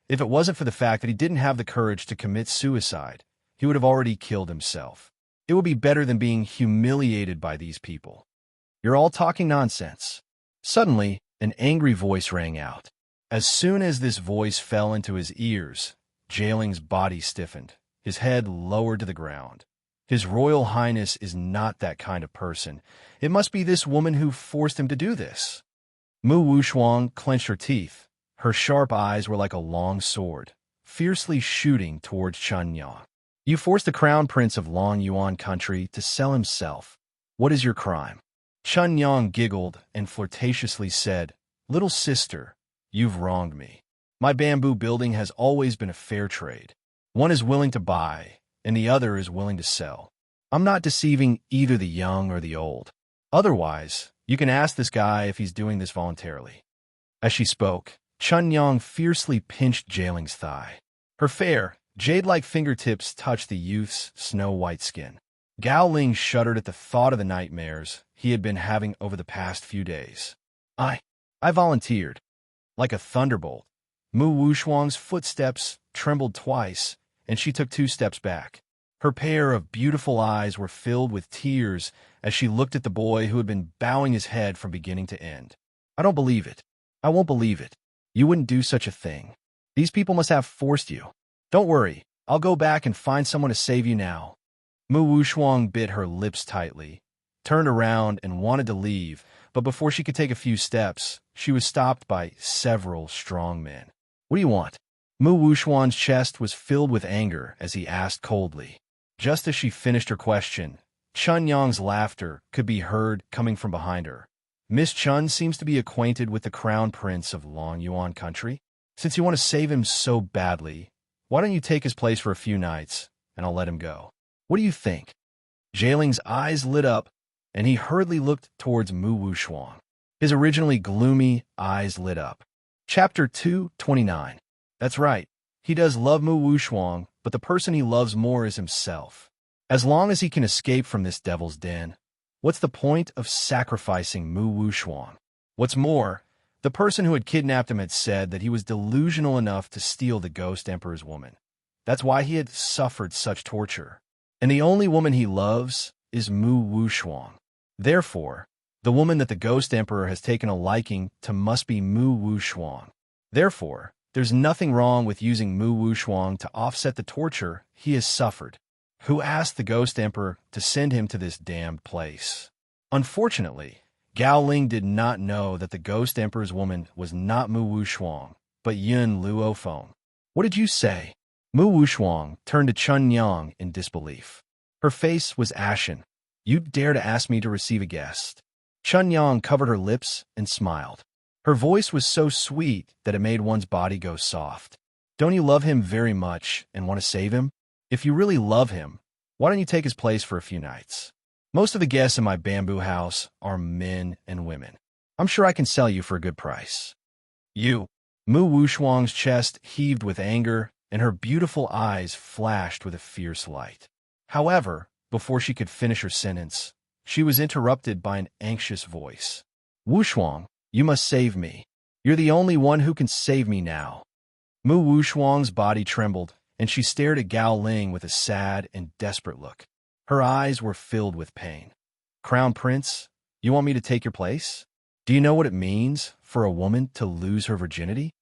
If it wasn't for the fact that he didn't have the courage to commit suicide, he would have already killed himself. It would be better than being humiliated by these people. "You're all talking nonsense." Suddenly, an angry voice rang out. As soon as this voice fell into his ears, Jailing's body stiffened, his head lowered to the ground. His Royal Highness is not that kind of person. It must be this woman who forced him to do this. Mu Wushuang clenched her teeth. Her sharp eyes were like a long sword, fiercely shooting towards Chun Yang. You forced the crown prince of Long Yuan country to sell himself. What is your crime? Chun Yang giggled and flirtatiously said, Little sister, you've wronged me. My bamboo building has always been a fair trade. One is willing to buy, and the other is willing to sell. I'm not deceiving either the young or the old. Otherwise, you can ask this guy if he's doing this voluntarily. As she spoke, Chun Yang fiercely pinched Jailing's thigh. Her fair, jade-like fingertips touched the youth's snow-white skin. Gao Ling shuddered at the thought of the nightmares he had been having over the past few days. I volunteered. Like a thunderbolt, Mu Wushuang's footsteps trembled twice, and she took 2 steps back. Her pair of beautiful eyes were filled with tears as she looked at the boy who had been bowing his head from beginning to end. I don't believe it. I won't believe it. You wouldn't do such a thing. These people must have forced you. Don't worry, I'll go back and find someone to save you now. Mu Wushuang bit her lips tightly, turned around and wanted to leave, but before she could take a few steps, she was stopped by several strong men. What do you want? Mu Wushuang's chest was filled with anger as he asked coldly. Just as she finished her question, Chun Yang's laughter could be heard coming from behind her. Miss Chun seems to be acquainted with the crown prince of Long Yuan country. Since you want to save him so badly, why don't you take his place for a few nights, and I'll let him go. What do you think? Jailing's eyes lit up, and he hurriedly looked towards Mu Wushuang. His originally gloomy eyes lit up. Chapter 229. That's right. He does love Mu Wushuang, but the person he loves more is himself. As long as he can escape from this devil's den, what's the point of sacrificing Mu Wushuang? What's more, the person who had kidnapped him had said that he was delusional enough to steal the Ghost Emperor's woman. That's why he had suffered such torture. And the only woman he loves is Mu Wushuang. Therefore, the woman that the Ghost Emperor has taken a liking to must be Mu Wushuang. Therefore, there's nothing wrong with using Mu Wushuang to offset the torture he has suffered. Who asked the Ghost Emperor to send him to this damned place? Unfortunately, Gao Ling did not know that the Ghost Emperor's woman was not Mu Wushuang, but Yun Luofeng. What did you say? Mu Wushuang turned to Chun Yang in disbelief. Her face was ashen. You dare to ask me to receive a guest? Chun Yang covered her lips and smiled. Her voice was so sweet that it made one's body go soft. Don't you love him very much and want to save him? If you really love him, why don't you take his place for a few nights? Most of the guests in my bamboo house are men and women. I'm sure I can sell you for a good price. You. Mu Wushuang's chest heaved with anger, and her beautiful eyes flashed with a fierce light. However, before she could finish her sentence, she was interrupted by an anxious voice. Wushuang, you must save me. You're the only one who can save me now. Mu Wushuang's body trembled, and she stared at Gao Ling with a sad and desperate look. Her eyes were filled with pain. Crown Prince, you want me to take your place? Do you know what it means for a woman to lose her virginity?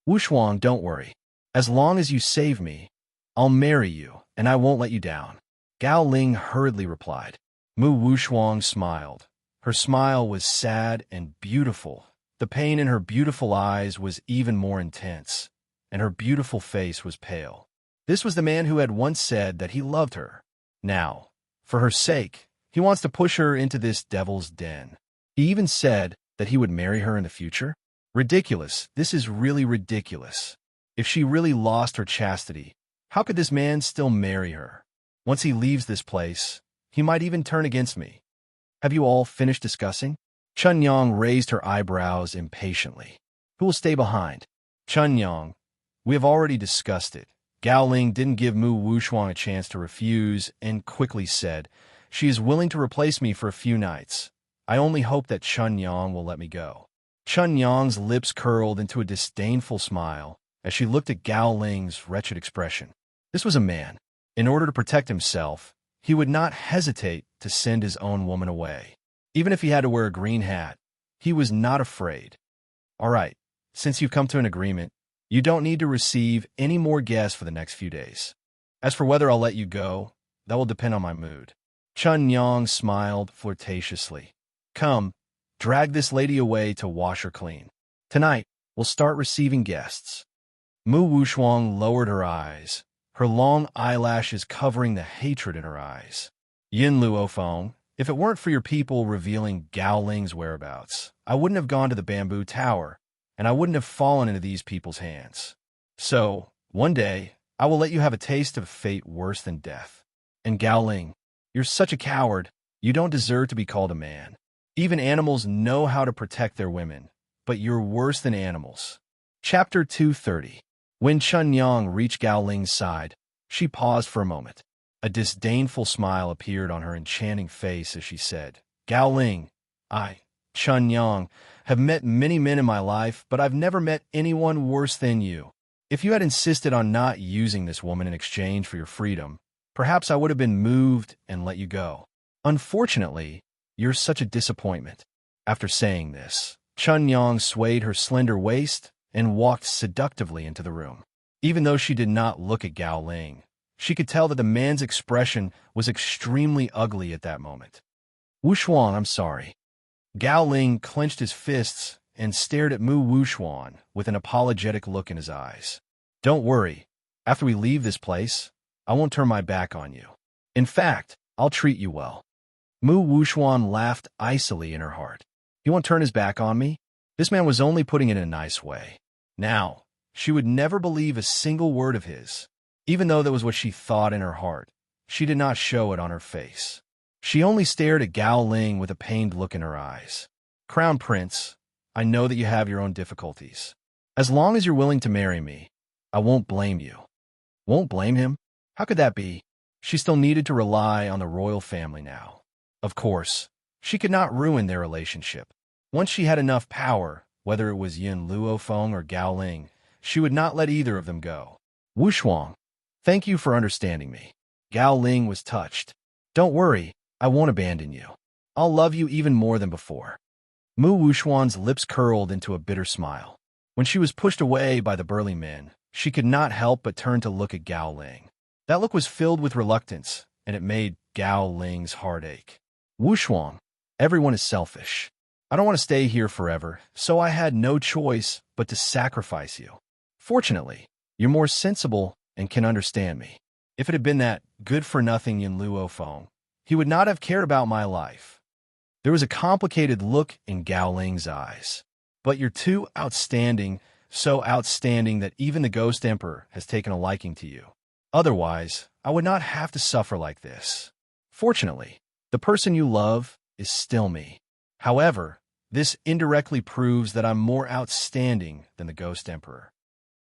Wushuang, don't worry. As long as you save me, I'll marry you, and I won't let you down. Gao Ling hurriedly replied. Mu Wushuang smiled. Her smile was sad and beautiful. The pain in her beautiful eyes was even more intense, and her beautiful face was pale. This was the man who had once said that he loved her. Now, for her sake, he wants to push her into this devil's den. He even said that he would marry her in the future. Ridiculous. This is really ridiculous. If she really lost her chastity, how could this man still marry her? Once he leaves this place, he might even turn against me. Have you all finished discussing? Chun Yang raised her eyebrows impatiently. Who will stay behind? Chun Yang, we have already discussed it. Gao Ling didn't give Mu Wushuang a chance to refuse and quickly said, she is willing to replace me for a few nights. I only hope that Chun Yang will let me go. Chun Yang's lips curled into a disdainful smile as she looked at Gao Ling's wretched expression. This was a man. In order to protect himself, he would not hesitate to send his own woman away. Even if he had to wear a green hat, he was not afraid. All right, since you've come to an agreement, you don't need to receive any more guests for the next few days. As for whether I'll let you go, that will depend on my mood." Chun Yang smiled flirtatiously. "Come, drag this lady away to wash her clean. Tonight, we'll start receiving guests." Mu Wushuang lowered her eyes, her long eyelashes covering the hatred in her eyes. "Yin Luofeng, if it weren't for your people revealing Gao Ling's whereabouts, I wouldn't have gone to the bamboo tower, and I wouldn't have fallen into these people's hands. So, one day, I will let you have a taste of fate worse than death. And Gao Ling, you're such a coward, you don't deserve to be called a man. Even animals know how to protect their women, but you're worse than animals." Chapter 230. When Chun Yang reached Gao Ling's side, she paused for a moment. A disdainful smile appeared on her enchanting face as she said, "Gao Ling, I, Chun Yang, have met many men in my life, but I've never met anyone worse than you. If you had insisted on not using this woman in exchange for your freedom, perhaps I would have been moved and let you go. Unfortunately, you're such a disappointment." After saying this, Chun Yang swayed her slender waist and walked seductively into the room. Even though she did not look at Gao Ling, she could tell that the man's expression was extremely ugly at that moment. "Wushuang, I'm sorry." Gao Ling clenched his fists and stared at Mu Wushuang with an apologetic look in his eyes. "Don't worry. After we leave this place, I won't turn my back on you. In fact, I'll treat you well." Mu Wushuang laughed icily in her heart. "He won't turn his back on me?" This man was only putting it in a nice way. Now, she would never believe a single word of his. Even though that was what she thought in her heart, she did not show it on her face. She only stared at Gao Ling with a pained look in her eyes. "Crown Prince, I know that you have your own difficulties. As long as you're willing to marry me, I won't blame you." Won't blame him? How could that be? She still needed to rely on the royal family now. Of course, she could not ruin their relationship. Once she had enough power, whether it was Yin Luofeng or Gao Ling, she would not let either of them go. "Wushuang, thank you for understanding me." Gao Ling was touched. "Don't worry, I won't abandon you. I'll love you even more than before." Mu Wushuang's lips curled into a bitter smile. When she was pushed away by the burly men, she could not help but turn to look at Gao Ling. That look was filled with reluctance, and it made Gao Ling's heart ache. "Wushuang, everyone is selfish. I don't want to stay here forever, so I had no choice but to sacrifice you. Fortunately, you're more sensible and can understand me. If it had been that good-for-nothing Yin Luofeng, he would not have cared about my life." There was a complicated look in Gao Ling's eyes. "But you're too outstanding, so outstanding that even the Ghost Emperor has taken a liking to you. Otherwise, I would not have to suffer like this. Fortunately, the person you love is still me. However, this indirectly proves that I'm more outstanding than the Ghost Emperor."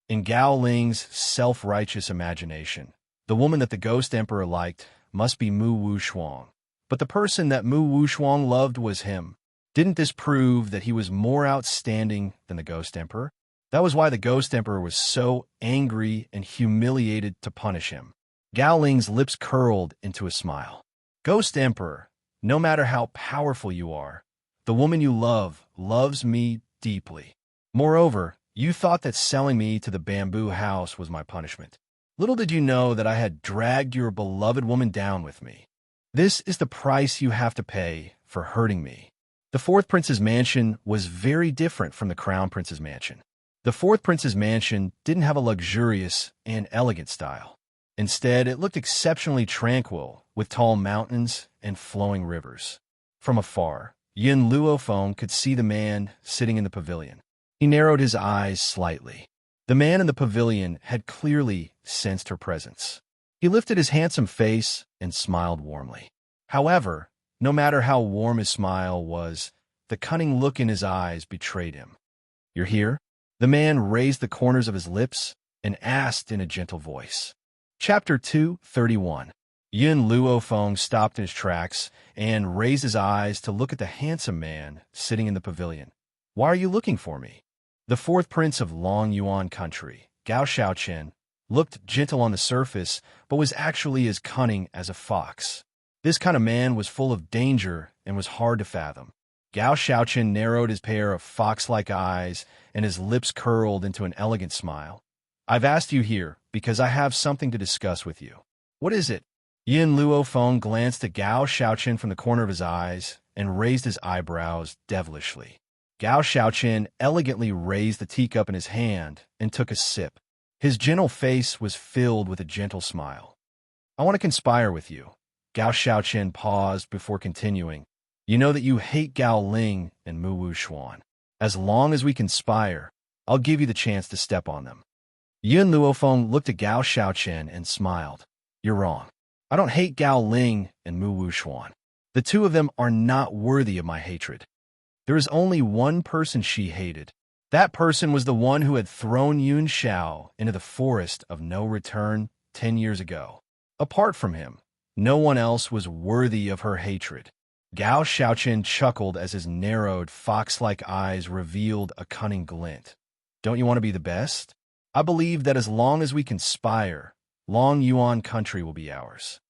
In Gao Ling's self-righteous imagination, the woman that the Ghost Emperor liked must be Mu Wushuang. But the person that Mu Wushuang loved was him. Didn't this prove that he was more outstanding than the Ghost Emperor? That was why the Ghost Emperor was so angry and humiliated to punish him. Gao Ling's lips curled into a smile. "Ghost Emperor, no matter how powerful you are, the woman you love loves me deeply. Moreover, you thought that selling me to the bamboo house was my punishment. Little did you know that I had dragged your beloved woman down with me. This is the price you have to pay for hurting me." The fourth prince's mansion was very different from the crown prince's mansion. The fourth prince's mansion didn't have a luxurious and elegant style. Instead, it looked exceptionally tranquil, with tall mountains and flowing rivers. From afar, Yin Luofeng could see the man sitting in the pavilion. He narrowed his eyes slightly. The man in the pavilion had clearly sensed her presence. He lifted his handsome face and smiled warmly. However, no matter how warm his smile was, the cunning look in his eyes betrayed him. "You're here?" The man raised the corners of his lips and asked in a gentle voice. Chapter 231. Yin Luofeng stopped in his tracks and raised his eyes to look at the handsome man sitting in the pavilion. "Why are you looking for me?" The fourth prince of Long Yuan country, Gao Shaoqian, looked gentle on the surface, but was actually as cunning as a fox. This kind of man was full of danger and was hard to fathom. Gao Shaoqin narrowed his pair of fox-like eyes and his lips curled into an elegant smile. I've asked you here because I have something to discuss with you. What is it? Yin Luofeng glanced at Gao Shaoqin from the corner of his eyes and raised his eyebrows devilishly. Gao Shaoqin elegantly raised the teacup in his hand and took a sip. His gentle face was filled with a gentle smile. I want to conspire with you. Gao Shaoqin paused before continuing. You know that you hate Gao Ling and Mu Wu Xuan. As long as we conspire, I'll give you the chance to step on them. Yin Luofeng looked at Gao Shaoqin and smiled. You're wrong. I don't hate Gao Ling and Mu Wu Xuan. The two of them are not worthy of my hatred. There is only one person she hated. That person was the one who had thrown Yun Xiao into the forest of no return 10 years ago. Apart from him, no one else was worthy of her hatred. Gao Shaoqin chuckled as his narrowed, fox-like eyes revealed a cunning glint. Don't you want to be the best? I believe that as long as we conspire, Long Yuan country will be ours.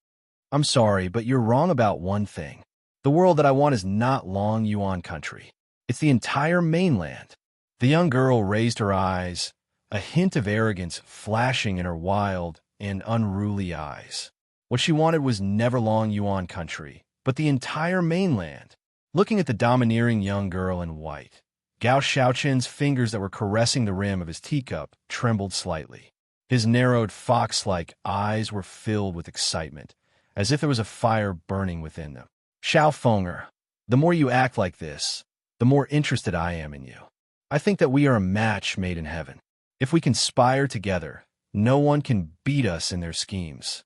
I'm sorry, but you're wrong about one thing. The world that I want is not Long Yuan country. It's the entire mainland. The young girl raised her eyes, a hint of arrogance flashing in her wild and unruly eyes. What she wanted was never Long Yuan country, but the entire mainland. Looking at the domineering young girl in white, Gao Shaoqin's fingers that were caressing the rim of his teacup trembled slightly. His narrowed fox-like eyes were filled with excitement, as if there was a fire burning within them. Xiao Fenger, the more you act like this, the more interested I am in you. I think that we are a match made in heaven. If we conspire together, no one can beat us in their schemes.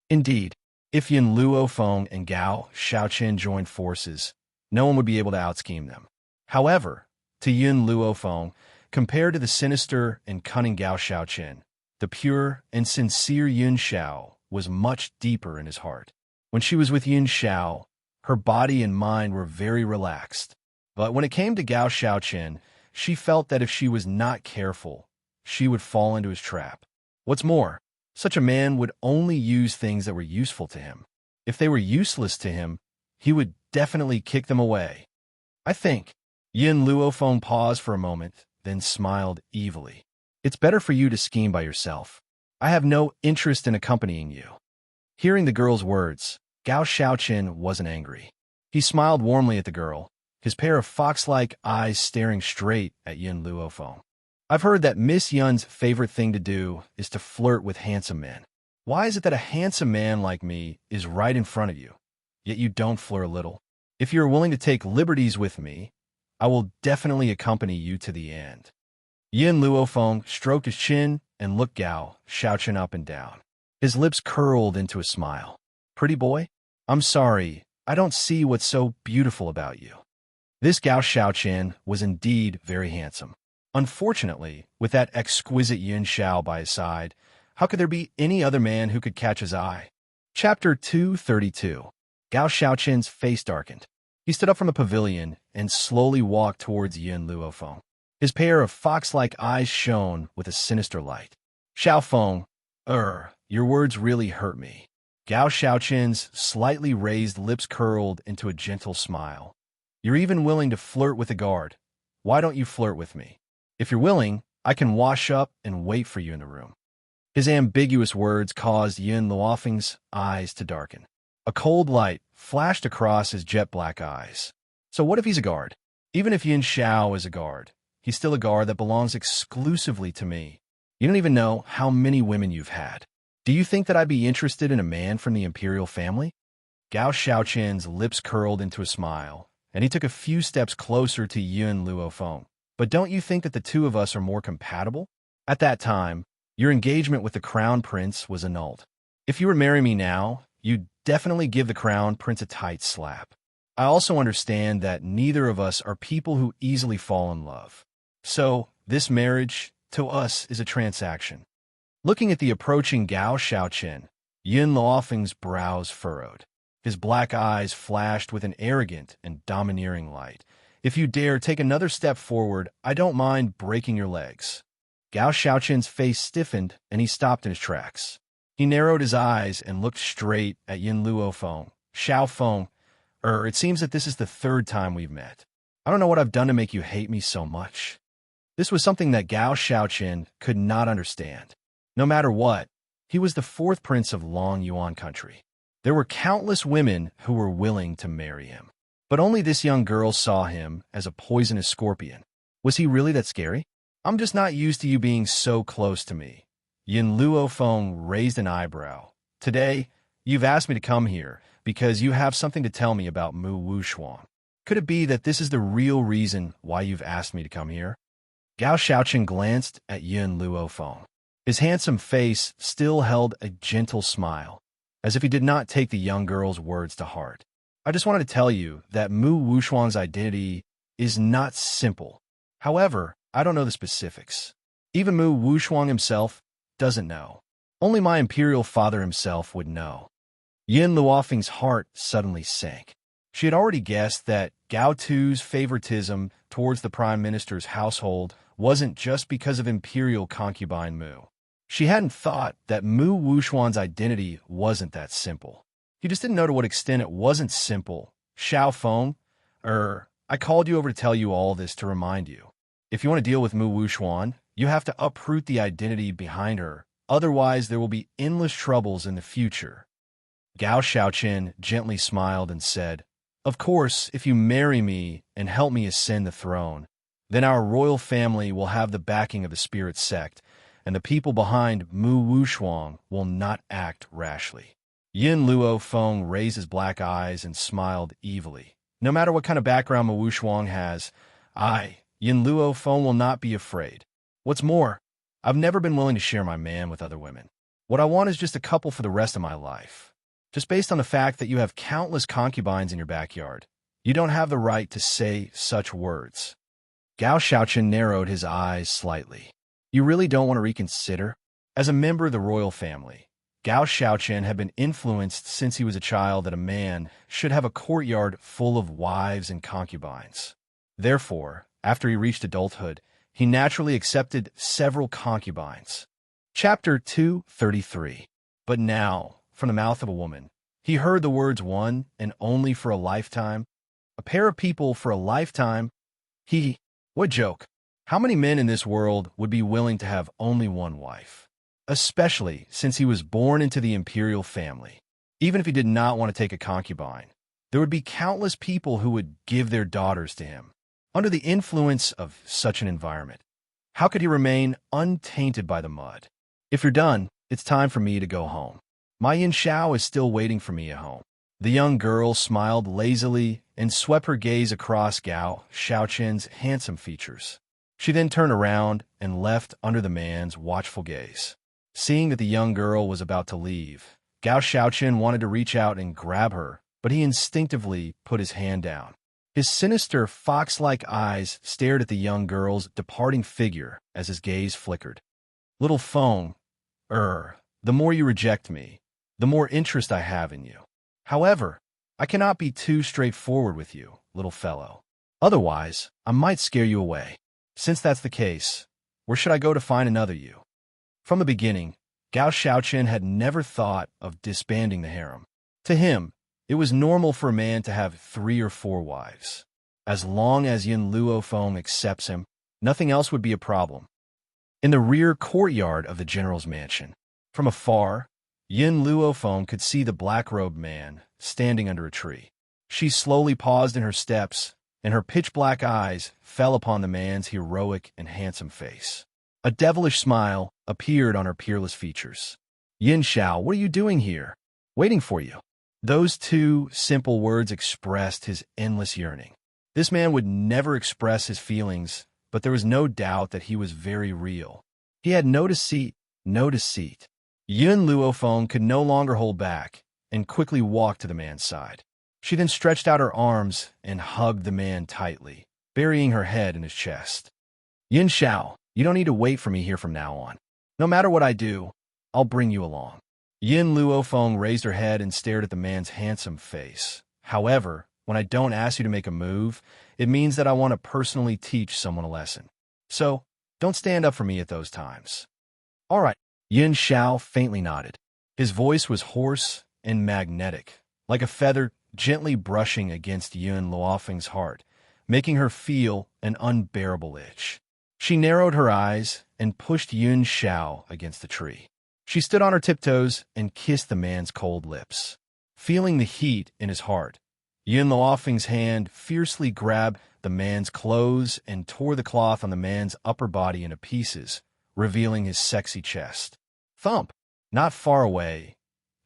Indeed, if Yin Luofeng and Gao Shaoqin joined forces, no one would be able to out-scheme them. However, to Yin Luofeng, compared to the sinister and cunning Gao Shaoqin, the pure and sincere Yun Xiao was much deeper in his heart. When she was with Yun Xiao, her body and mind were very relaxed. But when it came to Gao Shaoqin, she felt that if she was not careful, she would fall into his trap. What's more, such a man would only use things that were useful to him. If they were useless to him, he would definitely kick them away. I think. Yin Luofeng paused for a moment, then smiled evilly. It's better for you to scheme by yourself. I have no interest in accompanying you. Hearing the girl's words, Gao Shaoqin wasn't angry. He smiled warmly at the girl, his pair of fox-like eyes staring straight at Yin Luofeng. I've heard that Miss Yun's favorite thing to do is to flirt with handsome men. Why is it that a handsome man like me is right in front of you, yet you don't flirt a little? If you're willing to take liberties with me, I will definitely accompany you to the end. Yin Luofeng stroked his chin and looked Gao Shaoqin up and down. His lips curled into a smile. Pretty boy? I'm sorry, I don't see what's so beautiful about you. This Gao Shaoqin was indeed very handsome. Unfortunately, with that exquisite Yun Xiao by his side, how could there be any other man who could catch his eye? Chapter 232. Gao Shaoqin's face darkened. He stood up from the pavilion and slowly walked towards Yin Luofeng. His pair of fox-like eyes shone with a sinister light. Xiao Feng, your words really hurt me. Gao Shaoqin's slightly raised lips curled into a gentle smile. You're even willing to flirt with a guard. Why don't you flirt with me? If you're willing, I can wash up and wait for you in the room. His ambiguous words caused Yin Luofeng's eyes to darken. A cold light flashed across his jet-black eyes. So what if he's a guard? Even if Yin Xiao is a guard, he's still a guard that belongs exclusively to me. You don't even know how many women you've had. Do you think that I'd be interested in a man from the imperial family? Gao Shaoqin's lips curled into a smile, and he took a few steps closer to Yin Luofeng. But don't you think that the two of us are more compatible? At that time, your engagement with the crown prince was annulled. If you were to marry me now, you'd definitely give the crown prince a tight slap. I also understand that neither of us are people who easily fall in love. So, this marriage, to us, is a transaction. Looking at the approaching Gao Shaoqin, Yin Luofeng's brows furrowed. His black eyes flashed with an arrogant and domineering light. If you dare take another step forward, I don't mind breaking your legs. Gao Shaoqin's face stiffened, and he stopped in his tracks. He narrowed his eyes and looked straight at Yin Luofeng. Xiao Feng, it seems that this is the third time we've met. I don't know what I've done to make you hate me so much. This was something that Gao Shaoqin could not understand. No matter what, he was the fourth prince of Long Yuan country. There were countless women who were willing to marry him. But only this young girl saw him as a poisonous scorpion. Was he really that scary? I'm just not used to you being so close to me. Yin Luofeng raised an eyebrow. Today, you've asked me to come here because you have something to tell me about Mu Wushuang. Could it be that this is the real reason why you've asked me to come here? Gao Shaoqin glanced at Yin Luofeng. His handsome face still held a gentle smile, as if he did not take the young girl's words to heart. I just wanted to tell you that Mu Wushuang's identity is not simple. However, I don't know the specifics. Even Mu Wushuang himself doesn't know. Only my imperial father himself would know. Yin Luofeng's heart suddenly sank. She had already guessed that Gao Tu's favoritism towards the prime minister's household wasn't just because of imperial concubine Mu. She hadn't thought that Mu Wushuang's identity wasn't that simple. He just didn't know to what extent it wasn't simple. Xiao Feng, I called you over to tell you all this to remind you. If you want to deal with Mu Wushuang, you have to uproot the identity behind her. Otherwise, there will be endless troubles in the future. Gao Shaoqin gently smiled and said, Of course, if you marry me and help me ascend the throne, then our royal family will have the backing of the spirit sect, and the people behind Mu Wushuang will not act rashly. Yin Luofeng raised his black eyes and smiled evilly. No matter what kind of background Mu Wushuang has, Yin Luofeng will not be afraid. What's more, I've never been willing to share my man with other women. What I want is just a couple for the rest of my life. Just based on the fact that you have countless concubines in your backyard, you don't have the right to say such words. Gao Shaoqin narrowed his eyes slightly. You really don't want to reconsider? As a member of the royal family, Gao Shaoqin had been influenced since he was a child that a man should have a courtyard full of wives and concubines. Therefore, after he reached adulthood, he naturally accepted several concubines. Chapter 233. But now, from the mouth of a woman, he heard the words one and only for a lifetime. A pair of people for a lifetime. What joke. How many men in this world would be willing to have only one wife? Especially since he was born into the imperial family. Even if he did not want to take a concubine, there would be countless people who would give their daughters to him. Under the influence of such an environment, how could he remain untainted by the mud? If you're done, it's time for me to go home. My Yin Xiao is still waiting for me at home. The young girl smiled lazily and swept her gaze across Gao Shaoqin's handsome features. She then turned around and left under the man's watchful gaze. Seeing that the young girl was about to leave, Gao Shaoqin wanted to reach out and grab her, but he instinctively put his hand down. His sinister, fox-like eyes stared at the young girl's departing figure as his gaze flickered. Little Feng, the more you reject me, the more interest I have in you. However, I cannot be too straightforward with you, little fellow. Otherwise, I might scare you away. Since that's the case, where should I go to find another you? From the beginning, Gao Shaoqin had never thought of disbanding the harem. To him, it was normal for a man to have 3 or 4 wives. As long as Yin Luofeng accepts him, nothing else would be a problem. In the rear courtyard of the general's mansion, from afar, Yin Luofeng could see the black-robed man standing under a tree. She slowly paused in her steps, and her pitch-black eyes fell upon the man's heroic and handsome face. A devilish smile appeared on her peerless features. Yin Xiao, what are you doing here? Waiting for you. Those 2 simple words expressed his endless yearning. This man would never express his feelings, but there was no doubt that he was very real. He had no deceit, no deceit. Yin Luofeng could no longer hold back and quickly walked to the man's side. She then stretched out her arms and hugged the man tightly, burying her head in his chest. Yin Xiao, you don't need to wait for me here from now on. No matter what I do, I'll bring you along. Yin Luofeng raised her head and stared at the man's handsome face. However, when I don't ask you to make a move, it means that I want to personally teach someone a lesson. So, don't stand up for me at those times. All right. Yin Xiao faintly nodded. His voice was hoarse and magnetic, like a feather gently brushing against Yin Luofeng's heart, making her feel an unbearable itch. She narrowed her eyes and pushed Yun Xiao against the tree. She stood on her tiptoes and kissed the man's cold lips. Feeling the heat in his heart, Yun Luofeng's hand fiercely grabbed the man's clothes and tore the cloth on the man's upper body into pieces, revealing his sexy chest. Thump! Not far away,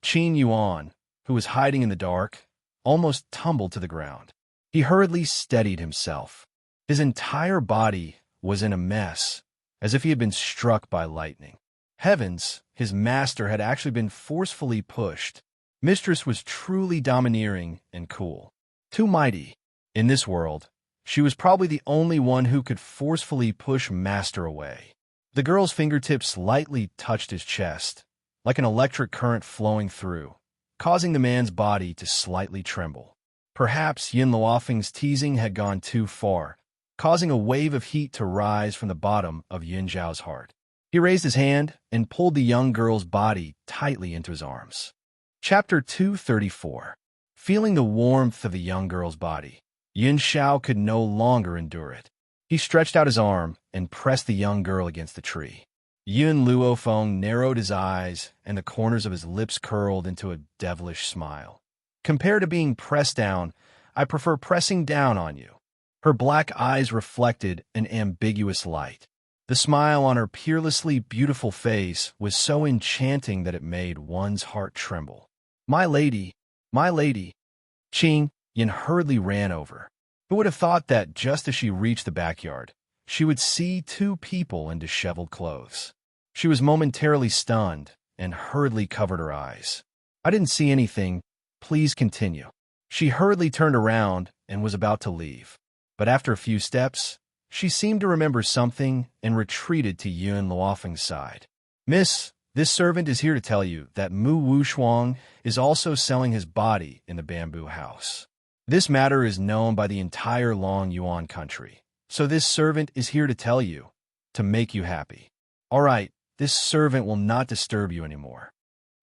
Qin Yuan, who was hiding in the dark, almost tumbled to the ground. He hurriedly steadied himself. His entire body was in a mess, as if he had been struck by lightning. Heavens, his master had actually been forcefully pushed. Mistress was truly domineering and cool. Too mighty. In this world, she was probably the only one who could forcefully push master away. The girl's fingertips lightly touched his chest, like an electric current flowing through, causing the man's body to slightly tremble. Perhaps Yin Luofeng's teasing had gone too far, causing a wave of heat to rise from the bottom of Yin Zhao's heart. He raised his hand and pulled the young girl's body tightly into his arms. Chapter 234. Feeling the warmth of the young girl's body, Yin Xiao could no longer endure it. He stretched out his arm and pressed the young girl against the tree. Yun Luofeng narrowed his eyes, and the corners of his lips curled into a devilish smile. Compared to being pressed down, I prefer pressing down on you. Her black eyes reflected an ambiguous light. The smile on her peerlessly beautiful face was so enchanting that it made one's heart tremble. My lady, my lady. Qing Yin hurriedly ran over. Who would have thought that just as she reached the backyard, she would see two people in disheveled clothes? She was momentarily stunned and hurriedly covered her eyes. I didn't see anything. Please continue. She hurriedly turned around and was about to leave. But after a few steps, she seemed to remember something and retreated to Yun Luofeng's side. Miss, this servant is here to tell you that Mu Wushuang is also selling his body in the bamboo house. This matter is known by the entire Long Yuan country, so this servant is here to tell you, to make you happy. All right, this servant will not disturb you anymore.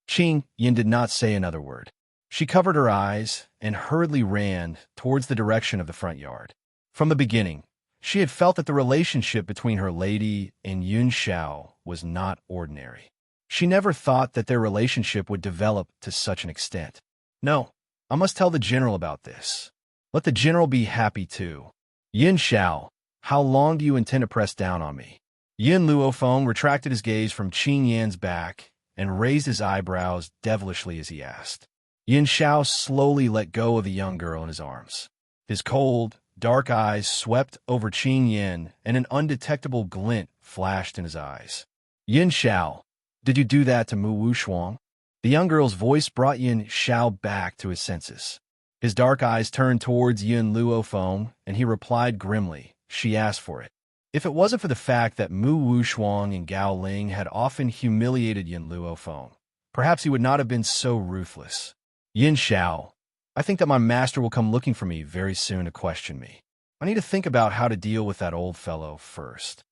Qing Yin did not say another word. She covered her eyes and hurriedly ran towards the direction of the front yard. From the beginning, she had felt that the relationship between her lady and Yun Xiao was not ordinary. She never thought that their relationship would develop to such an extent. No, I must tell the general about this. Let the general be happy too. Yin Xiao, how long do you intend to press down on me? Yin Luofeng retracted his gaze from Qing Yan's back and raised his eyebrows devilishly as he asked. Yin Xiao slowly let go of the young girl in his arms. His cold, dark eyes swept over Qing Yin, and an undetectable glint flashed in his eyes. Yin Xiao, did you do that to Mu Wushuang? The young girl's voice brought Yin Xiao back to his senses. His dark eyes turned towards Yin Luofeng, and he replied grimly, she asked for it. If it wasn't for the fact that Mu Wushuang and Gao Ling had often humiliated Yin Luofeng, perhaps he would not have been so ruthless. Yin Xiao, I think that my master will come looking for me very soon to question me. I need to think about how to deal with that old fellow first.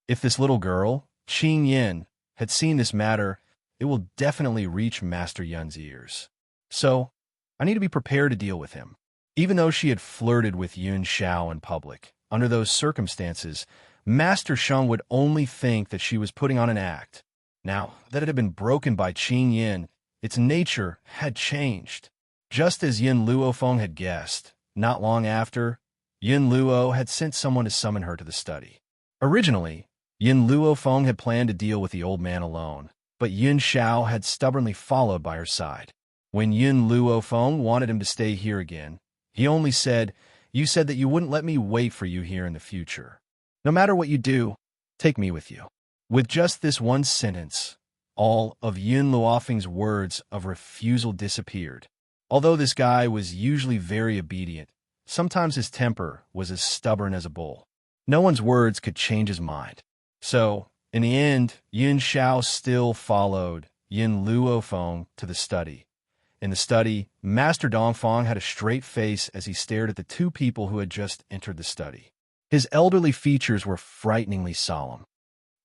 If this little girl, Qing Yin, had seen this matter, it will definitely reach Master Yun's ears. So, I need to be prepared to deal with him. Even though she had flirted with Yun Xiao in public, under those circumstances, Master Sheng would only think that she was putting on an act. Now that it had been broken by Qing Yin, its nature had changed. Just as Yin Luofeng had guessed, not long after, Yin Luo had sent someone to summon her to the study. Originally, Yin Luofeng had planned to deal with the old man alone, but Yin Xiao had stubbornly followed by her side. When Yin Luofeng wanted him to stay here again, he only said, you said that you wouldn't let me wait for you here in the future. No matter what you do, take me with you. With just this one sentence, all of Yin Luofeng's words of refusal disappeared. Although this guy was usually very obedient, sometimes his temper was as stubborn as a bull. No one's words could change his mind. So, in the end, Yin Xiao still followed Yin Luofeng to the study. In the study, Master Dongfang had a straight face as he stared at the two people who had just entered the study. His elderly features were frighteningly solemn.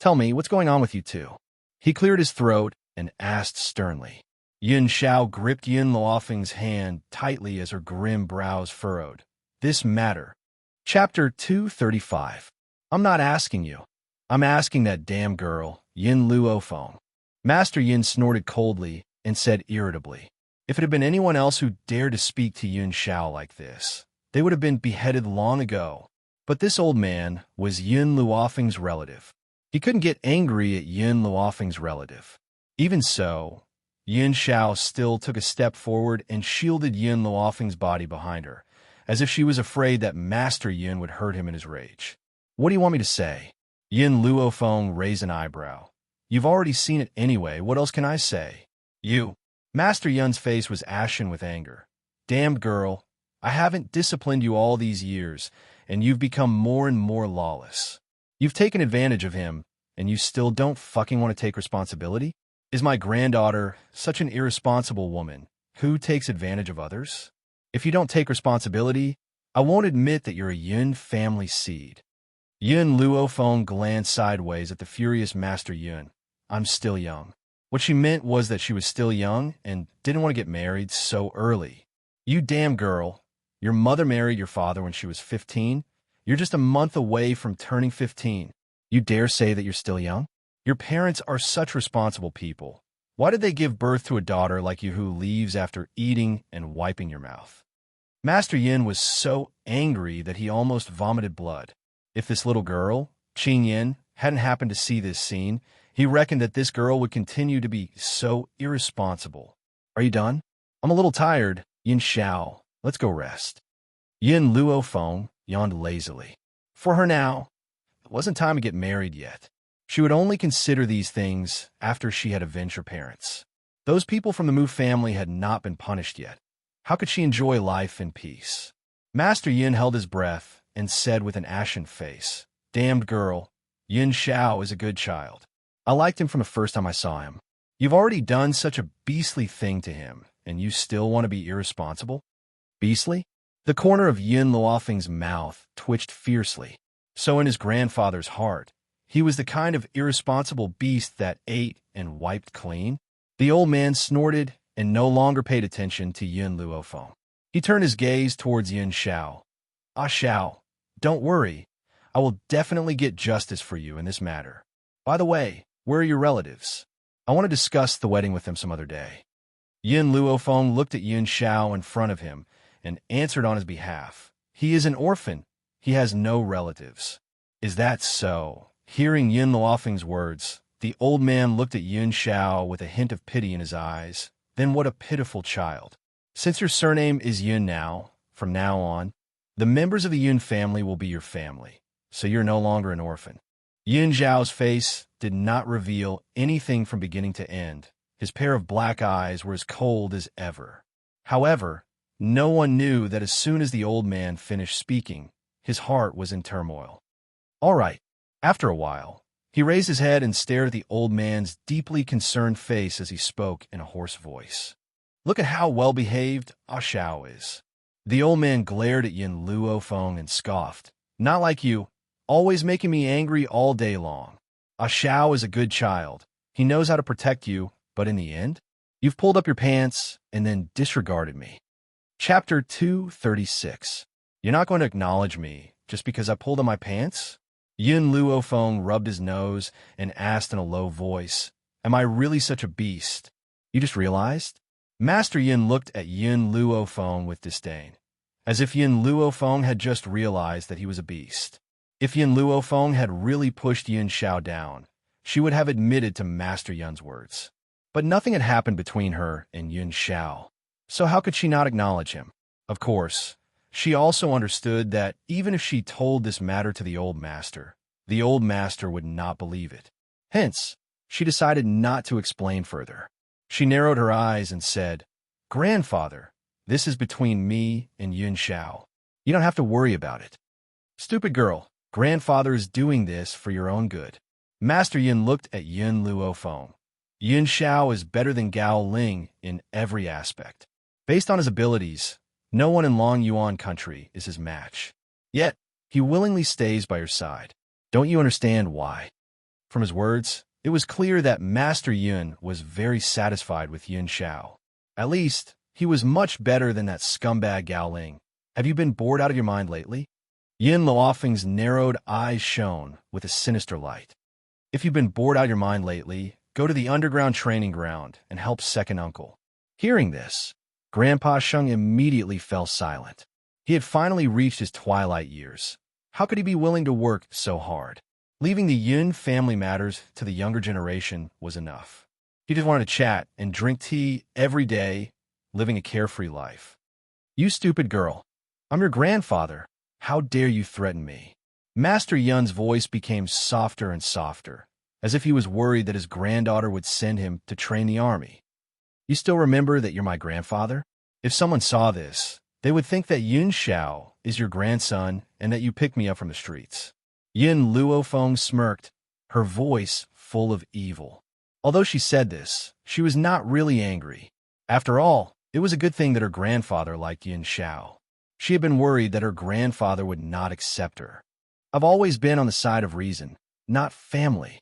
Tell me, what's going on with you two? He cleared his throat and asked sternly. Yin Xiao gripped Yin Luofeng's hand tightly as her grim brows furrowed. This matter. Chapter 235. I'm not asking you. I'm asking that damn girl, Yin Luophone. Master Yin snorted coldly and said irritably, if it had been anyone else who dared to speak to Yun Xiao like this, they would have been beheaded long ago. But this old man was Yin Luofeng's relative. He couldn't get angry at Yin Luofeng's relative. Even so, Yun Xiao still took a step forward and shielded Yin Luofeng's body behind her, as if she was afraid that Master Yin would hurt him in his rage. What do you want me to say? Yin Luofeng raised an eyebrow. You've already seen it anyway. What else can I say? You. Master Yun's face was ashen with anger. Damn girl, I haven't disciplined you all these years, and you've become more and more lawless. You've taken advantage of him, and you still don't fucking want to take responsibility? Is my granddaughter such an irresponsible woman who takes advantage of others? If you don't take responsibility, I won't admit that you're a Yun family seed. Yin Luopheng glanced sideways at the furious Master Yun. I'm still young. What she meant was that she was still young and didn't want to get married so early. You damn girl. Your mother married your father when she was 15. You're just a month away from turning 15. You dare say that you're still young? Your parents are such responsible people. Why did they give birth to a daughter like you who leaves after eating and wiping your mouth? Master Yin was so angry that he almost vomited blood. If this little girl, Qing Yin, hadn't happened to see this scene, he reckoned that this girl would continue to be so irresponsible. Are you done? I'm a little tired, Yin Xiao. Let's go rest. Yin Luopheng yawned lazily. For her now, it wasn't time to get married yet. She would only consider these things after she had avenged her parents. Those people from the Mu family had not been punished yet. How could she enjoy life in peace? Master Yin held his breath and said with an ashen face, Damned girl, Yin Xiao is a good child. I liked him from the first time I saw him. You've already done such a beastly thing to him, and you still want to be irresponsible? Beastly? The corner of Yin Luofeng's mouth twitched fiercely. So in his grandfather's heart, he was the kind of irresponsible beast that ate and wiped clean? The old man snorted and no longer paid attention to Yin Luopheng. He turned his gaze towards Yin Xiao. Ah Xiao, don't worry. I will definitely get justice for you in this matter. By the way, where are your relatives? I want to discuss the wedding with them some other day. Yin Luopheng looked at Yin Xiao in front of him and answered on his behalf. He is an orphan. He has no relatives. Is that so? Hearing Yin Luofeng's words, the old man looked at Yin Xiao with a hint of pity in his eyes. Then what a pitiful child. Since your surname is Yun now, from now on, the members of the Yun family will be your family, so you're no longer an orphan. Yin Zhao's face did not reveal anything from beginning to end. His pair of black eyes were as cold as ever. However, no one knew that as soon as the old man finished speaking, his heart was in turmoil. All right. After a while, he raised his head and stared at the old man's deeply concerned face as he spoke in a hoarse voice. Look at how well-behaved Ah Xiao is. The old man glared at Yin Luopheng and scoffed. Not like you. Always making me angry all day long. Ah Xiao is a good child. He knows how to protect you, but in the end, you've pulled up your pants and then disregarded me. Chapter 236. You're not going to acknowledge me just because I pulled up my pants? Yin Luopheng rubbed his nose and asked in a low voice, Am I really such a beast? You just realized? Master Yin looked at Yin Luopheng with disdain, as if Yin Luopheng had just realized that he was a beast. If Yin Luopheng had really pushed Yin Xiao down, she would have admitted to Master Yun's words. But nothing had happened between her and Yin Xiao, so how could she not acknowledge him? Of course, she also understood that even if she told this matter to the old master would not believe it. Hence, she decided not to explain further. She narrowed her eyes and said, Grandfather, this is between me and Yin Xiao. You don't have to worry about it. Stupid girl. Grandfather is doing this for your own good. Master Yin looked at Yin Luopheng. Yin Xiao is better than Gao Ling in every aspect. Based on his abilities, no one in Long Yuan country is his match. Yet, he willingly stays by your side. Don't you understand why? From his words, it was clear that Master Yin was very satisfied with Yin Xiao. At least, he was much better than that scumbag Gao Ling. Have you been bored out of your mind lately? Yin Luofeng's narrowed eyes shone with a sinister light. If you've been bored out of your mind lately, go to the underground training ground and help second uncle. Hearing this, Grandpa Sheng immediately fell silent. He had finally reached his twilight years. How could he be willing to work so hard? Leaving the Yin family matters to the younger generation was enough. He just wanted to chat and drink tea every day, living a carefree life. You stupid girl. I'm your grandfather. How dare you threaten me? Master Yun's voice became softer and softer, as if he was worried that his granddaughter would send him to train the army. You still remember that you're my grandfather? If someone saw this, they would think that Yun Xiao is your grandson and that you picked me up from the streets. Yin Luofeng smirked, her voice full of evil. Although she said this, she was not really angry. After all, it was a good thing that her grandfather liked Yin Xiao. She had been worried that her grandfather would not accept her. I've always been on the side of reason, not family,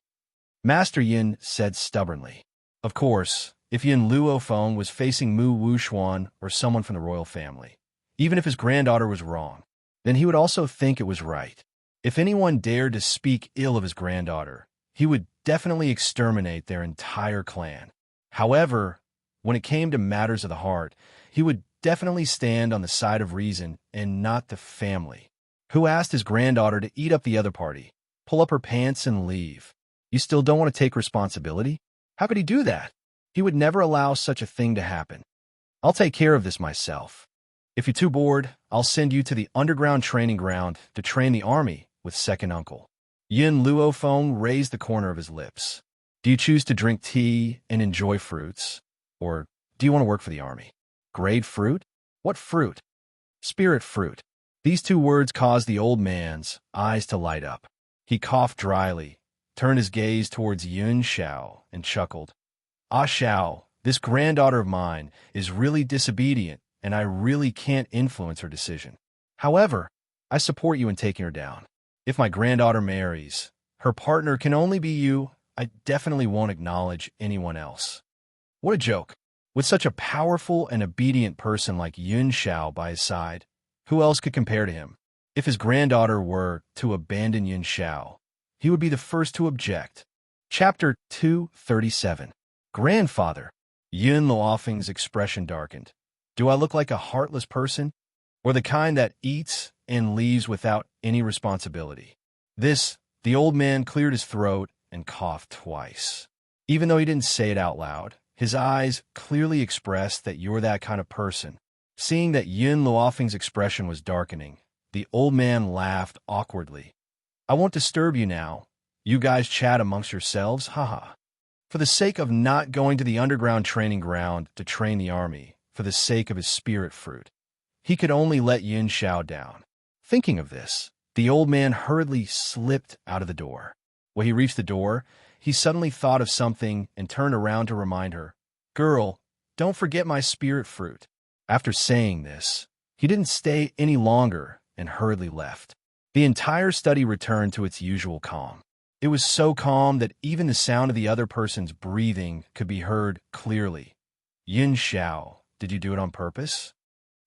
Master Yin said stubbornly. Of course, if Yin Luofeng was facing Mu Wuxuan or someone from the royal family, even if his granddaughter was wrong, then he would also think it was right. If anyone dared to speak ill of his granddaughter, he would definitely exterminate their entire clan. However, when it came to matters of the heart, he would definitely stand on the side of reason and not the family. Who asked his granddaughter to eat up the other party, pull up her pants and leave? You still don't want to take responsibility? How could he do that? He would never allow such a thing to happen. I'll take care of this myself. If you're too bored, I'll send you to the underground training ground to train the army with second uncle. Yin Luofeng raised the corner of his lips. Do you choose to drink tea and enjoy fruits? Or do you want to work for the army? Grade fruit? What fruit? Spirit fruit. These two words caused the old man's eyes to light up. He coughed dryly, turned his gaze towards Yun Xiao, and chuckled. Ah Xiao, this granddaughter of mine is really disobedient, and I really can't influence her decision. However, I support you in taking her down. If my granddaughter marries, her partner can only be you. I definitely won't acknowledge anyone else. What a joke. With such a powerful and obedient person like Yun Xiao by his side, who else could compare to him? If his granddaughter were to abandon Yun Xiao, he would be the first to object. Chapter 237. Grandfather. Yun Luofeng's expression darkened. Do I look like a heartless person? Or the kind that eats and leaves without any responsibility? The old man cleared his throat and coughed twice. Even though he didn't say it out loud, his eyes clearly expressed that you're that kind of person. Seeing that Yun Luofeng's expression was darkening, the old man laughed awkwardly. I won't disturb you now. You guys chat amongst yourselves, haha. For the sake of not going to the underground training ground to train the army, for the sake of his spirit fruit, he could only let Yin Xiao down. Thinking of this, the old man hurriedly slipped out of the door. When he reached the door, he suddenly thought of something and turned around to remind her, Girl, don't forget my spirit fruit. After saying this, he didn't stay any longer and hurriedly left. The entire study returned to its usual calm. It was so calm that even the sound of the other person's breathing could be heard clearly. Yin Xiao, did you do it on purpose?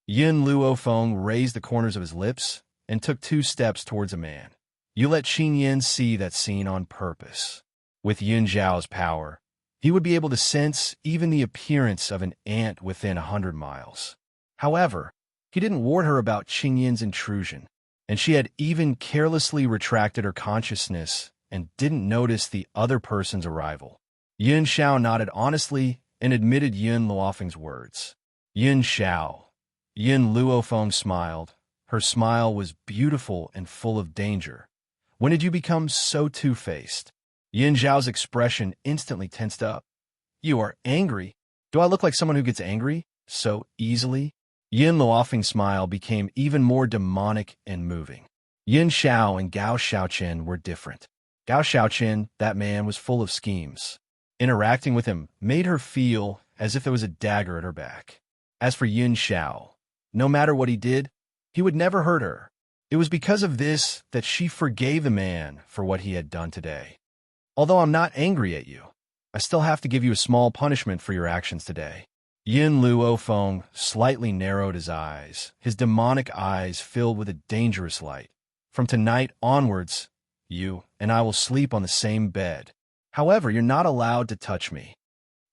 Yin Luofeng raised the corners of his lips and took 2 steps towards a man. You let Qin Yin see that scene on purpose. With Yin Zhao's power, he would be able to sense even the appearance of an ant within 100 miles. However, he didn't warn her about Qin Yin's intrusion, and she had even carelessly retracted her consciousness and didn't notice the other person's arrival. Yin Xiao nodded honestly and admitted Yun Luofeng's words. Yin Xiao. Yin Luofeng smiled. Her smile was beautiful and full of danger. When did you become so two-faced? Yin Zhao's expression instantly tensed up. You are angry? Do I look like someone who gets angry so easily? Yin Luofeng's smile became even more demonic and moving. Yin Xiao and Gao Xiaoqian were different. Gao Xiaoqian, that man, was full of schemes. Interacting with him made her feel as if there was a dagger at her back. As for Yin Xiao, no matter what he did, he would never hurt her. It was because of this that she forgave the man for what he had done today. Although I'm not angry at you, I still have to give you a small punishment for your actions today. Yin Luofeng slightly narrowed his eyes, his demonic eyes filled with a dangerous light. From tonight onwards, you and I will sleep on the same bed. However, you're not allowed to touch me."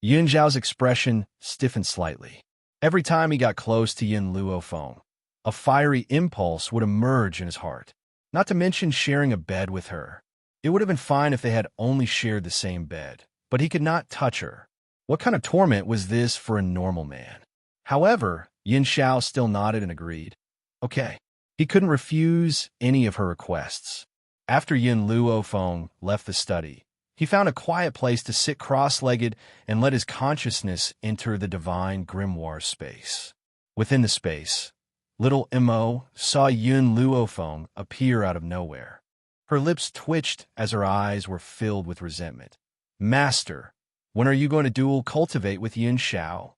Yun Zhao's expression stiffened slightly. Every time he got close to Yin Luofeng, a fiery impulse would emerge in his heart. Not to mention sharing a bed with her. It would have been fine if they had only shared the same bed, but he could not touch her. What kind of torment was this for a normal man? However, Yin Xiao still nodded and agreed. Okay. He couldn't refuse any of her requests. After Yin Luofeng left the study, he found a quiet place to sit cross-legged and let his consciousness enter the divine grimoire space. Within the space, little Mo saw Yun Luofeng appear out of nowhere. Her lips twitched as her eyes were filled with resentment. "Master, when are you going to dual cultivate with Yin Xiao?"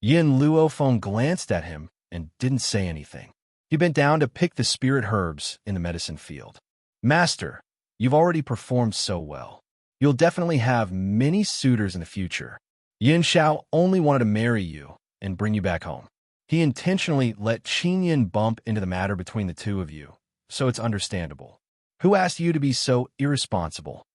Yin Luofeng glanced at him and didn't say anything. He bent down to pick the spirit herbs in the medicine field. "Master, you've already performed so well. You'll definitely have many suitors in the future. Yin Xiao only wanted to marry you and bring you back home. He intentionally let Qin Yin bump into the matter between the two of you, so it's understandable. Who asked you to be so irresponsible?"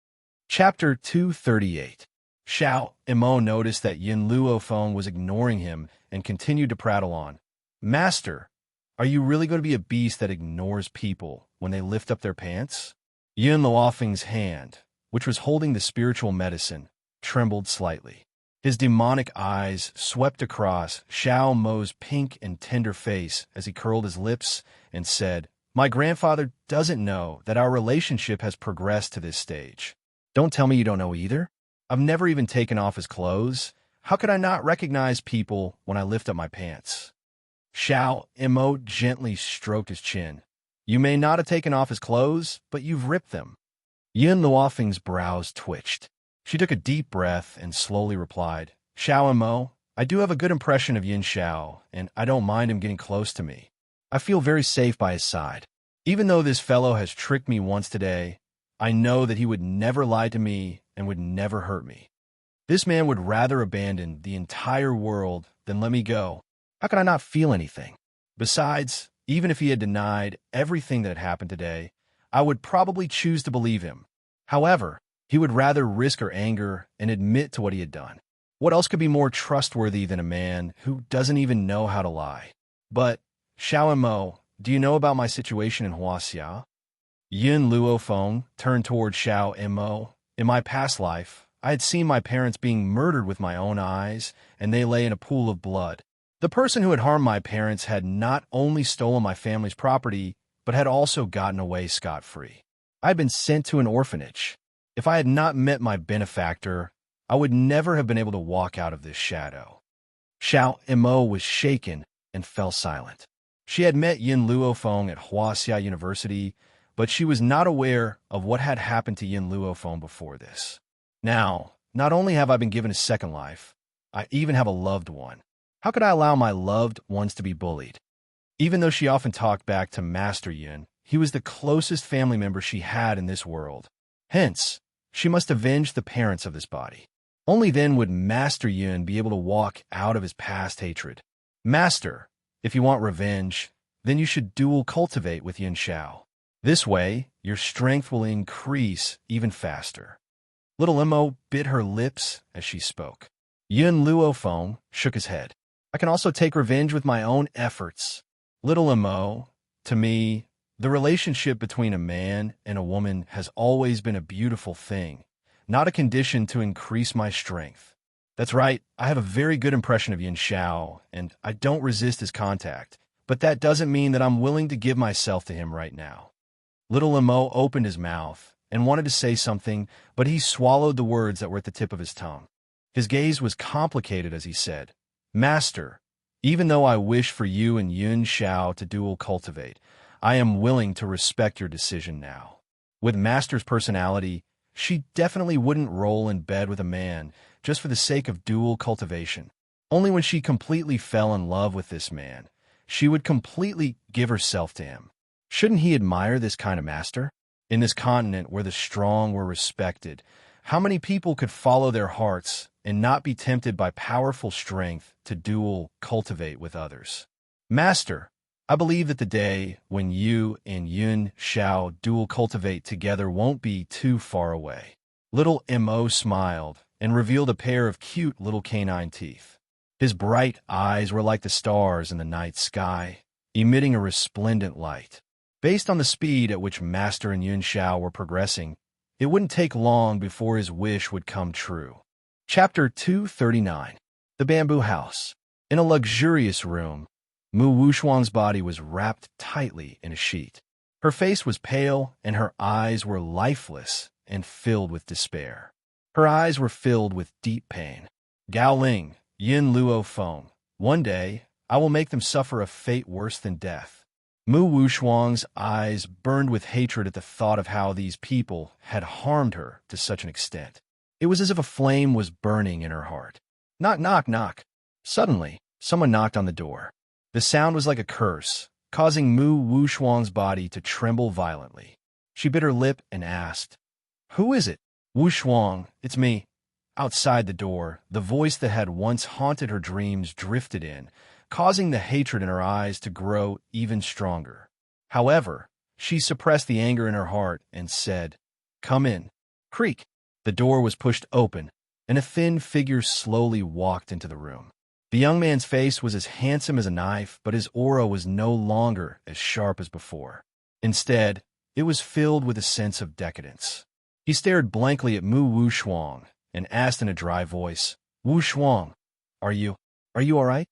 Chapter 238. Xiao Mo noticed that Yin Luofeng was ignoring him and continued to prattle on. "Master, are you really going to be a beast that ignores people when they lift up their pants?" Yin Luofeng's hand, which was holding the spiritual medicine, trembled slightly. His demonic eyes swept across Xiao Mo's pink and tender face as he curled his lips and said, "My grandfather doesn't know that our relationship has progressed to this stage." "Don't tell me you don't know either. I've never even taken off his clothes. How could I not recognize people when I lift up my pants?" Xiao Mo gently stroked his chin. "You may not have taken off his clothes, but you've ripped them." Yin Luofeng's brows twitched. She took a deep breath and slowly replied, "Xiao Mo, I do have a good impression of Yin Xiao, and I don't mind him getting close to me. I feel very safe by his side. Even though this fellow has tricked me once today, I know that he would never lie to me and would never hurt me. This man would rather abandon the entire world than let me go. How could I not feel anything? Besides, even if he had denied everything that had happened today, I would probably choose to believe him. However, he would rather risk her anger and admit to what he had done. What else could be more trustworthy than a man who doesn't even know how to lie? But, Xiao Mo, do you know about my situation in Huaxia?" Yin Luofeng turned toward Xiao Mo. "In my past life, I had seen my parents being murdered with my own eyes, and they lay in a pool of blood. The person who had harmed my parents had not only stolen my family's property, but had also gotten away scot-free. I had been sent to an orphanage. If I had not met my benefactor, I would never have been able to walk out of this shadow." Xiao Mo was shaken and fell silent. She had met Yin Luofeng at Huaxia University, but she was not aware of what had happened to Yin Luofeng before this. Now, not only have I been given a second life, I even have a loved one. How could I allow my loved ones to be bullied? Even though she often talked back to Master Yin, he was the closest family member she had in this world. Hence, she must avenge the parents of this body. Only then would Master Yin be able to walk out of his past hatred. "Master, if you want revenge, then you should dual cultivate with Yin Xiao. This way, your strength will increase even faster." Little Mo bit her lips as she spoke. Yin Luofeng shook his head. "I can also take revenge with my own efforts. Little Mo, to me, the relationship between a man and a woman has always been a beautiful thing, not a condition to increase my strength. That's right, I have a very good impression of Yin Xiao, and I don't resist his contact, but that doesn't mean that I'm willing to give myself to him right now." Little Mo opened his mouth and wanted to say something, but he swallowed the words that were at the tip of his tongue. His gaze was complicated as he said, "Master, even though I wish for you and Yin Xiao to dual cultivate, I am willing to respect your decision now." With Master's personality, she definitely wouldn't roll in bed with a man just for the sake of dual cultivation. Only when she completely fell in love with this man, she would completely give herself to him. Shouldn't he admire this kind of master? In this continent where the strong were respected, how many people could follow their hearts and not be tempted by powerful strength to dual cultivate with others? "Master, I believe that the day when you and Yun Xiao dual cultivate together won't be too far away. Little Mo smiled and revealed a pair of cute little canine teeth. His bright eyes were like the stars in the night sky, emitting a resplendent light. Based on the speed at which Master and Yun Xiao were progressing, it wouldn't take long before his wish would come true. Chapter 239. The Bamboo House. In a luxurious room, Mu Wuxuang's body was wrapped tightly in a sheet. Her face was pale, and her eyes were lifeless and filled with despair. Her eyes were filled with deep pain. Gao Ling, Yin Luo Feng, one day I will make them suffer a fate worse than death. Mu Wuxuang's eyes burned with hatred at the thought of how these people had harmed her to such an extent. It was as if a flame was burning in her heart. Knock, knock, knock. Suddenly, someone knocked on the door. The sound was like a curse, causing Mu Wuxuang's body to tremble violently. She bit her lip and asked, "Who is it?" "Wuxuang, it's me." Outside the door, the voice that had once haunted her dreams drifted in, causing the hatred in her eyes to grow even stronger. However, she suppressed the anger in her heart and said, "Come in." Creak. The door was pushed open, and a thin figure slowly walked into the room. The young man's face was as handsome as a knife, but his aura was no longer as sharp as before. Instead, it was filled with a sense of decadence. He stared blankly at Mu Wuxuang and asked in a dry voice, "Wuxuang, are you all right?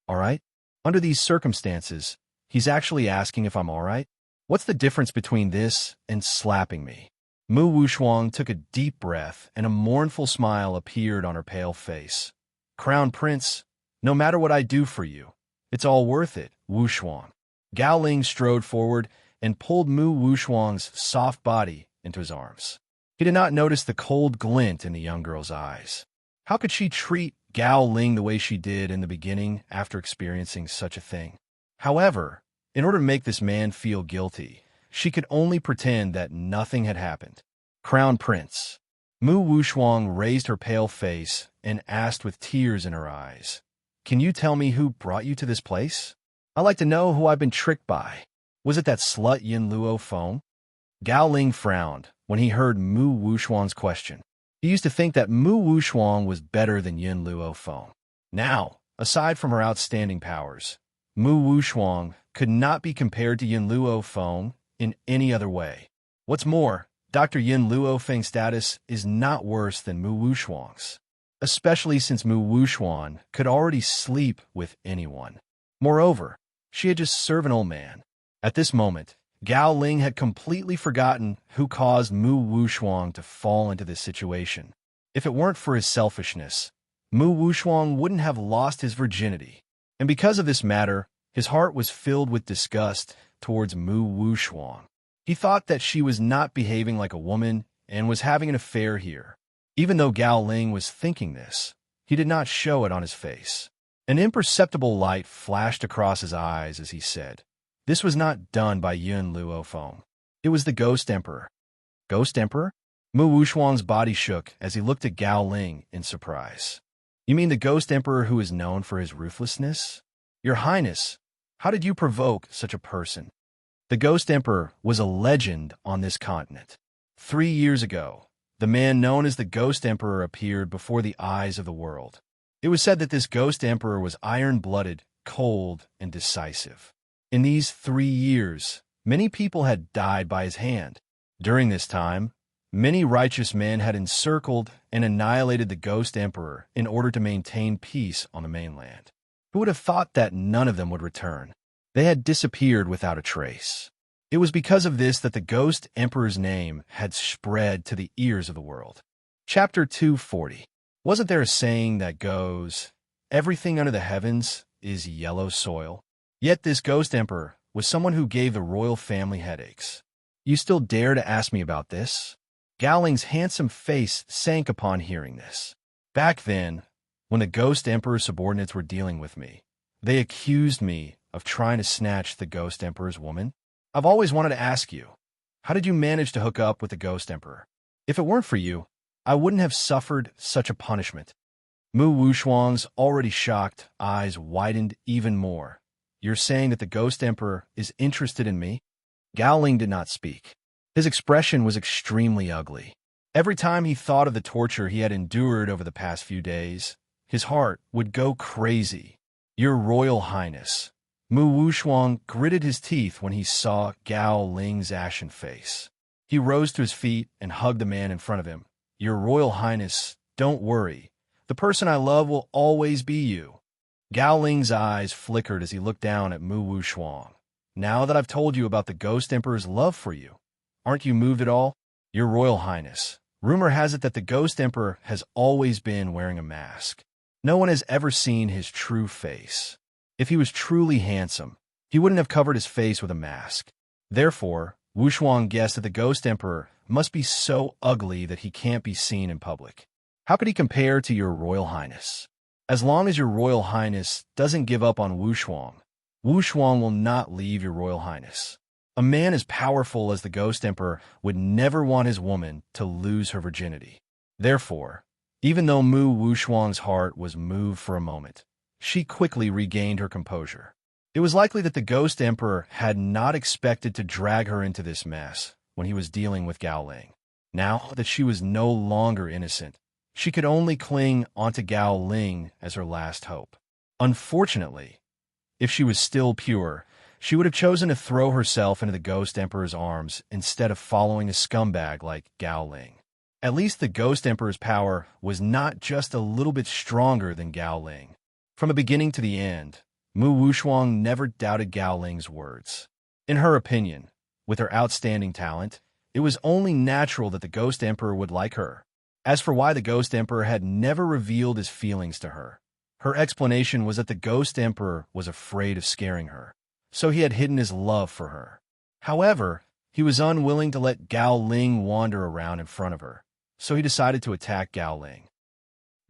All right?" Under these circumstances, he's actually asking if I'm all right? What's the difference between this and slapping me? Mu Wuxuang took a deep breath, and a mournful smile appeared on her pale face. "Crown Prince, no matter what I do for you, it's all worth it, Wuxuang." Gao Ling strode forward and pulled Mu Wuxuang's soft body into his arms. He did not notice the cold glint in the young girl's eyes. How could she treat Gao Ling the way she did in the beginning after experiencing such a thing? However, in order to make this man feel guilty, she could only pretend that nothing had happened. "Crown Prince." Mu Wuxuang raised her pale face and asked with tears in her eyes, "Can you tell me who brought you to this place? I'd like to know who I've been tricked by. Was it that slut Yin Luo Feng?" Gao Ling frowned when he heard Mu Wuxuang's question. He used to think that Mu Wuxuang was better than Yin Luo Feng. Now, aside from her outstanding powers, Mu Wuxuang could not be compared to Yin Luo Feng in any other way. What's more, Dr. Yin Luo Feng's status is not worse than Mu Wuxuang's, especially since Mu Wuxuang could already sleep with anyone. Moreover, she had just served an old man. At this moment, Gao Ling had completely forgotten who caused Mu Wuxuang to fall into this situation. If it weren't for his selfishness, Mu Wuxuang wouldn't have lost his virginity. And because of this matter, his heart was filled with disgust towards Mu Wuxuang. He thought that she was not behaving like a woman and was having an affair here. Even though Gao Ling was thinking this, he did not show it on his face. An imperceptible light flashed across his eyes as he said, "This was not done by Yin Luo Feng. It was the Ghost Emperor." "Ghost Emperor?" Mu Wuxuang's body shook as he looked at Gao Ling in surprise. "You mean the Ghost Emperor who is known for his ruthlessness? Your Highness, how did you provoke such a person?" The Ghost Emperor was a legend on this continent. 3 years ago, the man known as the Ghost Emperor appeared before the eyes of the world. It was said that this Ghost Emperor was iron-blooded, cold, and decisive. In these 3 years, many people had died by his hand. During this time, many righteous men had encircled and annihilated the Ghost Emperor in order to maintain peace on the mainland. Who would have thought that none of them would return? They had disappeared without a trace. It was because of this that the Ghost Emperor's name had spread to the ears of the world. Chapter 240. Wasn't there a saying that goes, "Everything under the heavens is yellow soil"? Yet this Ghost Emperor was someone who gave the royal family headaches. You still dare to ask me about this? Gao Ling's handsome face sank upon hearing this. Back then, when the Ghost Emperor's subordinates were dealing with me, they accused me of trying to snatch the Ghost Emperor's woman. I've always wanted to ask you, how did you manage to hook up with the Ghost Emperor? If it weren't for you, I wouldn't have suffered such a punishment. Mu Wuxuang's already shocked eyes widened even more, you're saying that the Ghost Emperor is interested in me? Gao Ling did not speak. His expression was extremely ugly. Every time he thought of the torture he had endured over the past few days, his heart would go crazy. Your Royal Highness. Mu Wushuang gritted his teeth when he saw Gao Ling's ashen face. He rose to his feet and hugged the man in front of him. Your Royal Highness, don't worry. The person I love will always be you. Gao Ling's eyes flickered as he looked down at Mu Wushuang. Now that I've told you about the Ghost Emperor's love for you, aren't you moved at all? Your Royal Highness, rumor has it that the Ghost Emperor has always been wearing a mask. No one has ever seen his true face. If he was truly handsome, he wouldn't have covered his face with a mask. Therefore, Wushuang guessed that the Ghost Emperor must be so ugly that he can't be seen in public. How could he compare to your Royal Highness? As long as your Royal Highness doesn't give up on Wushuang, Wushuang will not leave your Royal Highness. A man as powerful as the Ghost Emperor would never want his woman to lose her virginity. Therefore, even though Mu Wushuang's heart was moved for a moment, she quickly regained her composure. It was likely that the Ghost Emperor had not expected to drag her into this mess when he was dealing with Gao Ling. Now that she was no longer innocent, she could only cling onto Gao Ling as her last hope. Unfortunately, if she was still pure, she would have chosen to throw herself into the Ghost Emperor's arms instead of following a scumbag like Gao Ling. At least the Ghost Emperor's power was not just a little bit stronger than Gao Ling. From the beginning to the end, Mu Wushuang never doubted Gao Ling's words. In her opinion, with her outstanding talent, it was only natural that the Ghost Emperor would like her. As for why the Ghost Emperor had never revealed his feelings to her, her explanation was that the Ghost Emperor was afraid of scaring her, so he had hidden his love for her. However, he was unwilling to let Gao Ling wander around in front of her, so he decided to attack Gao Ling.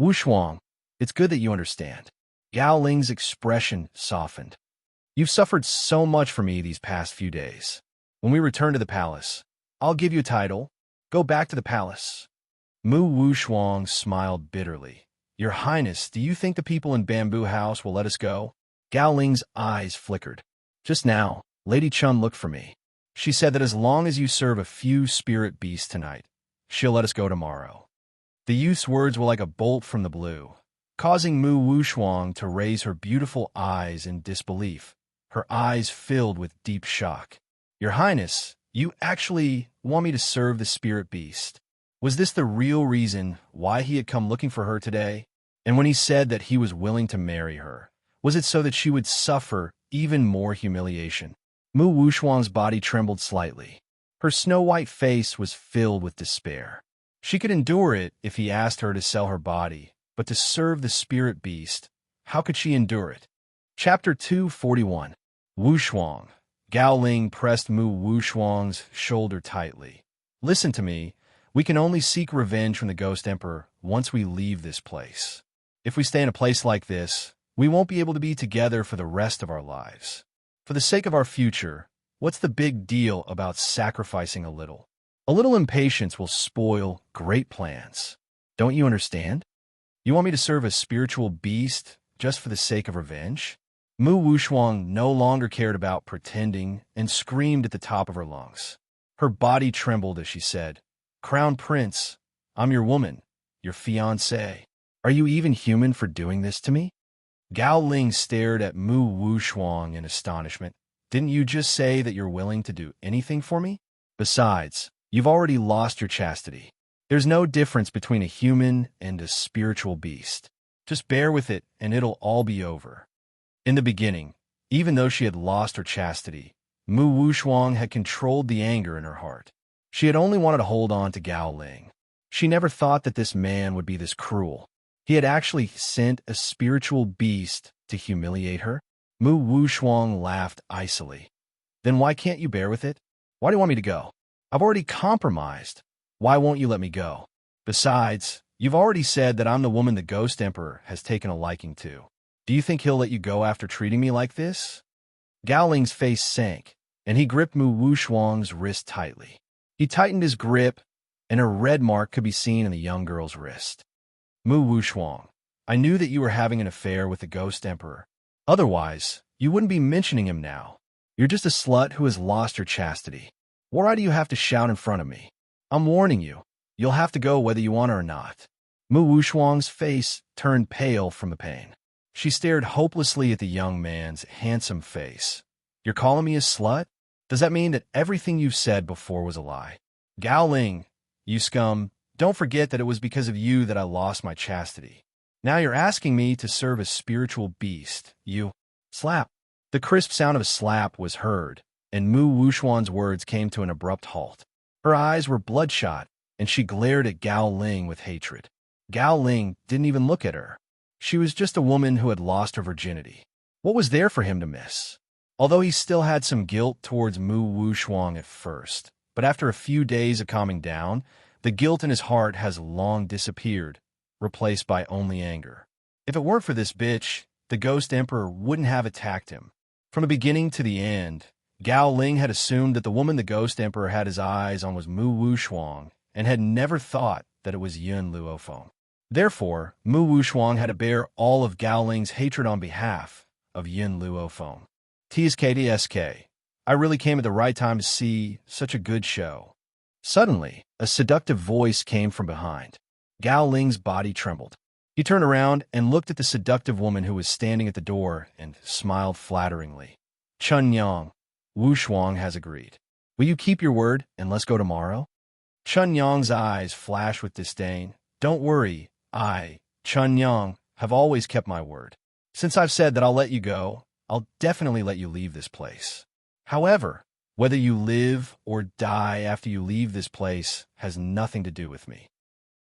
Wushuang, it's good that you understand. Gao Ling's expression softened. You've suffered so much for me these past few days. When we return to the palace, I'll give you a title. Go back to the palace. Mu Wushuang smiled bitterly. Your Highness, do you think the people in Bamboo House will let us go? Gao Ling's eyes flickered. Just now, Lady Chun looked for me. She said that as long as you serve a few spirit beasts tonight, she'll let us go tomorrow. The youth's words were like a bolt from the blue, causing Mu Wushuang to raise her beautiful eyes in disbelief, her eyes filled with deep shock. Your Highness, you actually want me to serve the spirit beast? Was this the real reason why he had come looking for her today? And when he said that he was willing to marry her, was it so that she would suffer even more humiliation? Mu Wushuang's body trembled slightly. Her snow-white face was filled with despair. She could endure it if he asked her to sell her body, but to serve the spirit beast, how could she endure it? Chapter 241. Wushuang. Gao Ling pressed Mu Wushuang's shoulder tightly. Listen to me. We can only seek revenge from the Ghost Emperor once we leave this place. If we stay in a place like this, we won't be able to be together for the rest of our lives. For the sake of our future, what's the big deal about sacrificing a little? A little impatience will spoil great plans. Don't you understand? You want me to serve a spiritual beast just for the sake of revenge? Mu Wushuang no longer cared about pretending and screamed at the top of her lungs. Her body trembled as she said, Crown Prince, I'm your woman, your fiancée. Are you even human for doing this to me? Gao Ling stared at Mu Wushuang in astonishment. Didn't you just say that you're willing to do anything for me? Besides, you've already lost your chastity. There's no difference between a human and a spiritual beast. Just bear with it and it'll all be over. In the beginning, even though she had lost her chastity, Mu Wushuang had controlled the anger in her heart. She had only wanted to hold on to Gao Ling. She never thought that this man would be this cruel. He had actually sent a spiritual beast to humiliate her. Mu Wushuang laughed icily. Then why can't you bear with it? Why do you want me to go? I've already compromised. Why won't you let me go? Besides, you've already said that I'm the woman the Ghost Emperor has taken a liking to. Do you think he'll let you go after treating me like this? Gao Ling's face sank, and he gripped Mu Wushuang's wrist tightly. He tightened his grip, and a red mark could be seen in the young girl's wrist. Mu Wushuang, I knew that you were having an affair with the Ghost Emperor. Otherwise, You wouldn't be mentioning him now. You're just a slut who has lost her chastity. Why do you have to shout in front of me? I'm warning you. You'll have to go whether you want to or not. Mu Wushuang's face turned pale from the pain. She stared hopelessly at the young man's handsome face. You're calling me a slut? Does that mean that everything you've said before was a lie? Gao Ling, you scum, don't forget that it was because of you that I lost my chastity. Now you're asking me to serve a spiritual beast. You slap. The crisp sound of a slap was heard, and Mu Wushuan's words came to an abrupt halt. Her eyes were bloodshot, and she glared at Gao Ling with hatred. Gao Ling didn't even look at her. She was just a woman who had lost her virginity. What was there for him to miss? Although he still had some guilt towards Mu Wushuang at first, but after a few days of calming down, the guilt in his heart has long disappeared, replaced by only anger. If it weren't for this bitch, the Ghost Emperor wouldn't have attacked him. From the beginning to the end, Gao Ling had assumed that the woman the Ghost Emperor had his eyes on was Mu Wushuang, and had never thought that it was Yun Luofeng. Therefore, Mu Wushuang had to bear all of Gao Ling's hatred on behalf of Yun Luofeng. TSK, I really came at the right time to see such a good show. Suddenly, a seductive voice came from behind. Gao Ling's body trembled. He turned around and looked at the seductive woman who was standing at the door and smiled flatteringly. Chun Yang, Wushuang has agreed. Will you keep your word and let's go tomorrow? Chun Yang's eyes flashed with disdain. Don't worry, I, Chun Yang, have always kept my word. Since I've said that I'll let you go, I'll definitely let you leave this place. However, whether you live or die after you leave this place has nothing to do with me.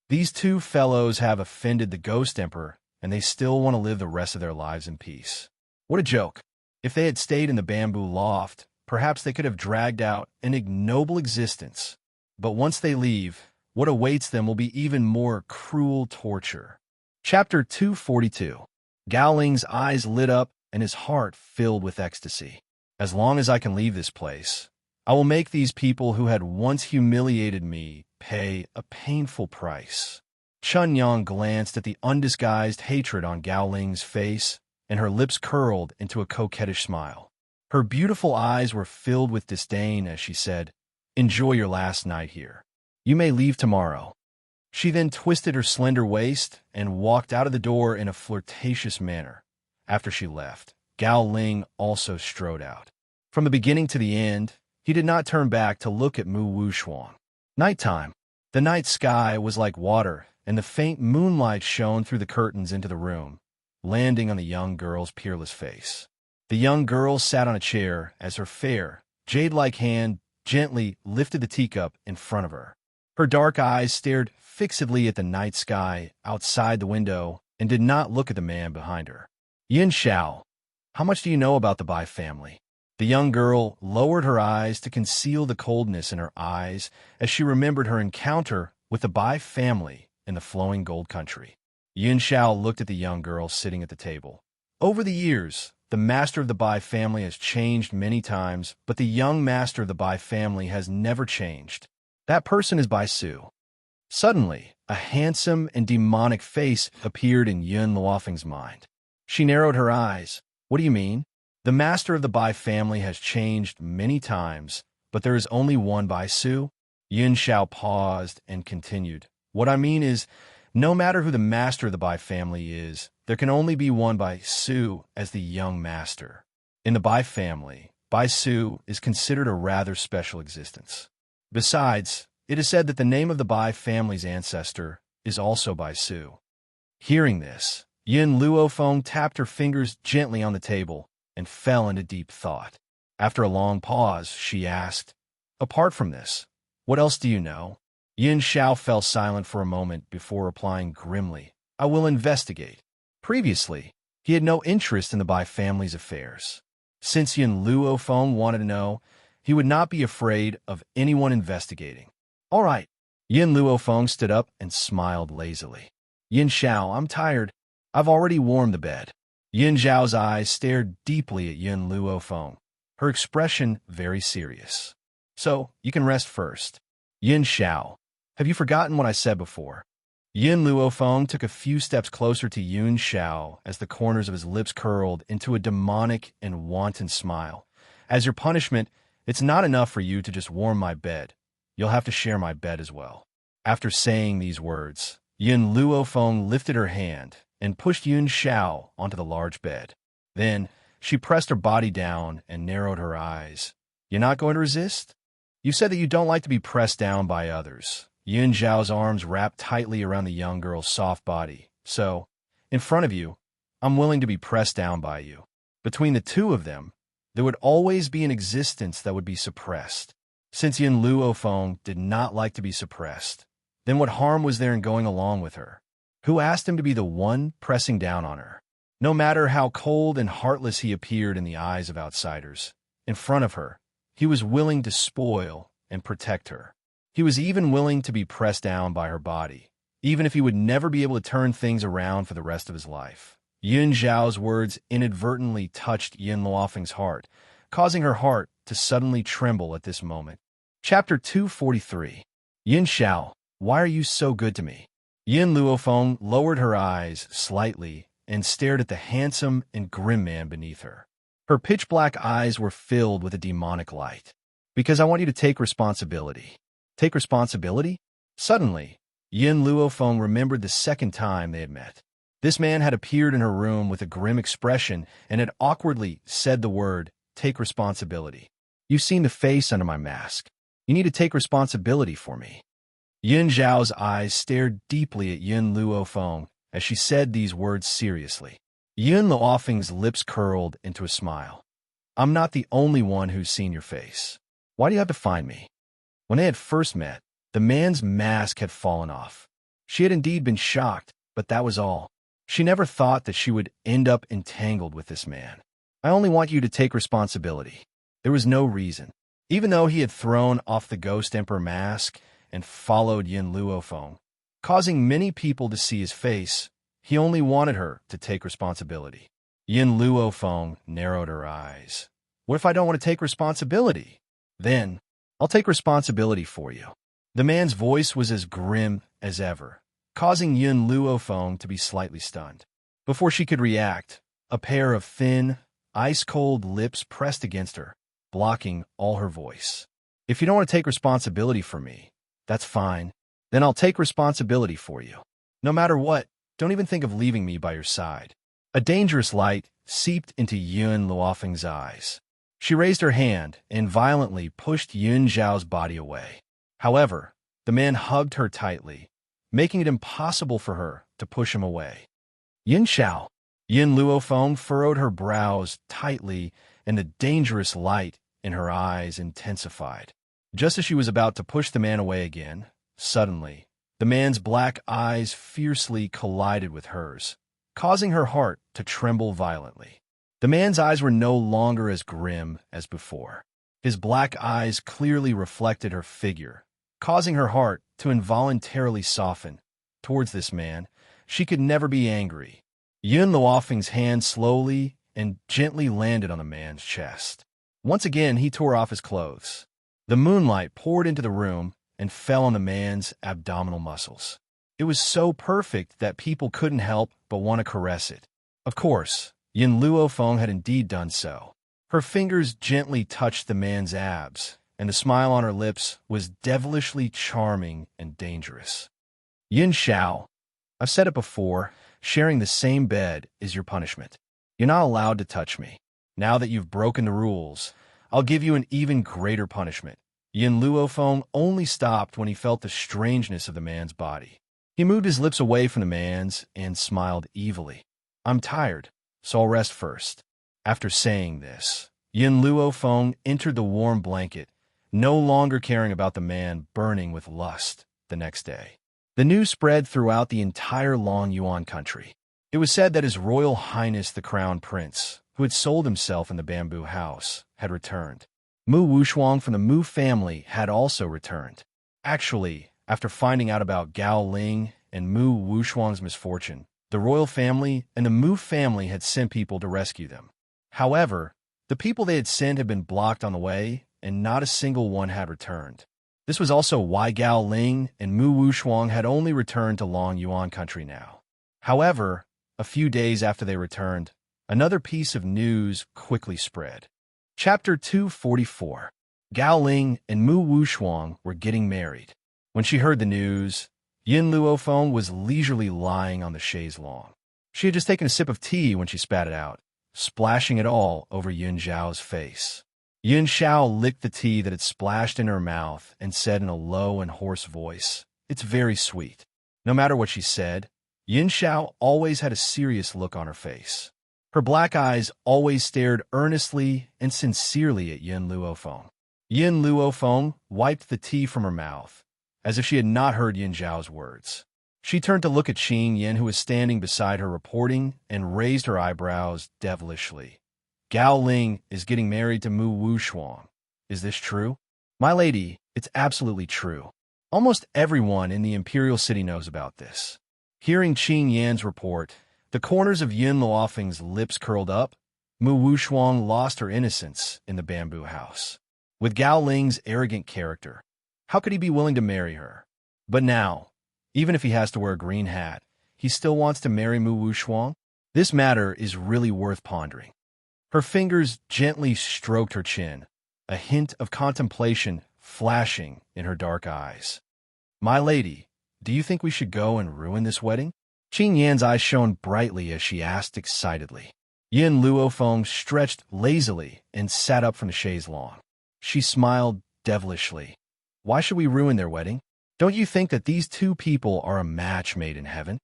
These two fellows have offended the Ghost Emperor, and they still want to live the rest of their lives in peace. What a joke. If they had stayed in the bamboo loft, perhaps they could have dragged out an ignoble existence. But once they leave, what awaits them will be even more cruel torture. Chapter 242. Gao Ling's eyes lit up and his heart filled with ecstasy. As long as I can leave this place, I will make these people who had once humiliated me pay a painful price. Chun Yang glanced at the undisguised hatred on Gao Ling's face, and her lips curled into a coquettish smile. Her beautiful eyes were filled with disdain as she said, "Enjoy your last night here. You may leave tomorrow." She then twisted her slender waist and walked out of the door in a flirtatious manner. After she left, Gao Ling also strode out. From the beginning to the end, he did not turn back to look at Mu Wushuang. Nighttime. The night sky was like water, and the faint moonlight shone through the curtains into the room, landing on the young girl's peerless face. The young girl sat on a chair as her fair, jade-like hand gently lifted the teacup in front of her. Her dark eyes stared fixedly at the night sky outside the window and did not look at the man behind her. Yin Xiao, how much do you know about the Bai family? The young girl lowered her eyes to conceal the coldness in her eyes as she remembered her encounter with the Bai family in the flowing gold country. Yin Xiao looked at the young girl sitting at the table. Over the years, the master of the Bai family has changed many times, but the young master of the Bai family has never changed. That person is Bai Su. Suddenly, a handsome and demonic face appeared in Yun Luofeng's mind. She narrowed her eyes. What do you mean? The master of the Bai family has changed many times, but there is only one Bai Su? Yin Xiao paused and continued. What I mean is, no matter who the master of the Bai family is, there can only be one Bai Su as the young master. In the Bai family, Bai Su is considered a rather special existence. Besides, it is said that the name of the Bai family's ancestor is also Bai Su. Hearing this, Yun Luofeng tapped her fingers gently on the table and fell into deep thought. After a long pause, she asked, apart from this, what else do you know? Yin Xiao fell silent for a moment before replying grimly, I will investigate. Previously, he had no interest in the Bai family's affairs. Since Yun Luofeng wanted to know, he would not be afraid of anyone investigating. All right. Yin Luofeng stood up and smiled lazily. Yin Xiao, I'm tired. I've already warmed the bed. Yin Xiao's eyes stared deeply at Yun Luofeng, her expression very serious. So, you can rest first. Yin Xiao, have you forgotten what I said before? Yin Luofeng took a few steps closer to Yun Xiao as the corners of his lips curled into a demonic and wanton smile. As your punishment, it's not enough for you to just warm my bed. You'll have to share my bed as well. After saying these words, Yin Luofeng lifted her hand and pushed Yun Xiao onto the large bed. Then, she pressed her body down and narrowed her eyes. You're not going to resist? You said that you don't like to be pressed down by others. Yun Xiao's arms wrapped tightly around the young girl's soft body. So, in front of you, I'm willing to be pressed down by you. Between the two of them, there would always be an existence that would be suppressed. Since Yin Luofeng did not like to be suppressed, then what harm was there in going along with her? Who asked him to be the one pressing down on her? No matter how cold and heartless he appeared in the eyes of outsiders, in front of her, he was willing to spoil and protect her. He was even willing to be pressed down by her body, even if he would never be able to turn things around for the rest of his life. Yun Xiao's words inadvertently touched Yin Luofeng's heart, causing her heart to suddenly tremble at this moment. Chapter 243. Yin Xiao, why are you so good to me? Yin Luofeng lowered her eyes slightly and stared at the handsome and grim man beneath her. Her pitch-black eyes were filled with a demonic light. Because I want you to take responsibility. Take responsibility? Suddenly, Yin Luofeng remembered the second time they had met. This man had appeared in her room with a grim expression and had awkwardly said the word, take responsibility. You've seen the face under my mask. You need to take responsibility for me. Yin Xiao's eyes stared deeply at Yin Luofeng as she said these words seriously. Yin Luofeng's lips curled into a smile. I'm not the only one who's seen your face. Why do you have to find me? When they had first met, the man's mask had fallen off. She had indeed been shocked, but that was all. She never thought that she would end up entangled with this man. I only want you to take responsibility. There was no reason. Even though he had thrown off the Ghost Emperor mask and followed Yin Luofeng, causing many people to see his face, he only wanted her to take responsibility. Yin Luofeng narrowed her eyes. What if I don't want to take responsibility? Then, I'll take responsibility for you. The man's voice was as grim as ever, causing Yin Luofeng to be slightly stunned. Before she could react, a pair of thin, ice-cold lips pressed against her, blocking all her voice. If you don't want to take responsibility for me, that's fine. Then I'll take responsibility for you. No matter what, don't even think of leaving me by your side. A dangerous light seeped into Yun Luofeng's eyes. She raised her hand and violently pushed Yun Xiao's body away. However, the man hugged her tightly, making it impossible for her to push him away. Yin Xiao. Yin Luofeng furrowed her brows tightly, and the dangerous light in her eyes intensified. Just as she was about to push the man away again, suddenly, the man's black eyes fiercely collided with hers, causing her heart to tremble violently. The man's eyes were no longer as grim as before. His black eyes clearly reflected her figure, causing her heart to involuntarily soften. Towards this man, she could never be angry. Yun Luofeng's hand slowly and gently landed on the man's chest. Once again, he tore off his clothes. The moonlight poured into the room and fell on the man's abdominal muscles. It was so perfect that people couldn't help but want to caress it. Of course, Yin Luofeng had indeed done so. Her fingers gently touched the man's abs, and the smile on her lips was devilishly charming and dangerous. Yin Xiao, I've said it before, sharing the same bed is your punishment. You're not allowed to touch me. Now that you've broken the rules, I'll give you an even greater punishment. Yin Luofeng only stopped when he felt the strangeness of the man's body. He moved his lips away from the man's and smiled evilly. I'm tired, so I'll rest first. After saying this, Yin Luofeng entered the warm blanket, no longer caring about the man burning with lust the next day. The news spread throughout the entire Long Yuan country. It was said that His Royal Highness the Crown Prince, who had sold himself in the bamboo house, had returned. Mu Wushuang from the Mu family had also returned. Actually, after finding out about Gao Ling and Mu Wushuang's misfortune, the royal family and the Mu family had sent people to rescue them. However, the people they had sent had been blocked on the way, and not a single one had returned. This was also why Gao Ling and Mu Wushuang had only returned to Long Yuan country now. However, a few days after they returned, another piece of news quickly spread. Chapter 244. Gao Ling and Mu Wushuang were getting married. When she heard the news, Yin Luofeng was leisurely lying on the chaise longue. She had just taken a sip of tea when she spat it out, splashing it all over Yun Zhao's face. Yun Zhao licked the tea that had splashed in her mouth and said in a low and hoarse voice, "It's very sweet." No matter what she said, Yun Zhao always had a serious look on her face. Her black eyes always stared earnestly and sincerely at Yin Luofeng. Yin Luofeng wiped the tea from her mouth, as if she had not heard Yun Zhao's words. She turned to look at Qing Yin, who was standing beside her reporting, and raised her eyebrows devilishly. "Gao Ling is getting married to Mu Wushuang. Is this true?" "My lady, it's absolutely true. Almost everyone in the imperial city knows about this." Hearing Qing Yan's report, the corners of Yin Luofeng's lips curled up. Mu Wushuang lost her innocence in the bamboo house. With Gao Ling's arrogant character, how could he be willing to marry her? But now, even if he has to wear a green hat, he still wants to marry Mu Wushuang? This matter is really worth pondering. Her fingers gently stroked her chin, a hint of contemplation flashing in her dark eyes. "My lady, do you think we should go and ruin this wedding?" Qing Yan's eyes shone brightly as she asked excitedly. Yin Luofeng stretched lazily and sat up from the chaise longue. She smiled devilishly. "Why should we ruin their wedding? Don't you think that these two people are a match made in heaven?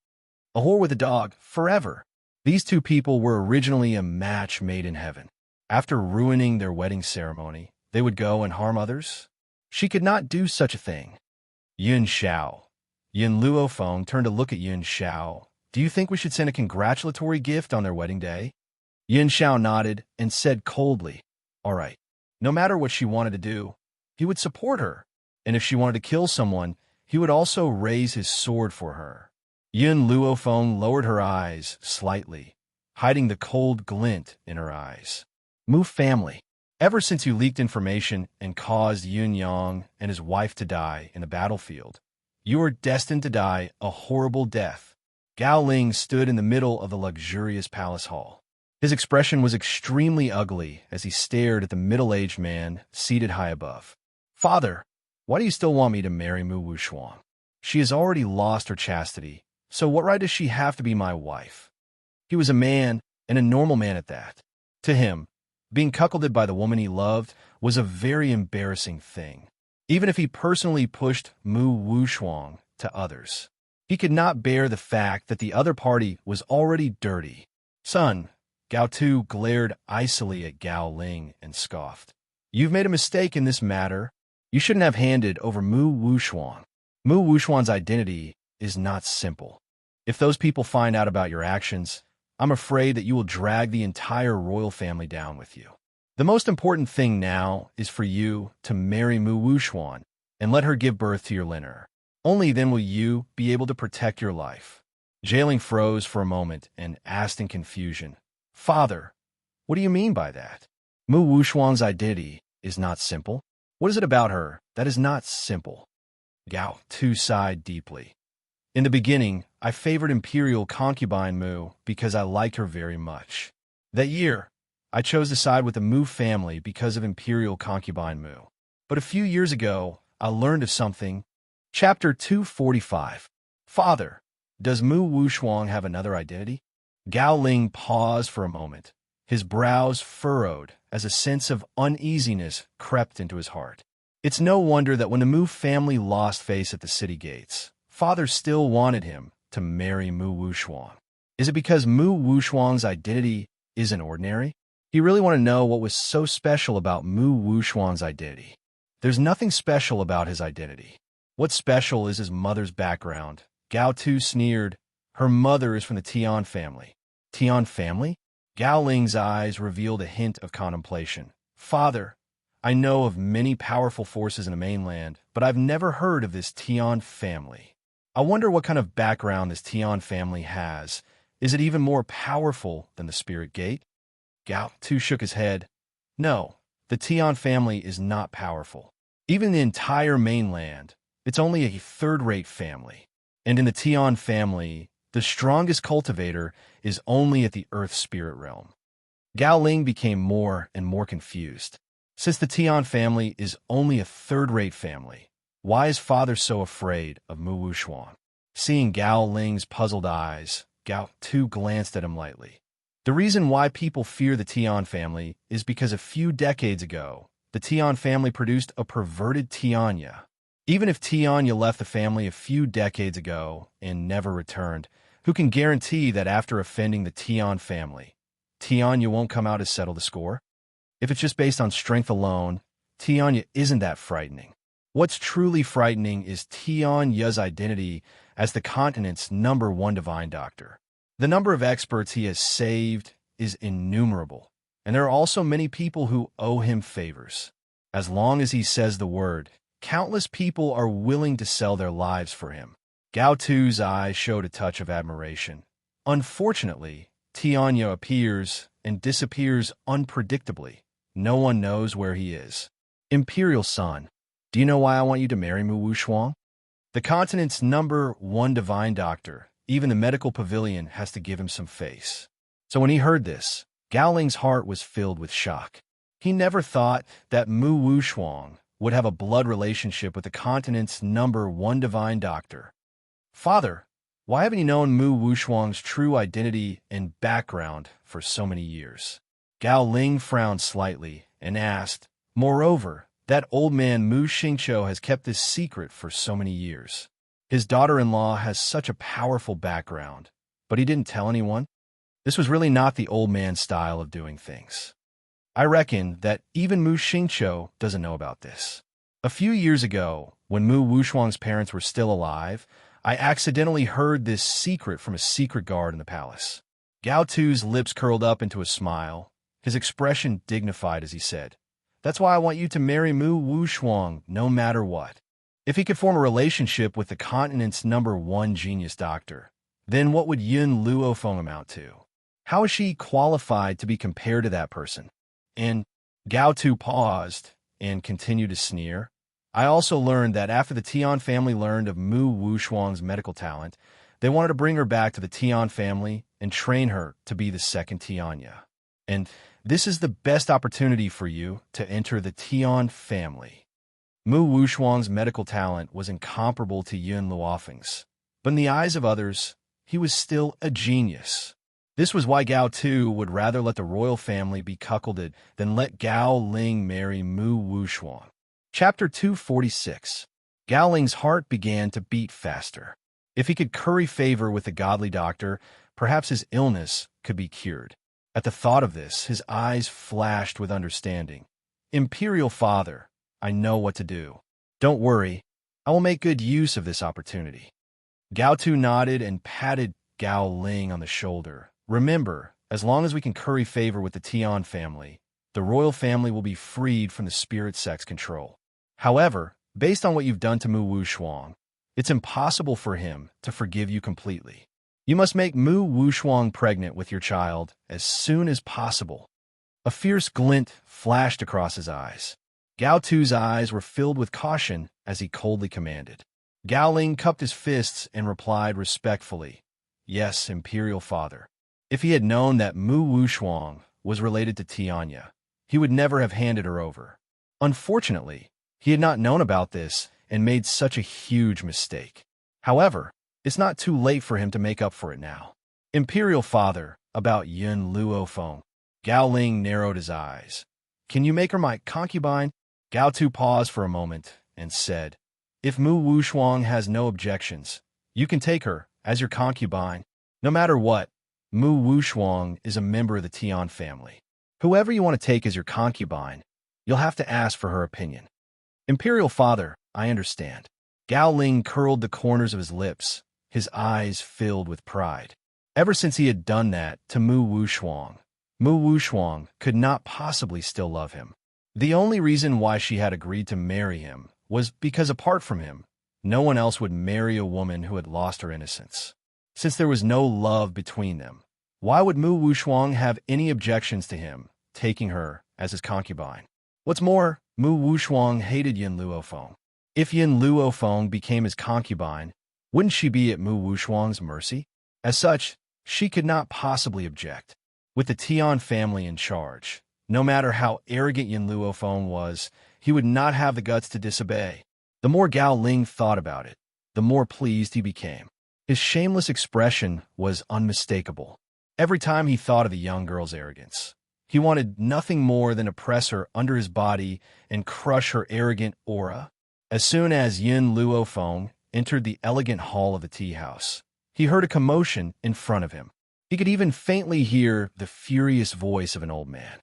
A whore with a dog, forever." These two people were originally a match made in heaven. After ruining their wedding ceremony, they would go and harm others? She could not do such a thing. Yun Zhao. Yin Luofeng turned to look at Yun Zhao. "Do you think we should send a congratulatory gift on their wedding day?" Yun Zhao nodded and said coldly, "All right." No matter what she wanted to do, he would support her. And if she wanted to kill someone, he would also raise his sword for her. Yin Luofeng lowered her eyes slightly, hiding the cold glint in her eyes. "Mu family. Ever since you leaked information and caused Yun Yang and his wife to die in the battlefield, you are destined to die a horrible death." Gao Ling stood in the middle of the luxurious palace hall. His expression was extremely ugly as he stared at the middle-aged man seated high above. "Father, why do you still want me to marry Mu Wushuang? She has already lost her chastity, so what right does she have to be my wife?" He was a man, and a normal man at that. To him, being cuckolded by the woman he loved was a very embarrassing thing, even if he personally pushed Mu Wushuang to others. He could not bear the fact that the other party was already dirty. "Son," Gao Tu glared icily at Gao Ling and scoffed. "You've made a mistake in this matter. You shouldn't have handed over Mu Wushuang. Mu Wushuang's identity is not simple. If those people find out about your actions, I'm afraid that you will drag the entire royal family down with you. The most important thing now is for you to marry Mu Wushuang and let her give birth to your linear. Only then will you be able to protect your life." Jailing froze for a moment and asked in confusion, "Father, what do you mean by that? Mu Wushuang's identity is not simple. What is it about her that is not simple?" Gao Tu sighed deeply. "In the beginning, I favored imperial concubine Mu because I liked her very much. That year, I chose to side with the Mu family because of imperial concubine Mu. But a few years ago, I learned of something." Chapter 245. "Father, does Mu Wushuang have another identity?" Gao Ling paused for a moment. His brows furrowed as a sense of uneasiness crept into his heart. It's no wonder that when the Mu family lost face at the city gates, Father still wanted him to marry Mu Wushuang. Is it because Mu Wushuang's identity isn't ordinary? He really wanted to know what was so special about Mu Wushuang's identity. There's nothing special about his identity. What's special is his mother's background. Gao Tu sneered. Her mother is from the Tian family. Tian family? Gao Ling's eyes revealed a hint of contemplation. "Father, I know of many powerful forces in the mainland, but I've never heard of this Tian family. I wonder what kind of background this Tian family has. Is it even more powerful than the Spirit Gate?" Gao Tu shook his head. "No, the Tian family is not powerful. Even the entire mainland, it's only a third-rate family. And in the Tian family, the strongest cultivator is only at the Earth Spirit realm. Gao Ling became more and more confused. Since the Tian family is only a third-rate family, why is father so afraid of Mu Wushuang? Seeing Gao Ling's puzzled eyes, Gao Tu glanced at him lightly. The reason why people fear the Tian family is because a few decades ago, the Tian family produced a perverted Tianya. Even if Tianya left the family a few decades ago and never returned, who can guarantee that after offending the Tian family, Tianya won't come out as settle the score? If it's just based on strength alone, Tianya isn't that frightening. What's truly frightening is Tianya's identity as the continent's #1 divine doctor. The number of experts he has saved is innumerable, and there are also many people who owe him favors. As long as he says the word, countless people are willing to sell their lives for him. Gao Tu's eyes showed a touch of admiration. Unfortunately, Tianya appears and disappears unpredictably. No one knows where he is. Imperial son, do you know why I want you to marry Mu Wushuang? The continent's #1 divine doctor, even the medical pavilion has to give him some face. So when he heard this, Gao Ling's heart was filled with shock. He never thought that Mu Wushuang would have a blood relationship with the continent's #1 divine doctor. Father, why haven't you known Mu Wushuang's true identity and background for so many years? Gao Ling frowned slightly and asked, moreover, that old man Mu Xingqiu has kept this secret for so many years. His daughter-in-law has such a powerful background, but he didn't tell anyone. This was really not the old man's style of doing things. I reckon that even Mu Xingqiu doesn't know about this. A few years ago, when Mu Wushuang's parents were still alive, I accidentally heard this secret from a secret guard in the palace. Gao Tu's lips curled up into a smile, his expression dignified as he said, "That's why I want you to marry Mu Wushuang no matter what." If he could form a relationship with the continent's #1 genius doctor, then what would Yun Luofeng amount to? How is she qualified to be compared to that person? And Gao Tu paused and continued to sneer. I also learned that after the Tian family learned of Mu Wushuang's medical talent, they wanted to bring her back to the Tian family and train her to be the second Tianya. And this is the best opportunity for you to enter the Tian family. Mu Wushuang's medical talent was incomparable to Yun Luofeng's, but in the eyes of others, he was still a genius. This was why Gao Tu would rather let the royal family be cuckolded than let Gao Ling marry Mu Wushuang. Chapter 246. Gao Ling's heart began to beat faster. If he could curry favor with the godly doctor, perhaps his illness could be cured. At the thought of this, his eyes flashed with understanding. Imperial father, I know what to do. Don't worry, I will make good use of this opportunity. Gao Tu nodded and patted Gao Ling on the shoulder. Remember, as long as we can curry favor with the Tian family, the royal family will be freed from the spirit sex control. However, based on what you've done to Mu Wushuang, it's impossible for him to forgive you completely. You must make Mu Wushuang pregnant with your child as soon as possible. A fierce glint flashed across his eyes. Gao Tu's eyes were filled with caution as he coldly commanded. Gao Ling cupped his fists and replied respectfully, "Yes, Imperial Father." If he had known that Mu Wushuang was related to Tianya, he would never have handed her over. Unfortunately, he had not known about this and made such a huge mistake. However, it's not too late for him to make up for it now. Imperial Father, about Yun Luofeng. Gao Ling narrowed his eyes. Can you make her my concubine? Gao Tu paused for a moment and said, if Mu Wushuang has no objections, you can take her as your concubine. No matter what, Mu Wushuang is a member of the Tian family. Whoever you want to take as your concubine, you'll have to ask for her opinion. Imperial Father, I understand. Gao Ling curled the corners of his lips, his eyes filled with pride. Ever since he had done that to Mu Wushuang could not possibly still love him. The only reason why she had agreed to marry him was because apart from him, no one else would marry a woman who had lost her innocence. Since there was no love between them, why would Mu Wushuang have any objections to him taking her as his concubine? What's more, Mu Wushuang hated Yin Luofeng. If Yin Luofeng became his concubine, wouldn't she be at Mu Wushuang's mercy? As such, she could not possibly object. With the Tian family in charge, no matter how arrogant Yin Luofeng was, he would not have the guts to disobey. The more Gao Ling thought about it, the more pleased he became. His shameless expression was unmistakable. Every time he thought of the young girl's arrogance, he wanted nothing more than to press her under his body and crush her arrogant aura. As soon as Yin Luofeng entered the elegant hall of the tea house, he heard a commotion in front of him. He could even faintly hear the furious voice of an old man.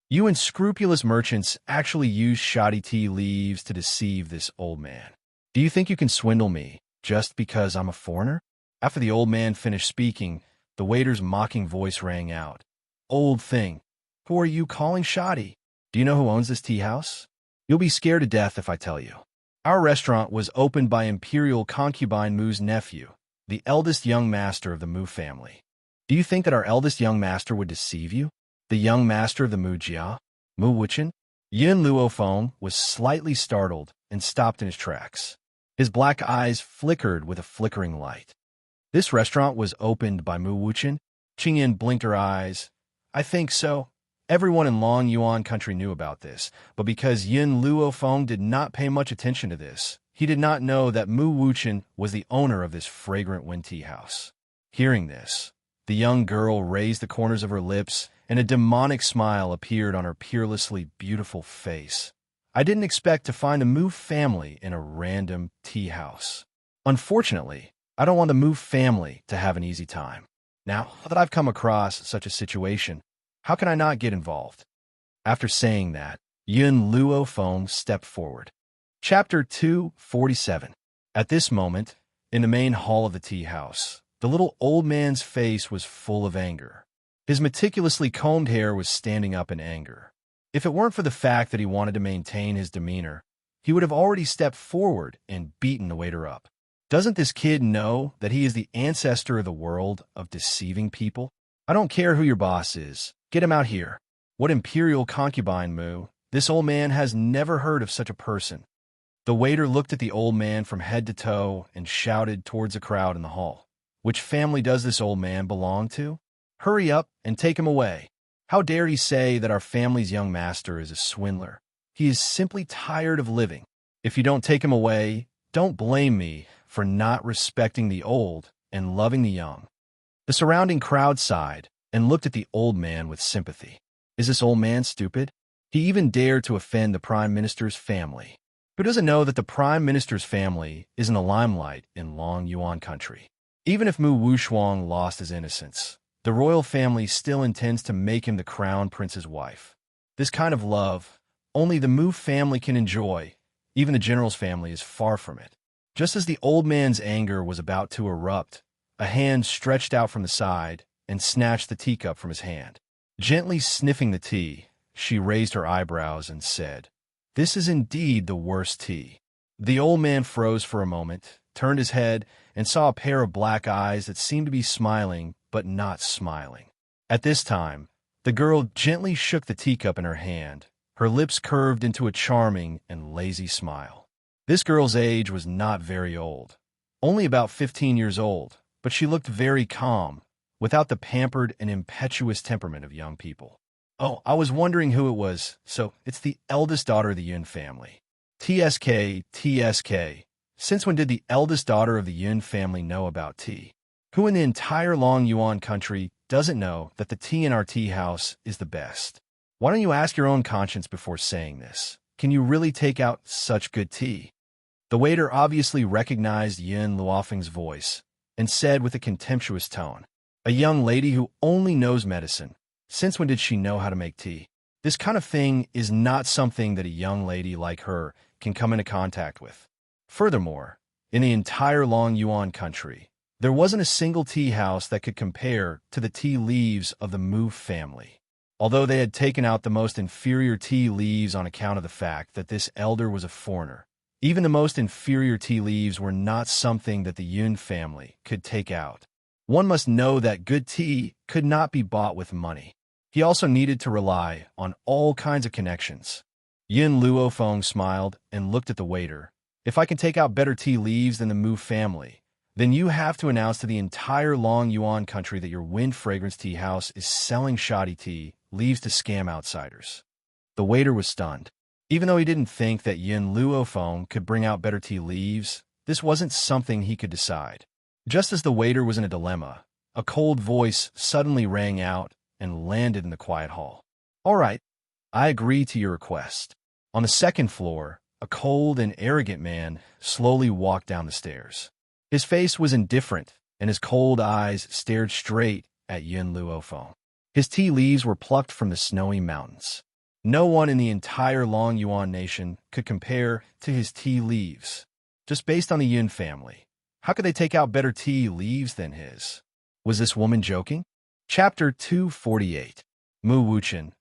You unscrupulous merchants actually use shoddy tea leaves to deceive this old man. Do you think you can swindle me just because I'm a foreigner? After the old man finished speaking, the waiter's mocking voice rang out. Old thing, who are you calling shoddy? Do you know who owns this tea house? You'll be scared to death if I tell you. Our restaurant was opened by Imperial Concubine Mu's nephew, the eldest young master of the Mu family. Do you think that our eldest young master would deceive you? The young master of the Mu Jia? Mu Wuchen? Yin Luofeng was slightly startled and stopped in his tracks. His black eyes flickered with a flickering light. This restaurant was opened by Mu Wuchen? Qingyan blinked her eyes. I think so. Everyone in Long Yuan country knew about this, but because Yin Luofeng did not pay much attention to this, he did not know that Mu Wuchen was the owner of this fragrant Wen tea house. Hearing this, the young girl raised the corners of her lips, and a demonic smile appeared on her peerlessly beautiful face. I didn't expect to find a Mu family in a random tea house. Unfortunately, I don't want the Mu family to have an easy time. Now that I've come across such a situation, how can I not get involved? After saying that, Yin Luofeng stepped forward. Chapter 247. At this moment, in the main hall of the tea house, the little old man's face was full of anger. His meticulously combed hair was standing up in anger. If it weren't for the fact that he wanted to maintain his demeanor, he would have already stepped forward and beaten the waiter up. Doesn't this kid know that he is the ancestor of the world of deceiving people? I don't care who your boss is. Get him out here. What imperial concubine, Mu? This old man has never heard of such a person. The waiter looked at the old man from head to toe and shouted towards the crowd in the hall. Which family does this old man belong to? Hurry up and take him away. How dare he say that our family's young master is a swindler? He is simply tired of living. If you don't take him away, don't blame me for not respecting the old and loving the young. The surrounding crowd sighed and looked at the old man with sympathy. Is this old man stupid? He even dared to offend the Prime Minister's family. Who doesn't know that the Prime Minister's family is in the limelight in Long Yuan country? Even if Mu Wushuang lost his innocence, the royal family still intends to make him the crown prince's wife. This kind of love, only the Mu family can enjoy. Even the general's family is far from it. Just as the old man's anger was about to erupt, a hand stretched out from the side and snatched the teacup from his hand. Gently sniffing the tea, she raised her eyebrows and said, "This is indeed the worst tea." The old man froze for a moment, turned his head, and saw a pair of black eyes that seemed to be smiling but not smiling. At this time, the girl gently shook the teacup in her hand, her lips curved into a charming and lazy smile. This girl's age was not very old, only about 15 years old, but she looked very calm, without the pampered and impetuous temperament of young people. Oh, I was wondering who it was. So, it's the eldest daughter of the Yun family. TSK. Since when did the eldest daughter of the Yun family know about tea? Who in the entire Long Yuan country doesn't know that the tea in our tea house is the best? Why don't you ask your own conscience before saying this? Can you really take out such good tea? The waiter obviously recognized Yin Luofeng's voice and said with a contemptuous tone, "A young lady who only knows medicine. Since when did she know how to make tea? This kind of thing is not something that a young lady like her can come into contact with." Furthermore, in the entire Long Yuan country, there wasn't a single tea house that could compare to the tea leaves of the Mu family. Although they had taken out the most inferior tea leaves on account of the fact that this elder was a foreigner, even the most inferior tea leaves were not something that the Yun family could take out. One must know that good tea could not be bought with money. He also needed to rely on all kinds of connections. Yin Luofeng smiled and looked at the waiter. If I can take out better tea leaves than the Mu family, then you have to announce to the entire Long Yuan country that your Wind Fragrance Tea House is selling shoddy tea leaves to scam outsiders. The waiter was stunned. Even though he didn't think that Yin Luofeng could bring out better tea leaves, this wasn't something he could decide. Just as the waiter was in a dilemma, a cold voice suddenly rang out and landed in the quiet hall. All right, I agree to your request. On the second floor, a cold and arrogant man slowly walked down the stairs. His face was indifferent, and his cold eyes stared straight at Yin Luofeng. His tea leaves were plucked from the snowy mountains. No one in the entire Long Yuan nation could compare to his tea leaves. Just based on the Yin family, how could they take out better tea leaves than his? Was this woman joking? Chapter 248. Mu Wuchen.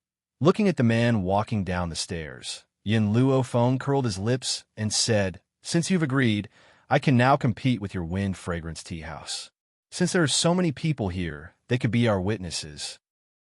Looking at the man walking down the stairs, Yin Luofeng curled his lips and said, "Since you've agreed, I can now compete with your Wind Fragrance Tea House. Since there are so many people here, they could be our witnesses."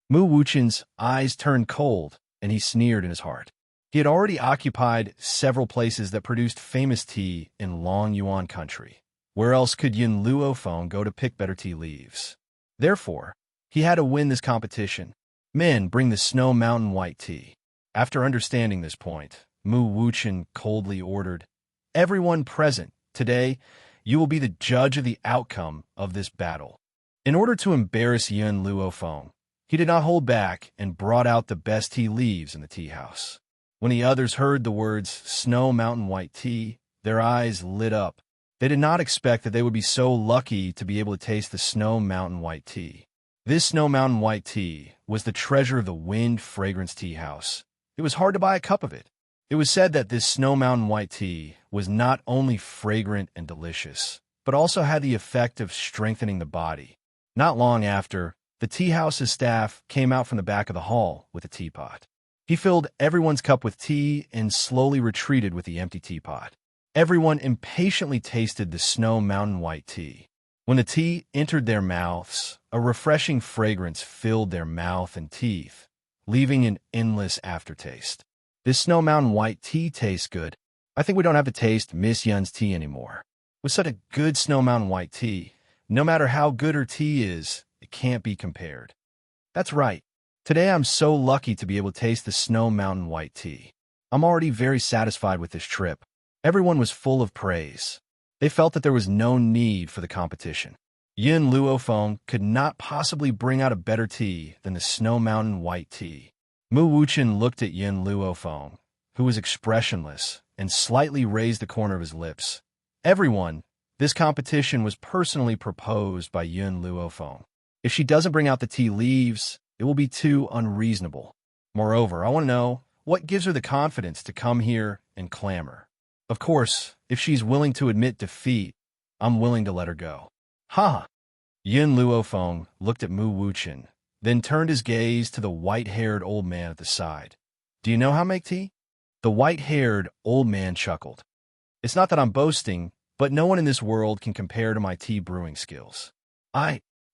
Mu Wuchen's eyes turned cold, and he sneered in his heart. He had already occupied several places that produced famous tea in Long Yuan country. Where else could Yin Luofeng go to pick better tea leaves? Therefore, he had to win this competition. Men, bring the Snow Mountain white tea. After understanding this point, Mu Wuchen coldly ordered, "Everyone present, today, you will be the judge of the outcome of this battle." In order to embarrass Yin Luofeng, he did not hold back and brought out the best tea leaves in the tea house. When the others heard the words Snow Mountain white tea, their eyes lit up. They did not expect that they would be so lucky to be able to taste the Snow Mountain white tea. This Snow Mountain white tea was the treasure of the Wind Fragrance Tea House. It was hard to buy a cup of it. It was said that this Snow Mountain white tea was not only fragrant and delicious, but also had the effect of strengthening the body. Not long after, the tea house's staff came out from the back of the hall with a teapot. He filled everyone's cup with tea and slowly retreated with the empty teapot. Everyone impatiently tasted the Snow Mountain white tea. When the tea entered their mouths, a refreshing fragrance filled their mouth and teeth, leaving an endless aftertaste. This Snow Mountain white tea tastes good. I think we don't have to taste Miss Yun's tea anymore. With such a good Snow Mountain white tea, no matter how good her tea is, it can't be compared. That's right. Today I'm so lucky to be able to taste the Snow Mountain white tea. I'm already very satisfied with this trip. Everyone was full of praise. They felt that there was no need for the competition. Yin Luofeng could not possibly bring out a better tea than the Snow Mountain white tea. Mu Wuchen looked at Yin Luofeng, who was expressionless, and slightly raised the corner of his lips. Everyone, this competition was personally proposed by Yin Luofeng. If she doesn't bring out the tea leaves, it will be too unreasonable. Moreover, I want to know what gives her the confidence to come here and clamor. Of course, if she's willing to admit defeat, I'm willing to let her go. Ha! Yin Luofeng looked at Mu Wuchen, then turned his gaze to the white-haired old man at the side. "Do you know how to make tea?" The white-haired old man chuckled. "It's not that I'm boasting, but no one in this world can compare to my tea brewing skills."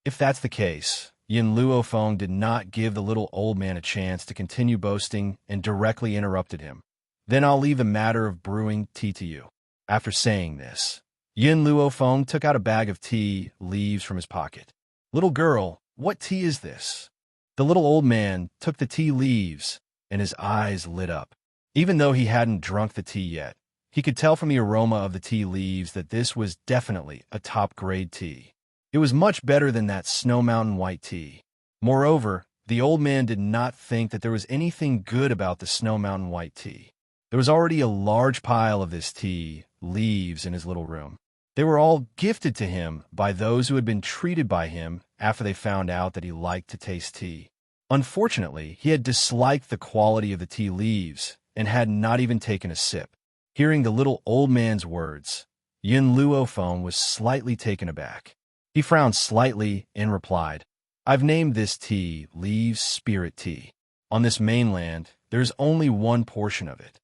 If that's the case, Yin Luofeng did not give the little old man a chance to continue boasting and directly interrupted him. "Then I'll leave the matter of brewing tea to you." After saying this, Yin Luofeng took out a bag of tea leaves from his pocket. "Little girl, what tea is this?" The little old man took the tea leaves, and his eyes lit up. Even though he hadn't drunk the tea yet, he could tell from the aroma of the tea leaves that this was definitely a top-grade tea. It was much better than that Snow Mountain white tea. Moreover, the old man did not think that there was anything good about the Snow Mountain white tea. There was already a large pile of this tea leaves in his little room. They were all gifted to him by those who had been treated by him after they found out that he liked to taste tea. Unfortunately, he had disliked the quality of the tea leaves and had not even taken a sip. Hearing the little old man's words, Yin Luofeng was slightly taken aback. He frowned slightly and replied, "I've named this tea Leaves Spirit Tea. On this mainland, there's only one portion of it."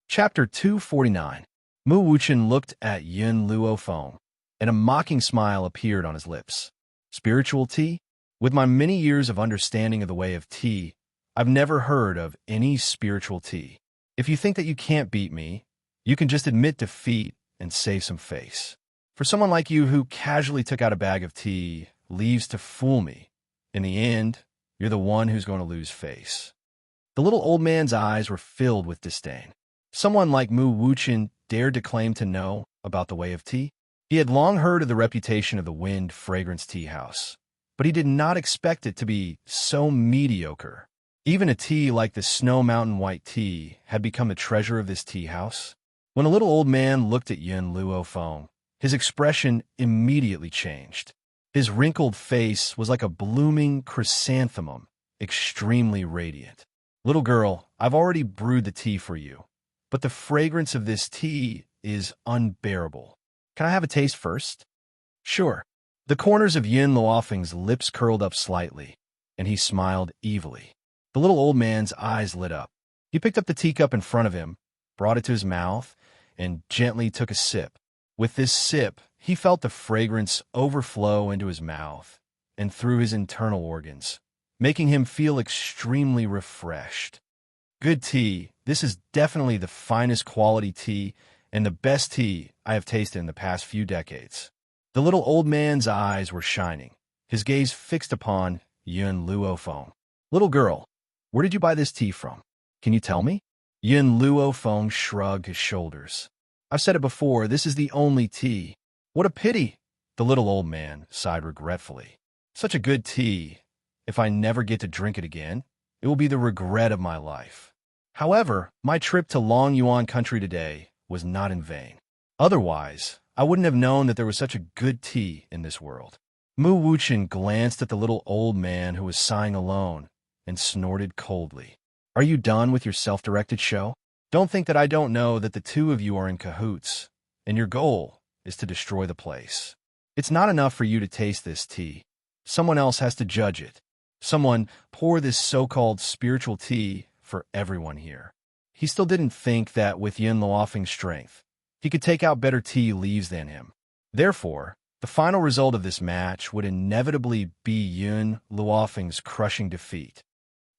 Chapter 249. Mu Wuchen looked at Yin Luofeng, and a mocking smile appeared on his lips. "Spiritual tea? With my many years of understanding of the way of tea, I've never heard of any spiritual tea. If you think that you can't beat me, you can just admit defeat and save some face. For someone like you who casually took out a bag of tea, leaves to fool me, in the end, you're the one who's going to lose face. The little old man's eyes were filled with disdain. Someone like Mu Wuchen dared to claim to know about the way of tea? He had long heard of the reputation of the Wind Fragrance Tea House, but he did not expect it to be so mediocre. Even a tea like the Snow Mountain White Tea had become a treasure of this tea house. When a little old man looked at Yun Luo Feng, his expression immediately changed. His wrinkled face was like a blooming chrysanthemum, extremely radiant. Little girl, I've already brewed the tea for you, but the fragrance of this tea is unbearable. Can I have a taste first? Sure. The corners of Yun Luofeng's lips curled up slightly, and he smiled evilly. The little old man's eyes lit up. He picked up the teacup in front of him, brought it to his mouth, and gently took a sip. With this sip, he felt the fragrance overflow into his mouth and through his internal organs, making him feel extremely refreshed. Good tea. This is definitely the finest quality tea and the best tea I have tasted in the past few decades. The little old man's eyes were shining, his gaze fixed upon Yun Luo Feng. Little girl, where did you buy this tea from? Can you tell me? Yun Luo Feng shrugged his shoulders. I've said it before, this is the only tea. What a pity, the little old man sighed regretfully. Such a good tea. If I never get to drink it again, it will be the regret of my life. However, my trip to Long Yuan country today was not in vain. Otherwise, I wouldn't have known that there was such a good tea in this world. Mu Wuchen glanced at the little old man who was sighing alone and snorted coldly. Are you done with your self-directed show? Don't think that I don't know that the two of you are in cahoots, and your goal is to destroy the place. It's not enough for you to taste this tea. Someone else has to judge it. Someone pour this so-called spiritual tea for everyone here. He still didn't think that with Yun Luofeng's strength, he could take out better tea leaves than him. Therefore, the final result of this match would inevitably be Yun Luofeng's crushing defeat.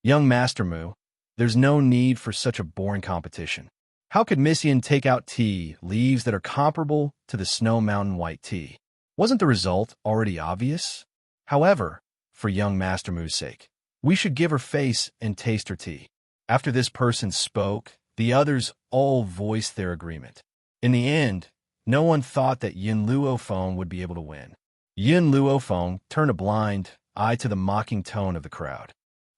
Young Master Mu, there's no need for such a boring competition. How could Miss Yin take out tea leaves that are comparable to the Snow Mountain White Tea? Wasn't the result already obvious? However, for young Master Mu's sake, we should give her face and taste her tea. After this person spoke, the others all voiced their agreement. In the end, no one thought that Yun Luo Feng would be able to win. Yun Luo Feng turned a blind eye to the mocking tone of the crowd.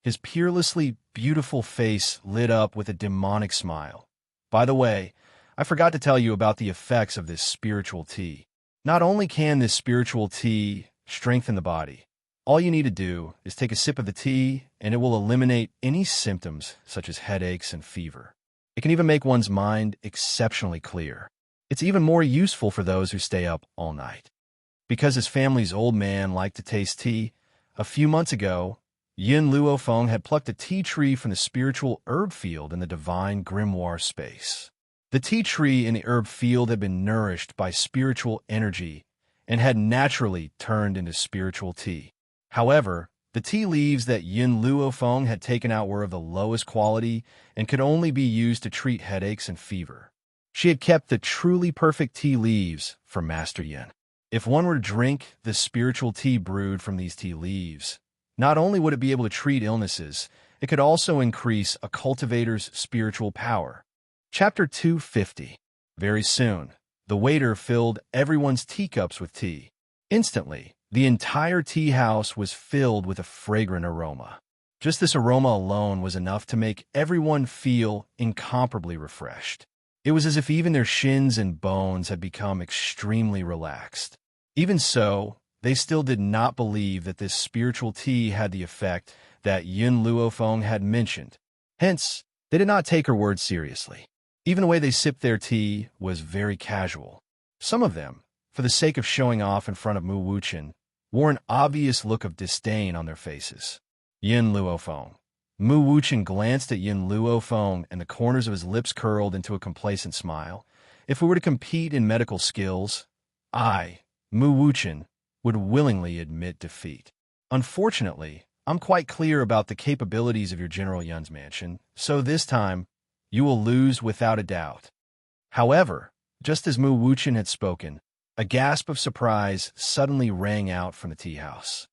His peerlessly beautiful face lit up with a demonic smile. By the way, I forgot to tell you about the effects of this spiritual tea. Not only can this spiritual tea strengthen the body, all you need to do is take a sip of the tea and it will eliminate any symptoms such as headaches and fever. It can even make one's mind exceptionally clear. It's even more useful for those who stay up all night. Because his family's old man liked to taste tea, a few months ago, Yun Luo Feng had plucked a tea tree from the spiritual herb field in the divine grimoire space. The tea tree in the herb field had been nourished by spiritual energy and had naturally turned into spiritual tea. However, the tea leaves that Yun Luo Feng had taken out were of the lowest quality and could only be used to treat headaches and fever. She had kept the truly perfect tea leaves for Master Yin. If one were to drink the spiritual tea brewed from these tea leaves, not only would it be able to treat illnesses, it could also increase a cultivator's spiritual power. Chapter 250. Very soon, the waiter filled everyone's teacups with tea. Instantly, the entire tea house was filled with a fragrant aroma. Just this aroma alone was enough to make everyone feel incomparably refreshed. It was as if even their shins and bones had become extremely relaxed. Even so, they still did not believe that this spiritual tea had the effect that Yun Luo Feng had mentioned. Hence, they did not take her words seriously. Even the way they sipped their tea was very casual. Some of them, for the sake of showing off in front of Mu Wuchen, wore an obvious look of disdain on their faces. Yun Luo Feng. Mu Wuchen glanced at Yun Luo Feng, and the corners of his lips curled into a complacent smile. If we were to compete in medical skills, I, Mu Wuchen, would willingly admit defeat. Unfortunately, I'm quite clear about the capabilities of your General Yun's mansion, so this time, You will lose without a doubt. However, just as Mu Wuchen had spoken, a gasp of surprise suddenly rang out from the tea house.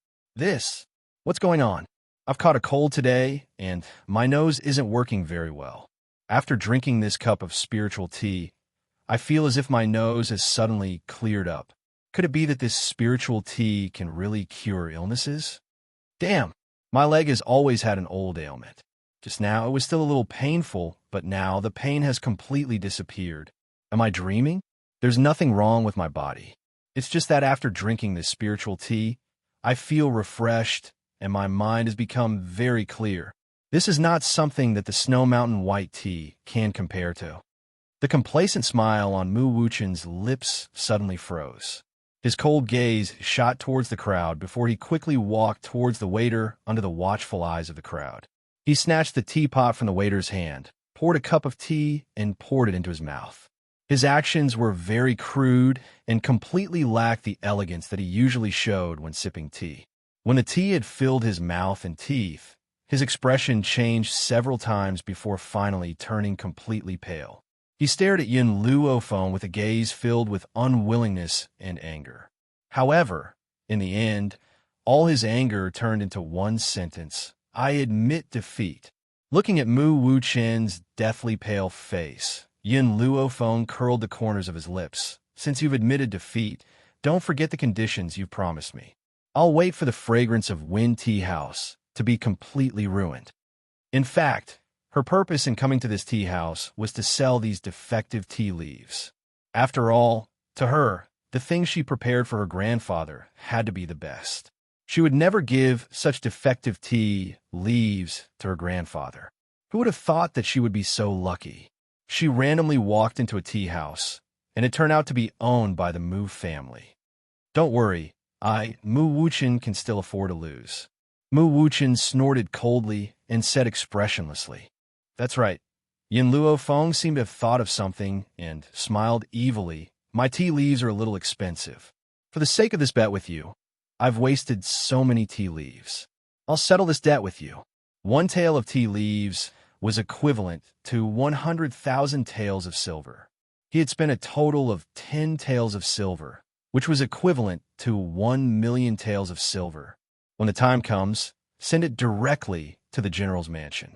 What's going on? I've caught a cold today, and my nose isn't working very well. After drinking this cup of spiritual tea, I feel as if my nose has suddenly cleared up. Could it be that this spiritual tea can really cure illnesses? Damn, my leg has always had an old ailment. Just now it was still a little painful, but now the pain has completely disappeared. Am I dreaming? There's nothing wrong with my body. It's just that after drinking this spiritual tea, I feel refreshed and my mind has become very clear. This is not something that the Snow Mountain white tea can compare to. The complacent smile on Mu Wuchen's lips suddenly froze. His cold gaze shot towards the crowd before he quickly walked towards the waiter under the watchful eyes of the crowd. He snatched the teapot from the waiter's hand, poured a cup of tea, and poured it into his mouth. His actions were very crude and completely lacked the elegance that he usually showed when sipping tea. When the tea had filled his mouth and teeth, his expression changed several times before finally turning completely pale. He stared at Yin Luofeng with a gaze filled with unwillingness and anger. However, in the end, all his anger turned into one sentence: "I admit defeat." Looking at Mu Wuchen's deathly pale face, Yin Luofeng curled the corners of his lips. "Since you've admitted defeat, don't forget the conditions you've promised me. I'll wait for the fragrance of Wind Tea House to be completely ruined." In fact, her purpose in coming to this tea house was to sell these defective tea leaves. After all, to her, the things she prepared for her grandfather had to be the best. She would never give such defective tea leaves to her grandfather. Who would have thought that she would be so lucky? She randomly walked into a tea house, and it turned out to be owned by the Mu family. Don't worry, Mu Wuchen, can still afford to lose. Mu Wuchen snorted coldly and said expressionlessly. That's right. Yin Luofeng seemed to have thought of something and smiled evilly. My tea leaves are a little expensive. For the sake of this bet with you, I've wasted so many tea leaves. I'll settle this debt with you. One tael of tea leaves was equivalent to 100,000 taels of silver. He had spent a total of 10 taels of silver, which was equivalent to 1,000,000 taels of silver. When the time comes, send it directly to the general's mansion.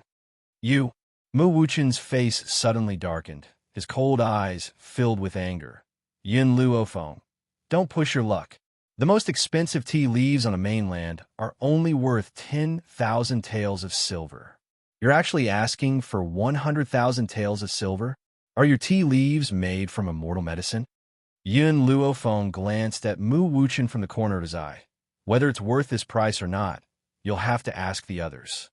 You. Mu Wuchen's face suddenly darkened, his cold eyes filled with anger. Yin Luofeng, don't push your luck. The most expensive tea leaves on the mainland are only worth 10,000 taels of silver. You're actually asking for 100,000 taels of silver? Are your tea leaves made from immortal medicine? Yin Luofeng glanced at Mu Wuchen from the corner of his eye. Whether it's worth this price or not, you'll have to ask the others.